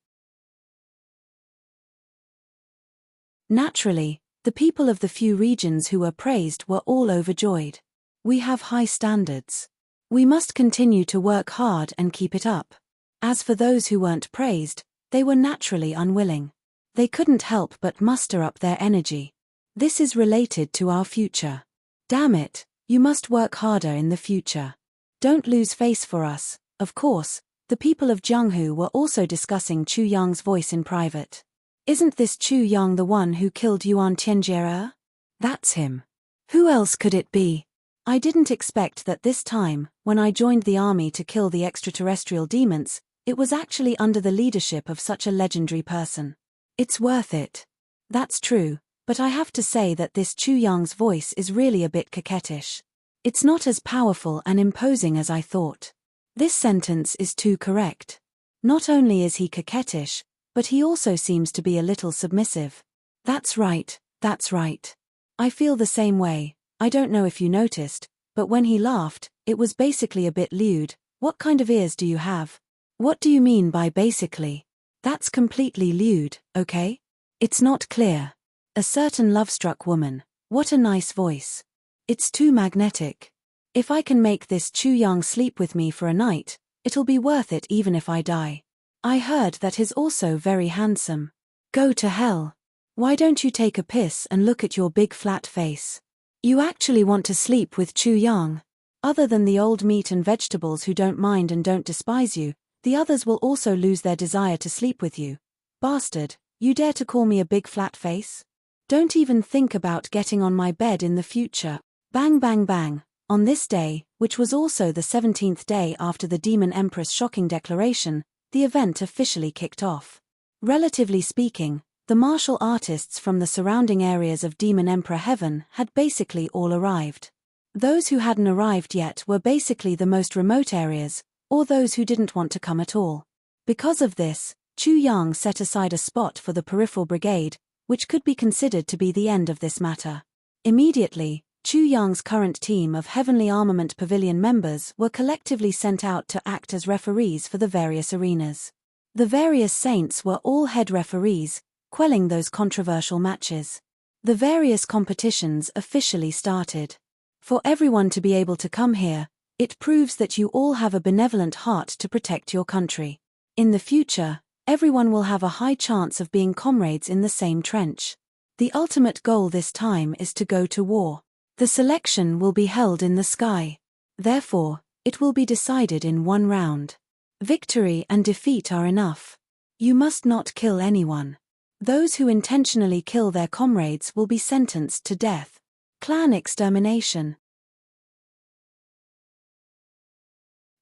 Naturally, the people of the few regions who were praised were all overjoyed. We have high standards. We must continue to work hard and keep it up. As for those who weren't praised, they were naturally unwilling. They couldn't help but muster up their energy. This is related to our future. Damn it, you must work harder in the future. Don't lose face for us. Of course, the people of Jianghu were also discussing Chu Yang's voice in private. Isn't this Chu Yang the one who killed Yuan Tianjie? That's him. Who else could it be? I didn't expect that this time, when I joined the army to kill the extraterrestrial demons, it was actually under the leadership of such a legendary person. It's worth it. That's true, but I have to say that this Chu Yang's voice is really a bit coquettish. It's not as powerful and imposing as I thought. This sentence is too correct. Not only is he coquettish, but he also seems to be a little submissive. That's right, that's right. I feel the same way. I don't know if you noticed, but when he laughed, it was basically a bit lewd. What kind of ears do you have? What do you mean by basically? That's completely lewd, okay? It's not clear. A certain love-struck woman. What a nice voice. It's too magnetic. If I can make this Chu Yang sleep with me for a night, it'll be worth it even if I die. I heard that he's also very handsome. Go to hell. Why don't you take a piss and look at your big flat face? You actually want to sleep with Chu Yang? Other than the old meat and vegetables who don't mind and don't despise you, the others will also lose their desire to sleep with you. Bastard, you dare to call me a big flat face? Don't even think about getting on my bed in the future. Bang bang bang. On this day, which was also the 17th day after the Demon Empress' shocking declaration, the event officially kicked off. Relatively speaking, the martial artists from the surrounding areas of Demon Emperor Heaven had basically all arrived. Those who hadn't arrived yet were basically the most remote areas, or those who didn't want to come at all. Because of this, Chu Yang set aside a spot for the peripheral brigade, which could be considered to be the end of this matter. Immediately, Chu Yang's current team of Heavenly Armament Pavilion members were collectively sent out to act as referees for the various arenas. The various saints were all head referees, quelling those controversial matches. The various competitions officially started. For everyone to be able to come here, it proves that you all have a benevolent heart to protect your country. In the future, everyone will have a high chance of being comrades in the same trench. The ultimate goal this time is to go to war. The selection will be held in the sky. Therefore, it will be decided in one round. Victory and defeat are enough. You must not kill anyone. Those who intentionally kill their comrades will be sentenced to death. Clan extermination.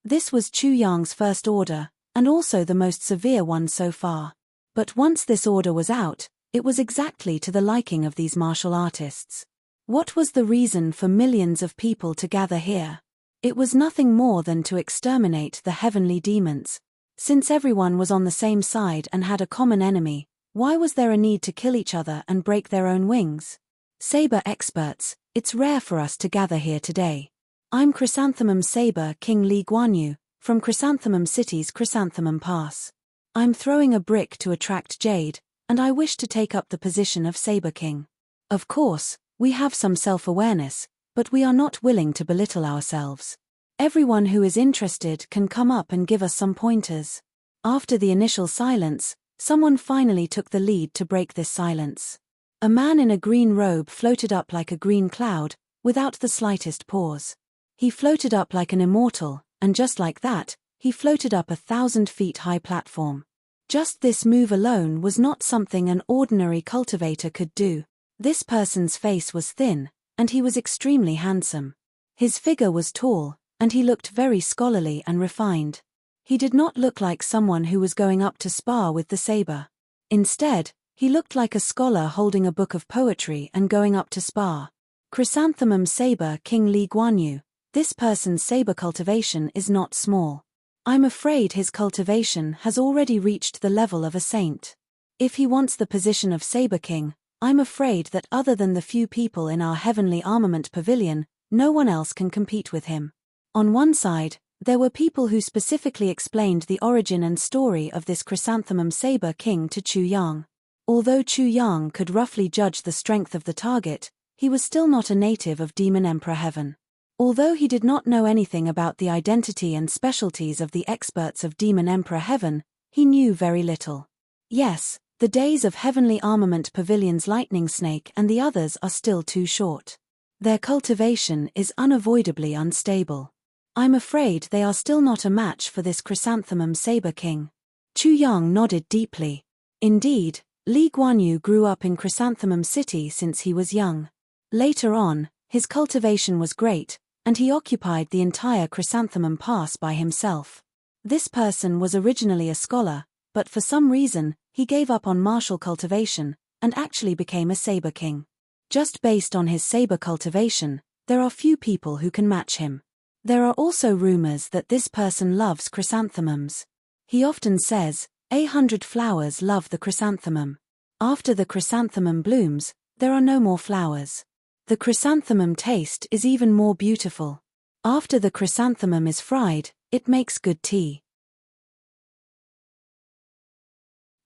This was Chu Yang's first order, and also the most severe one so far. But once this order was out, it was exactly to the liking of these martial artists. What was the reason for millions of people to gather here? It was nothing more than to exterminate the heavenly demons. Since everyone was on the same side and had a common enemy, why was there a need to kill each other and break their own wings? Saber experts, it's rare for us to gather here today. I'm Chrysanthemum Saber King Li Guanyu, from Chrysanthemum City's Chrysanthemum Pass. I'm throwing a brick to attract jade, and I wish to take up the position of Saber King. Of course, we have some self-awareness, but we are not willing to belittle ourselves. Everyone who is interested can come up and give us some pointers. After the initial silence, someone finally took the lead to break this silence. A man in a green robe floated up like a green cloud, without the slightest pause. He floated up like an immortal, and just like that, he floated up a 1,000-feet-high platform. Just this move alone was not something an ordinary cultivator could do. This person's face was thin, and he was extremely handsome. His figure was tall, and he looked very scholarly and refined. He did not look like someone who was going up to spar with the saber. Instead, he looked like a scholar holding a book of poetry and going up to spar. Chrysanthemum Saber King Li Guanyu, this person's saber cultivation is not small. I'm afraid his cultivation has already reached the level of a saint. If he wants the position of Saber King, I'm afraid that other than the few people in our Heavenly Armament Pavilion, no one else can compete with him. On one side, there were people who specifically explained the origin and story of this Chrysanthemum Saber King to Chu Yang. Although Chu Yang could roughly judge the strength of the target, he was still not a native of Demon Emperor Heaven. Although he did not know anything about the identity and specialties of the experts of Demon Emperor Heaven, he knew very little. Yes, the days of Heavenly Armament Pavilion's Lightning Snake and the others are still too short. Their cultivation is unavoidably unstable. I'm afraid they are still not a match for this Chrysanthemum Saber King. Chu Yang nodded deeply. Indeed, Li Guanyu grew up in Chrysanthemum City since he was young. Later on, his cultivation was great, and he occupied the entire Chrysanthemum Pass by himself. This person was originally a scholar, but for some reason, he gave up on martial cultivation, and actually became a Saber King. Just based on his saber cultivation, there are few people who can match him. There are also rumors that this person loves chrysanthemums. He often says, 100 flowers love the chrysanthemum. After the chrysanthemum blooms, there are no more flowers. The chrysanthemum taste is even more beautiful. After the chrysanthemum is fried, it makes good tea.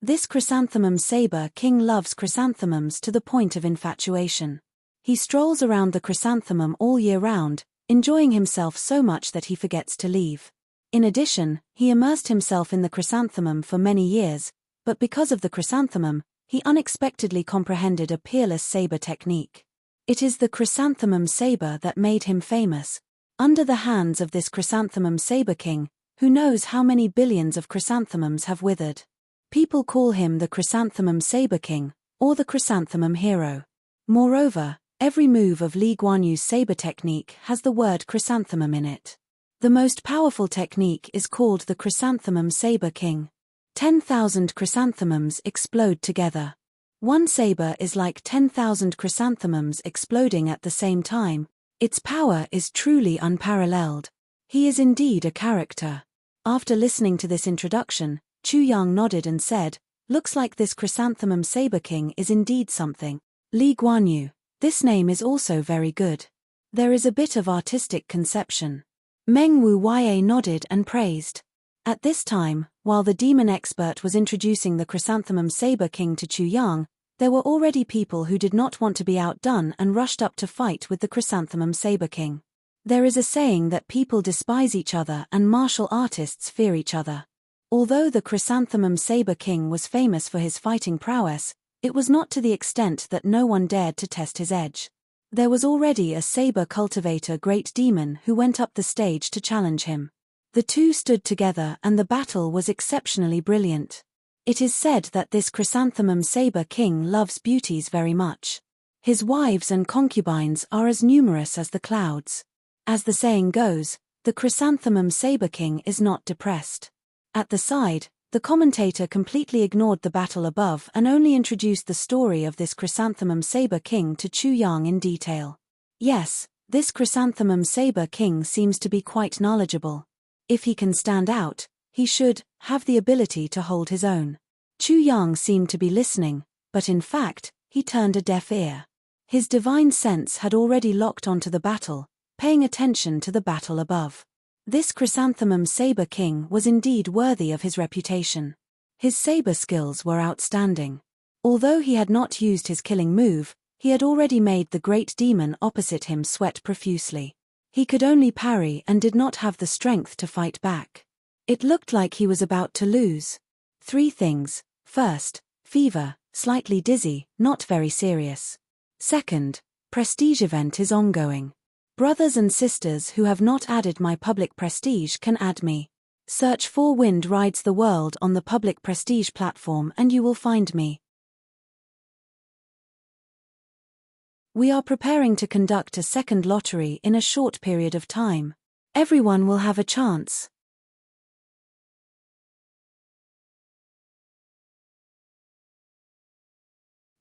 This Chrysanthemum Saber King loves chrysanthemums to the point of infatuation. He strolls around the chrysanthemum all year round, enjoying himself so much that he forgets to leave. In addition, he immersed himself in the chrysanthemum for many years, but because of the chrysanthemum, he unexpectedly comprehended a peerless saber technique. It is the chrysanthemum saber that made him famous. Under the hands of this chrysanthemum saber king, who knows how many billions of chrysanthemums have withered. People call him the chrysanthemum saber king, or the chrysanthemum hero. Moreover, every move of Li Guanyu's saber technique has the word chrysanthemum in it. The most powerful technique is called the chrysanthemum saber king. 10,000 chrysanthemums explode together. One saber is like 10,000 chrysanthemums exploding at the same time. Its power is truly unparalleled. He is indeed a character. After listening to this introduction, Chu Yang nodded and said, "Looks like this chrysanthemum saber king is indeed something. Li Guanyu, this name is also very good. There is a bit of artistic conception." Meng Wu Ye nodded and praised. At this time, while the demon expert was introducing the chrysanthemum saber king to Chu Yang, there were already people who did not want to be outdone and rushed up to fight with the chrysanthemum saber king. There is a saying that people despise each other and martial artists fear each other. Although the chrysanthemum saber king was famous for his fighting prowess, it was not to the extent that no one dared to test his edge. There was already a saber cultivator great demon who went up the stage to challenge him. The two stood together and the battle was exceptionally brilliant. It is said that this chrysanthemum saber king loves beauties very much. His wives and concubines are as numerous as the clouds. As the saying goes, the chrysanthemum saber king is not depressed. At the side, the commentator completely ignored the battle above and only introduced the story of this chrysanthemum saber king to Chu Yang in detail. Yes, this chrysanthemum saber king seems to be quite knowledgeable. If he can stand out, he should have the ability to hold his own. Chu Yang seemed to be listening, but in fact, he turned a deaf ear. His divine sense had already locked onto the battle, paying attention to the battle above. This chrysanthemum saber king was indeed worthy of his reputation. His saber skills were outstanding. Although he had not used his killing move, he had already made the great demon opposite him sweat profusely. He could only parry and did not have the strength to fight back. It looked like he was about to lose. 3 things. First, fever, slightly dizzy, not very serious. Second, prestige event is ongoing. Brothers and sisters who have not added my public prestige can add me. Search for Wind Rides the World on the public prestige platform and you will find me. We are preparing to conduct a second lottery in a short period of time. Everyone will have a chance.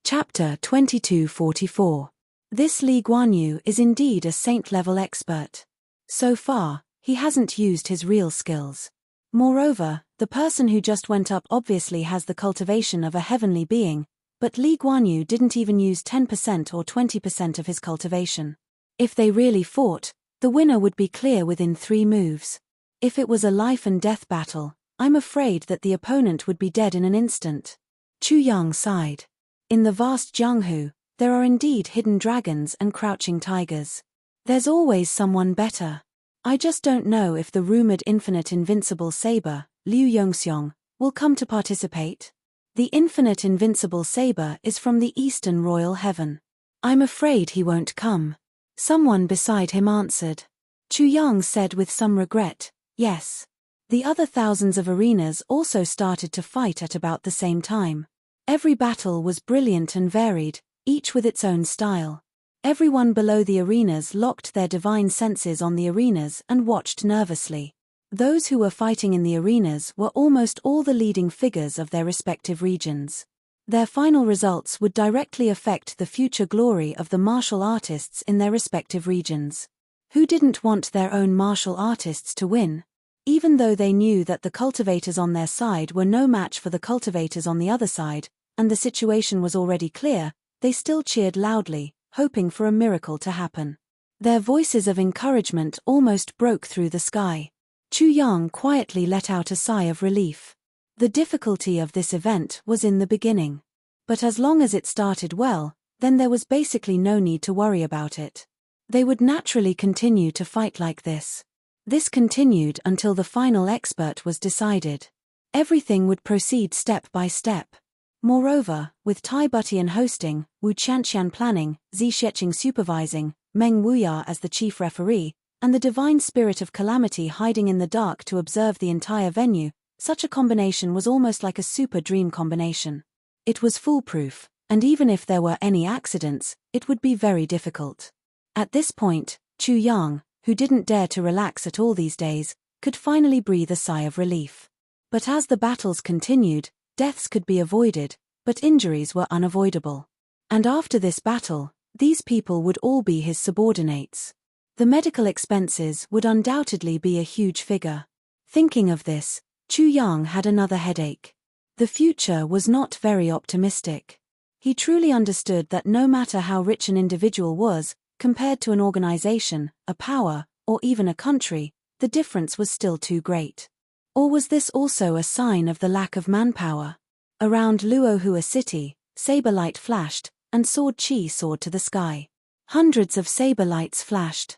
Chapter 2244. This Li Guanyu is indeed a saint-level expert. So far, he hasn't used his real skills. Moreover, the person who just went up obviously has the cultivation of a heavenly being, but Li Guanyu didn't even use 10% or 20% of his cultivation. If they really fought, the winner would be clear within 3 moves. If it was a life and death battle, I'm afraid that the opponent would be dead in an instant. Chu Yang sighed. In the vast Jianghu, there are indeed hidden dragons and crouching tigers. There's always someone better. I just don't know if the rumored infinite invincible saber, Liu Yongxiong, will come to participate. The infinite invincible saber is from the Eastern Royal Heaven. I'm afraid he won't come. Someone beside him answered. Chu Yang said with some regret, yes. The other thousands of arenas also started to fight at about the same time. Every battle was brilliant and varied, each with its own style. Everyone below the arenas locked their divine senses on the arenas and watched nervously. Those who were fighting in the arenas were almost all the leading figures of their respective regions. Their final results would directly affect the future glory of the martial artists in their respective regions. Who didn't want their own martial artists to win? Even though they knew that the cultivators on their side were no match for the cultivators on the other side, and the situation was already clear, they still cheered loudly, hoping for a miracle to happen. Their voices of encouragement almost broke through the sky. Chu Yang quietly let out a sigh of relief. The difficulty of this event was in the beginning. But as long as it started well, then there was basically no need to worry about it. They would naturally continue to fight like this. This continued until the final expert was decided. Everything would proceed step by step. Moreover, with Tai Butian hosting, Wu Qianqian planning, Zi Xieching supervising, Meng Wuya as the chief referee, and the divine spirit of calamity hiding in the dark to observe the entire venue, such a combination was almost like a super dream combination. It was foolproof, and even if there were any accidents, it would be very difficult. At this point, Chu Yang, who didn't dare to relax at all these days, could finally breathe a sigh of relief. But as the battles continued, deaths could be avoided, but injuries were unavoidable. And after this battle, these people would all be his subordinates. The medical expenses would undoubtedly be a huge figure. Thinking of this, Chu Yang had another headache. The future was not very optimistic. He truly understood that no matter how rich an individual was, compared to an organization, a power, or even a country, the difference was still too great. Or was this also a sign of the lack of manpower? Around Luohua city, saber light flashed, and sword chi soared to the sky. Hundreds of saber lights flashed.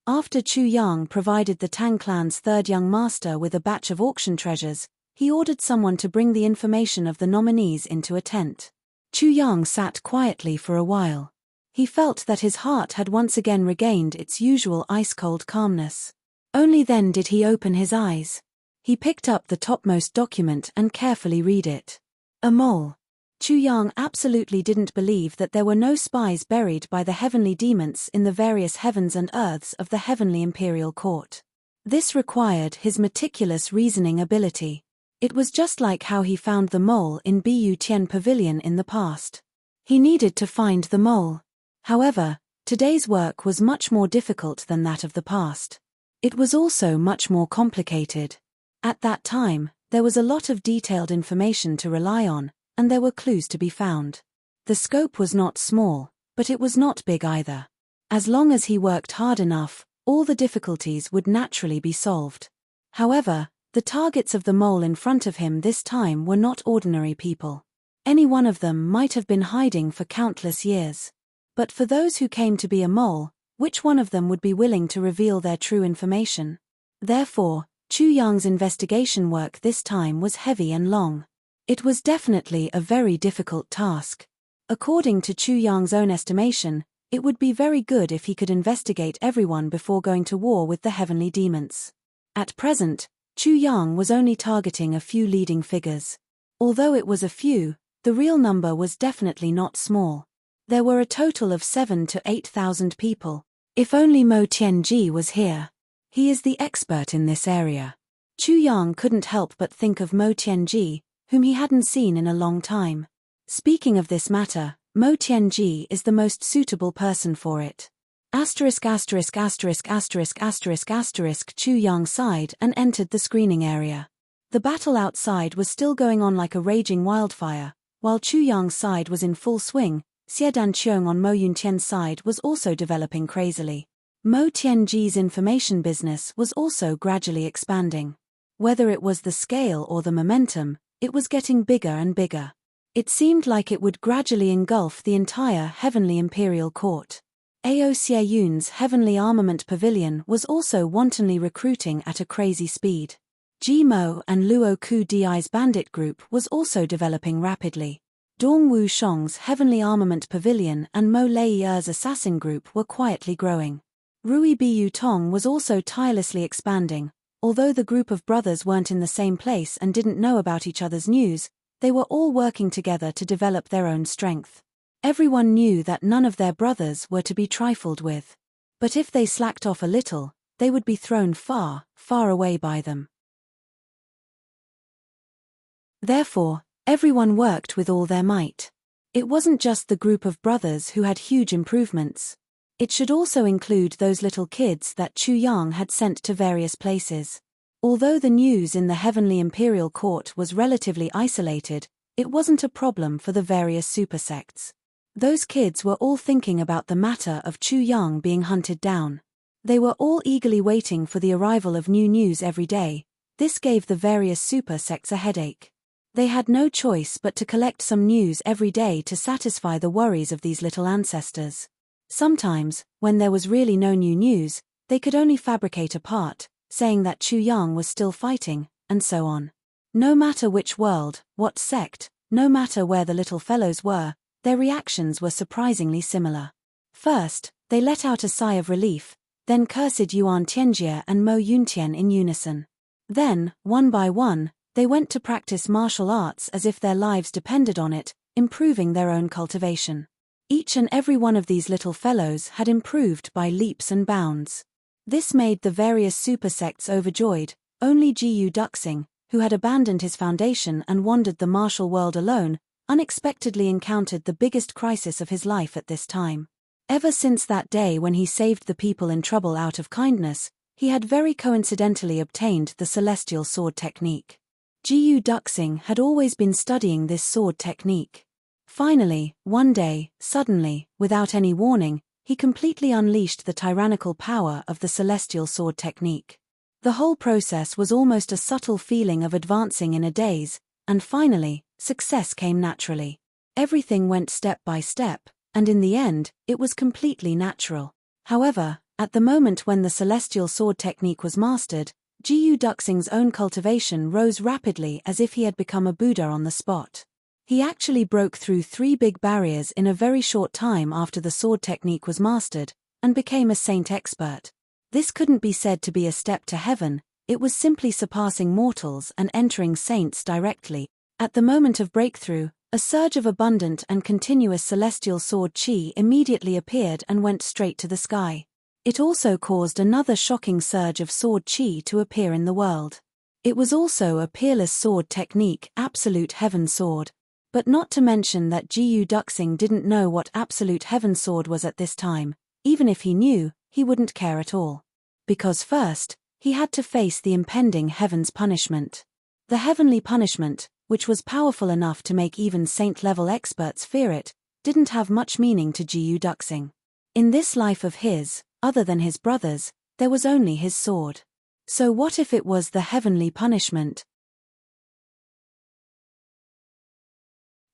After Chu Yang provided the Tang clan's third young master with a batch of auction treasures, he ordered someone to bring the information of the nominees into a tent. Chu Yang sat quietly for a while. He felt that his heart had once again regained its usual ice-cold calmness. Only then did he open his eyes. He picked up the topmost document and carefully read it. A mole. Chu Yang absolutely didn't believe that there were no spies buried by the heavenly demons in the various heavens and earths of the heavenly imperial court. This required his meticulous reasoning ability. It was just like how he found the mole in Bu Tian Pavilion in the past. He needed to find the mole. However, today's work was much more difficult than that of the past. It was also much more complicated. At that time, there was a lot of detailed information to rely on, and there were clues to be found. The scope was not small, but it was not big either. As long as he worked hard enough, all the difficulties would naturally be solved. However, the targets of the mole in front of him this time were not ordinary people. Any one of them might have been hiding for countless years. But for those who came to be a mole, which one of them would be willing to reveal their true information? Therefore, Chu Yang's investigation work this time was heavy and long. It was definitely a very difficult task. According to Chu Yang's own estimation, it would be very good if he could investigate everyone before going to war with the heavenly demons. At present, Chu Yang was only targeting a few leading figures. Although it was a few, the real number was definitely not small. There were a total of 7,000 to 8,000 people. If only Mo Tianji was here. He is the expert in this area. Chu Yang couldn't help but think of Mo Tianji, whom he hadn't seen in a long time. Speaking of this matter, Mo Tianji is the most suitable person for it. Chu Yang sighed and entered the screening area. The battle outside was still going on like a raging wildfire, while Chu Yang's side was in full swing. Xiedan Qiong on Mo Yuntian's side was also developing crazily. Mo Tianji's information business was also gradually expanding. Whether it was the scale or the momentum, it was getting bigger and bigger. It seemed like it would gradually engulf the entire heavenly imperial court. Ao Xieyun's heavenly armament pavilion was also wantonly recruiting at a crazy speed. Ji Mo and Luo Ku Di's bandit group was also developing rapidly. Dong Wu Shong's heavenly armament pavilion and Mo Leiyer's assassin group were quietly growing. Rui Bu Tong was also tirelessly expanding. Although the group of brothers weren't in the same place and didn't know about each other's news, they were all working together to develop their own strength. Everyone knew that none of their brothers were to be trifled with. But if they slacked off a little, they would be thrown far, far away by them. Therefore, everyone worked with all their might. It wasn't just the group of brothers who had huge improvements. It should also include those little kids that Chu Yang had sent to various places. Although the news in the heavenly imperial court was relatively isolated, it wasn't a problem for the various super sects. Those kids were all thinking about the matter of Chu Yang being hunted down. They were all eagerly waiting for the arrival of new news every day. This gave the various super sects a headache. They had no choice but to collect some news every day to satisfy the worries of these little ancestors. Sometimes, when there was really no new news, they could only fabricate a part, saying that Chu Yang was still fighting, and so on. No matter which world, what sect, no matter where the little fellows were, their reactions were surprisingly similar. First, they let out a sigh of relief, then cursed Yuan Tianjie and Mo Yuntian in unison. Then, one by one, they went to practice martial arts as if their lives depended on it, improving their own cultivation. Each and every one of these little fellows had improved by leaps and bounds. This made the various super sects overjoyed. Only Jiyu Duxing, who had abandoned his foundation and wandered the martial world alone, unexpectedly encountered the biggest crisis of his life at this time. Ever since that day when he saved the people in trouble out of kindness, he had very coincidentally obtained the celestial sword technique. Jiyu Duxing had always been studying this sword technique. Finally, one day, suddenly, without any warning, he completely unleashed the tyrannical power of the celestial sword technique. The whole process was almost a subtle feeling of advancing in a daze, and finally, success came naturally. Everything went step by step, and in the end, it was completely natural. However, at the moment when the celestial sword technique was mastered, Jiyu Duxing's own cultivation rose rapidly as if he had become a Buddha on the spot. He actually broke through 3 big barriers in a very short time after the sword technique was mastered, and became a saint expert. This couldn't be said to be a step to heaven, it was simply surpassing mortals and entering saints directly. At the moment of breakthrough, a surge of abundant and continuous celestial sword chi immediately appeared and went straight to the sky. It also caused another shocking surge of sword chi to appear in the world. It was also a peerless sword technique, absolute heaven sword. But not to mention that Jiyu Duxing didn't know what absolute heaven sword was at this time. Even if he knew, he wouldn't care at all. Because first, he had to face the impending heaven's punishment. The heavenly punishment, which was powerful enough to make even saint-level experts fear it, didn't have much meaning to Jiyu Duxing. In this life of his, other than his brothers, there was only his sword. So what if it was the heavenly punishment?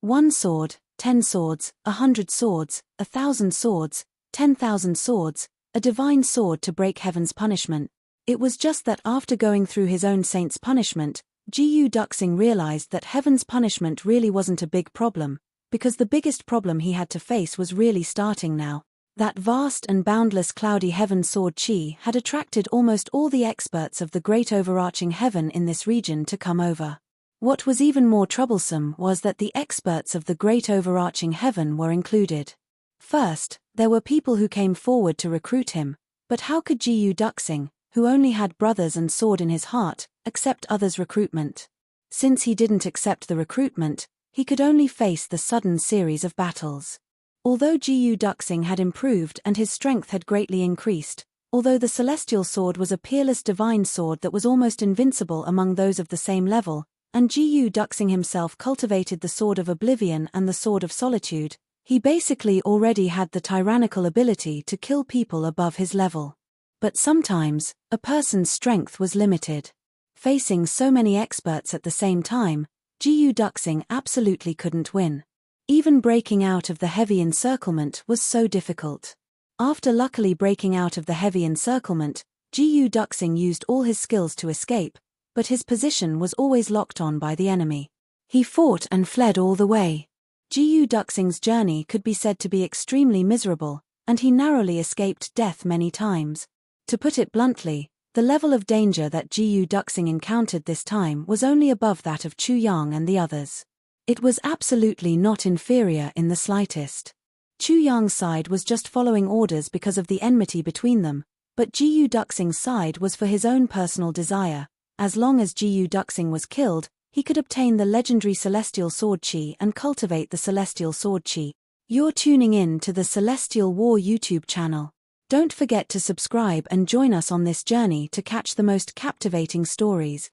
1 sword, 10 swords, 100 swords, 1,000 swords, 10,000 swords, a divine sword to break heaven's punishment. It was just that after going through his own saint's punishment, Jiyu Duxing realized that heaven's punishment really wasn't a big problem, because the biggest problem he had to face was really starting now. That vast and boundless cloudy heaven sword chi had attracted almost all the experts of the great overarching heaven in this region to come over. What was even more troublesome was that the experts of the great overarching heaven were included. First, there were people who came forward to recruit him, but how could Jiyu Duxing, who only had brothers and sword in his heart, accept others' recruitment? Since he didn't accept the recruitment, he could only face the sudden series of battles. Although Jiyu Duxing had improved and his strength had greatly increased, although the celestial sword was a peerless divine sword that was almost invincible among those of the same level, and Jiyu Duxing himself cultivated the sword of oblivion and the sword of solitude, he basically already had the tyrannical ability to kill people above his level. But sometimes, a person's strength was limited. Facing so many experts at the same time, Jiyu Duxing absolutely couldn't win. Even breaking out of the heavy encirclement was so difficult. After luckily breaking out of the heavy encirclement, Jiyu Duxing used all his skills to escape, but his position was always locked on by the enemy. He fought and fled all the way. Jiyu Duxing's journey could be said to be extremely miserable, and he narrowly escaped death many times. To put it bluntly, the level of danger that Jiyu Duxing encountered this time was only above that of Chu Yang and the others. It was absolutely not inferior in the slightest. Chu Yang's side was just following orders because of the enmity between them, but Jiyu Duxing's side was for his own personal desire. As long as Jiyu Duxing was killed, he could obtain the legendary Celestial Sword Chi and cultivate the Celestial Sword Chi. You're tuning in to the Celestial War YouTube channel. Don't forget to subscribe and join us on this journey to catch the most captivating stories.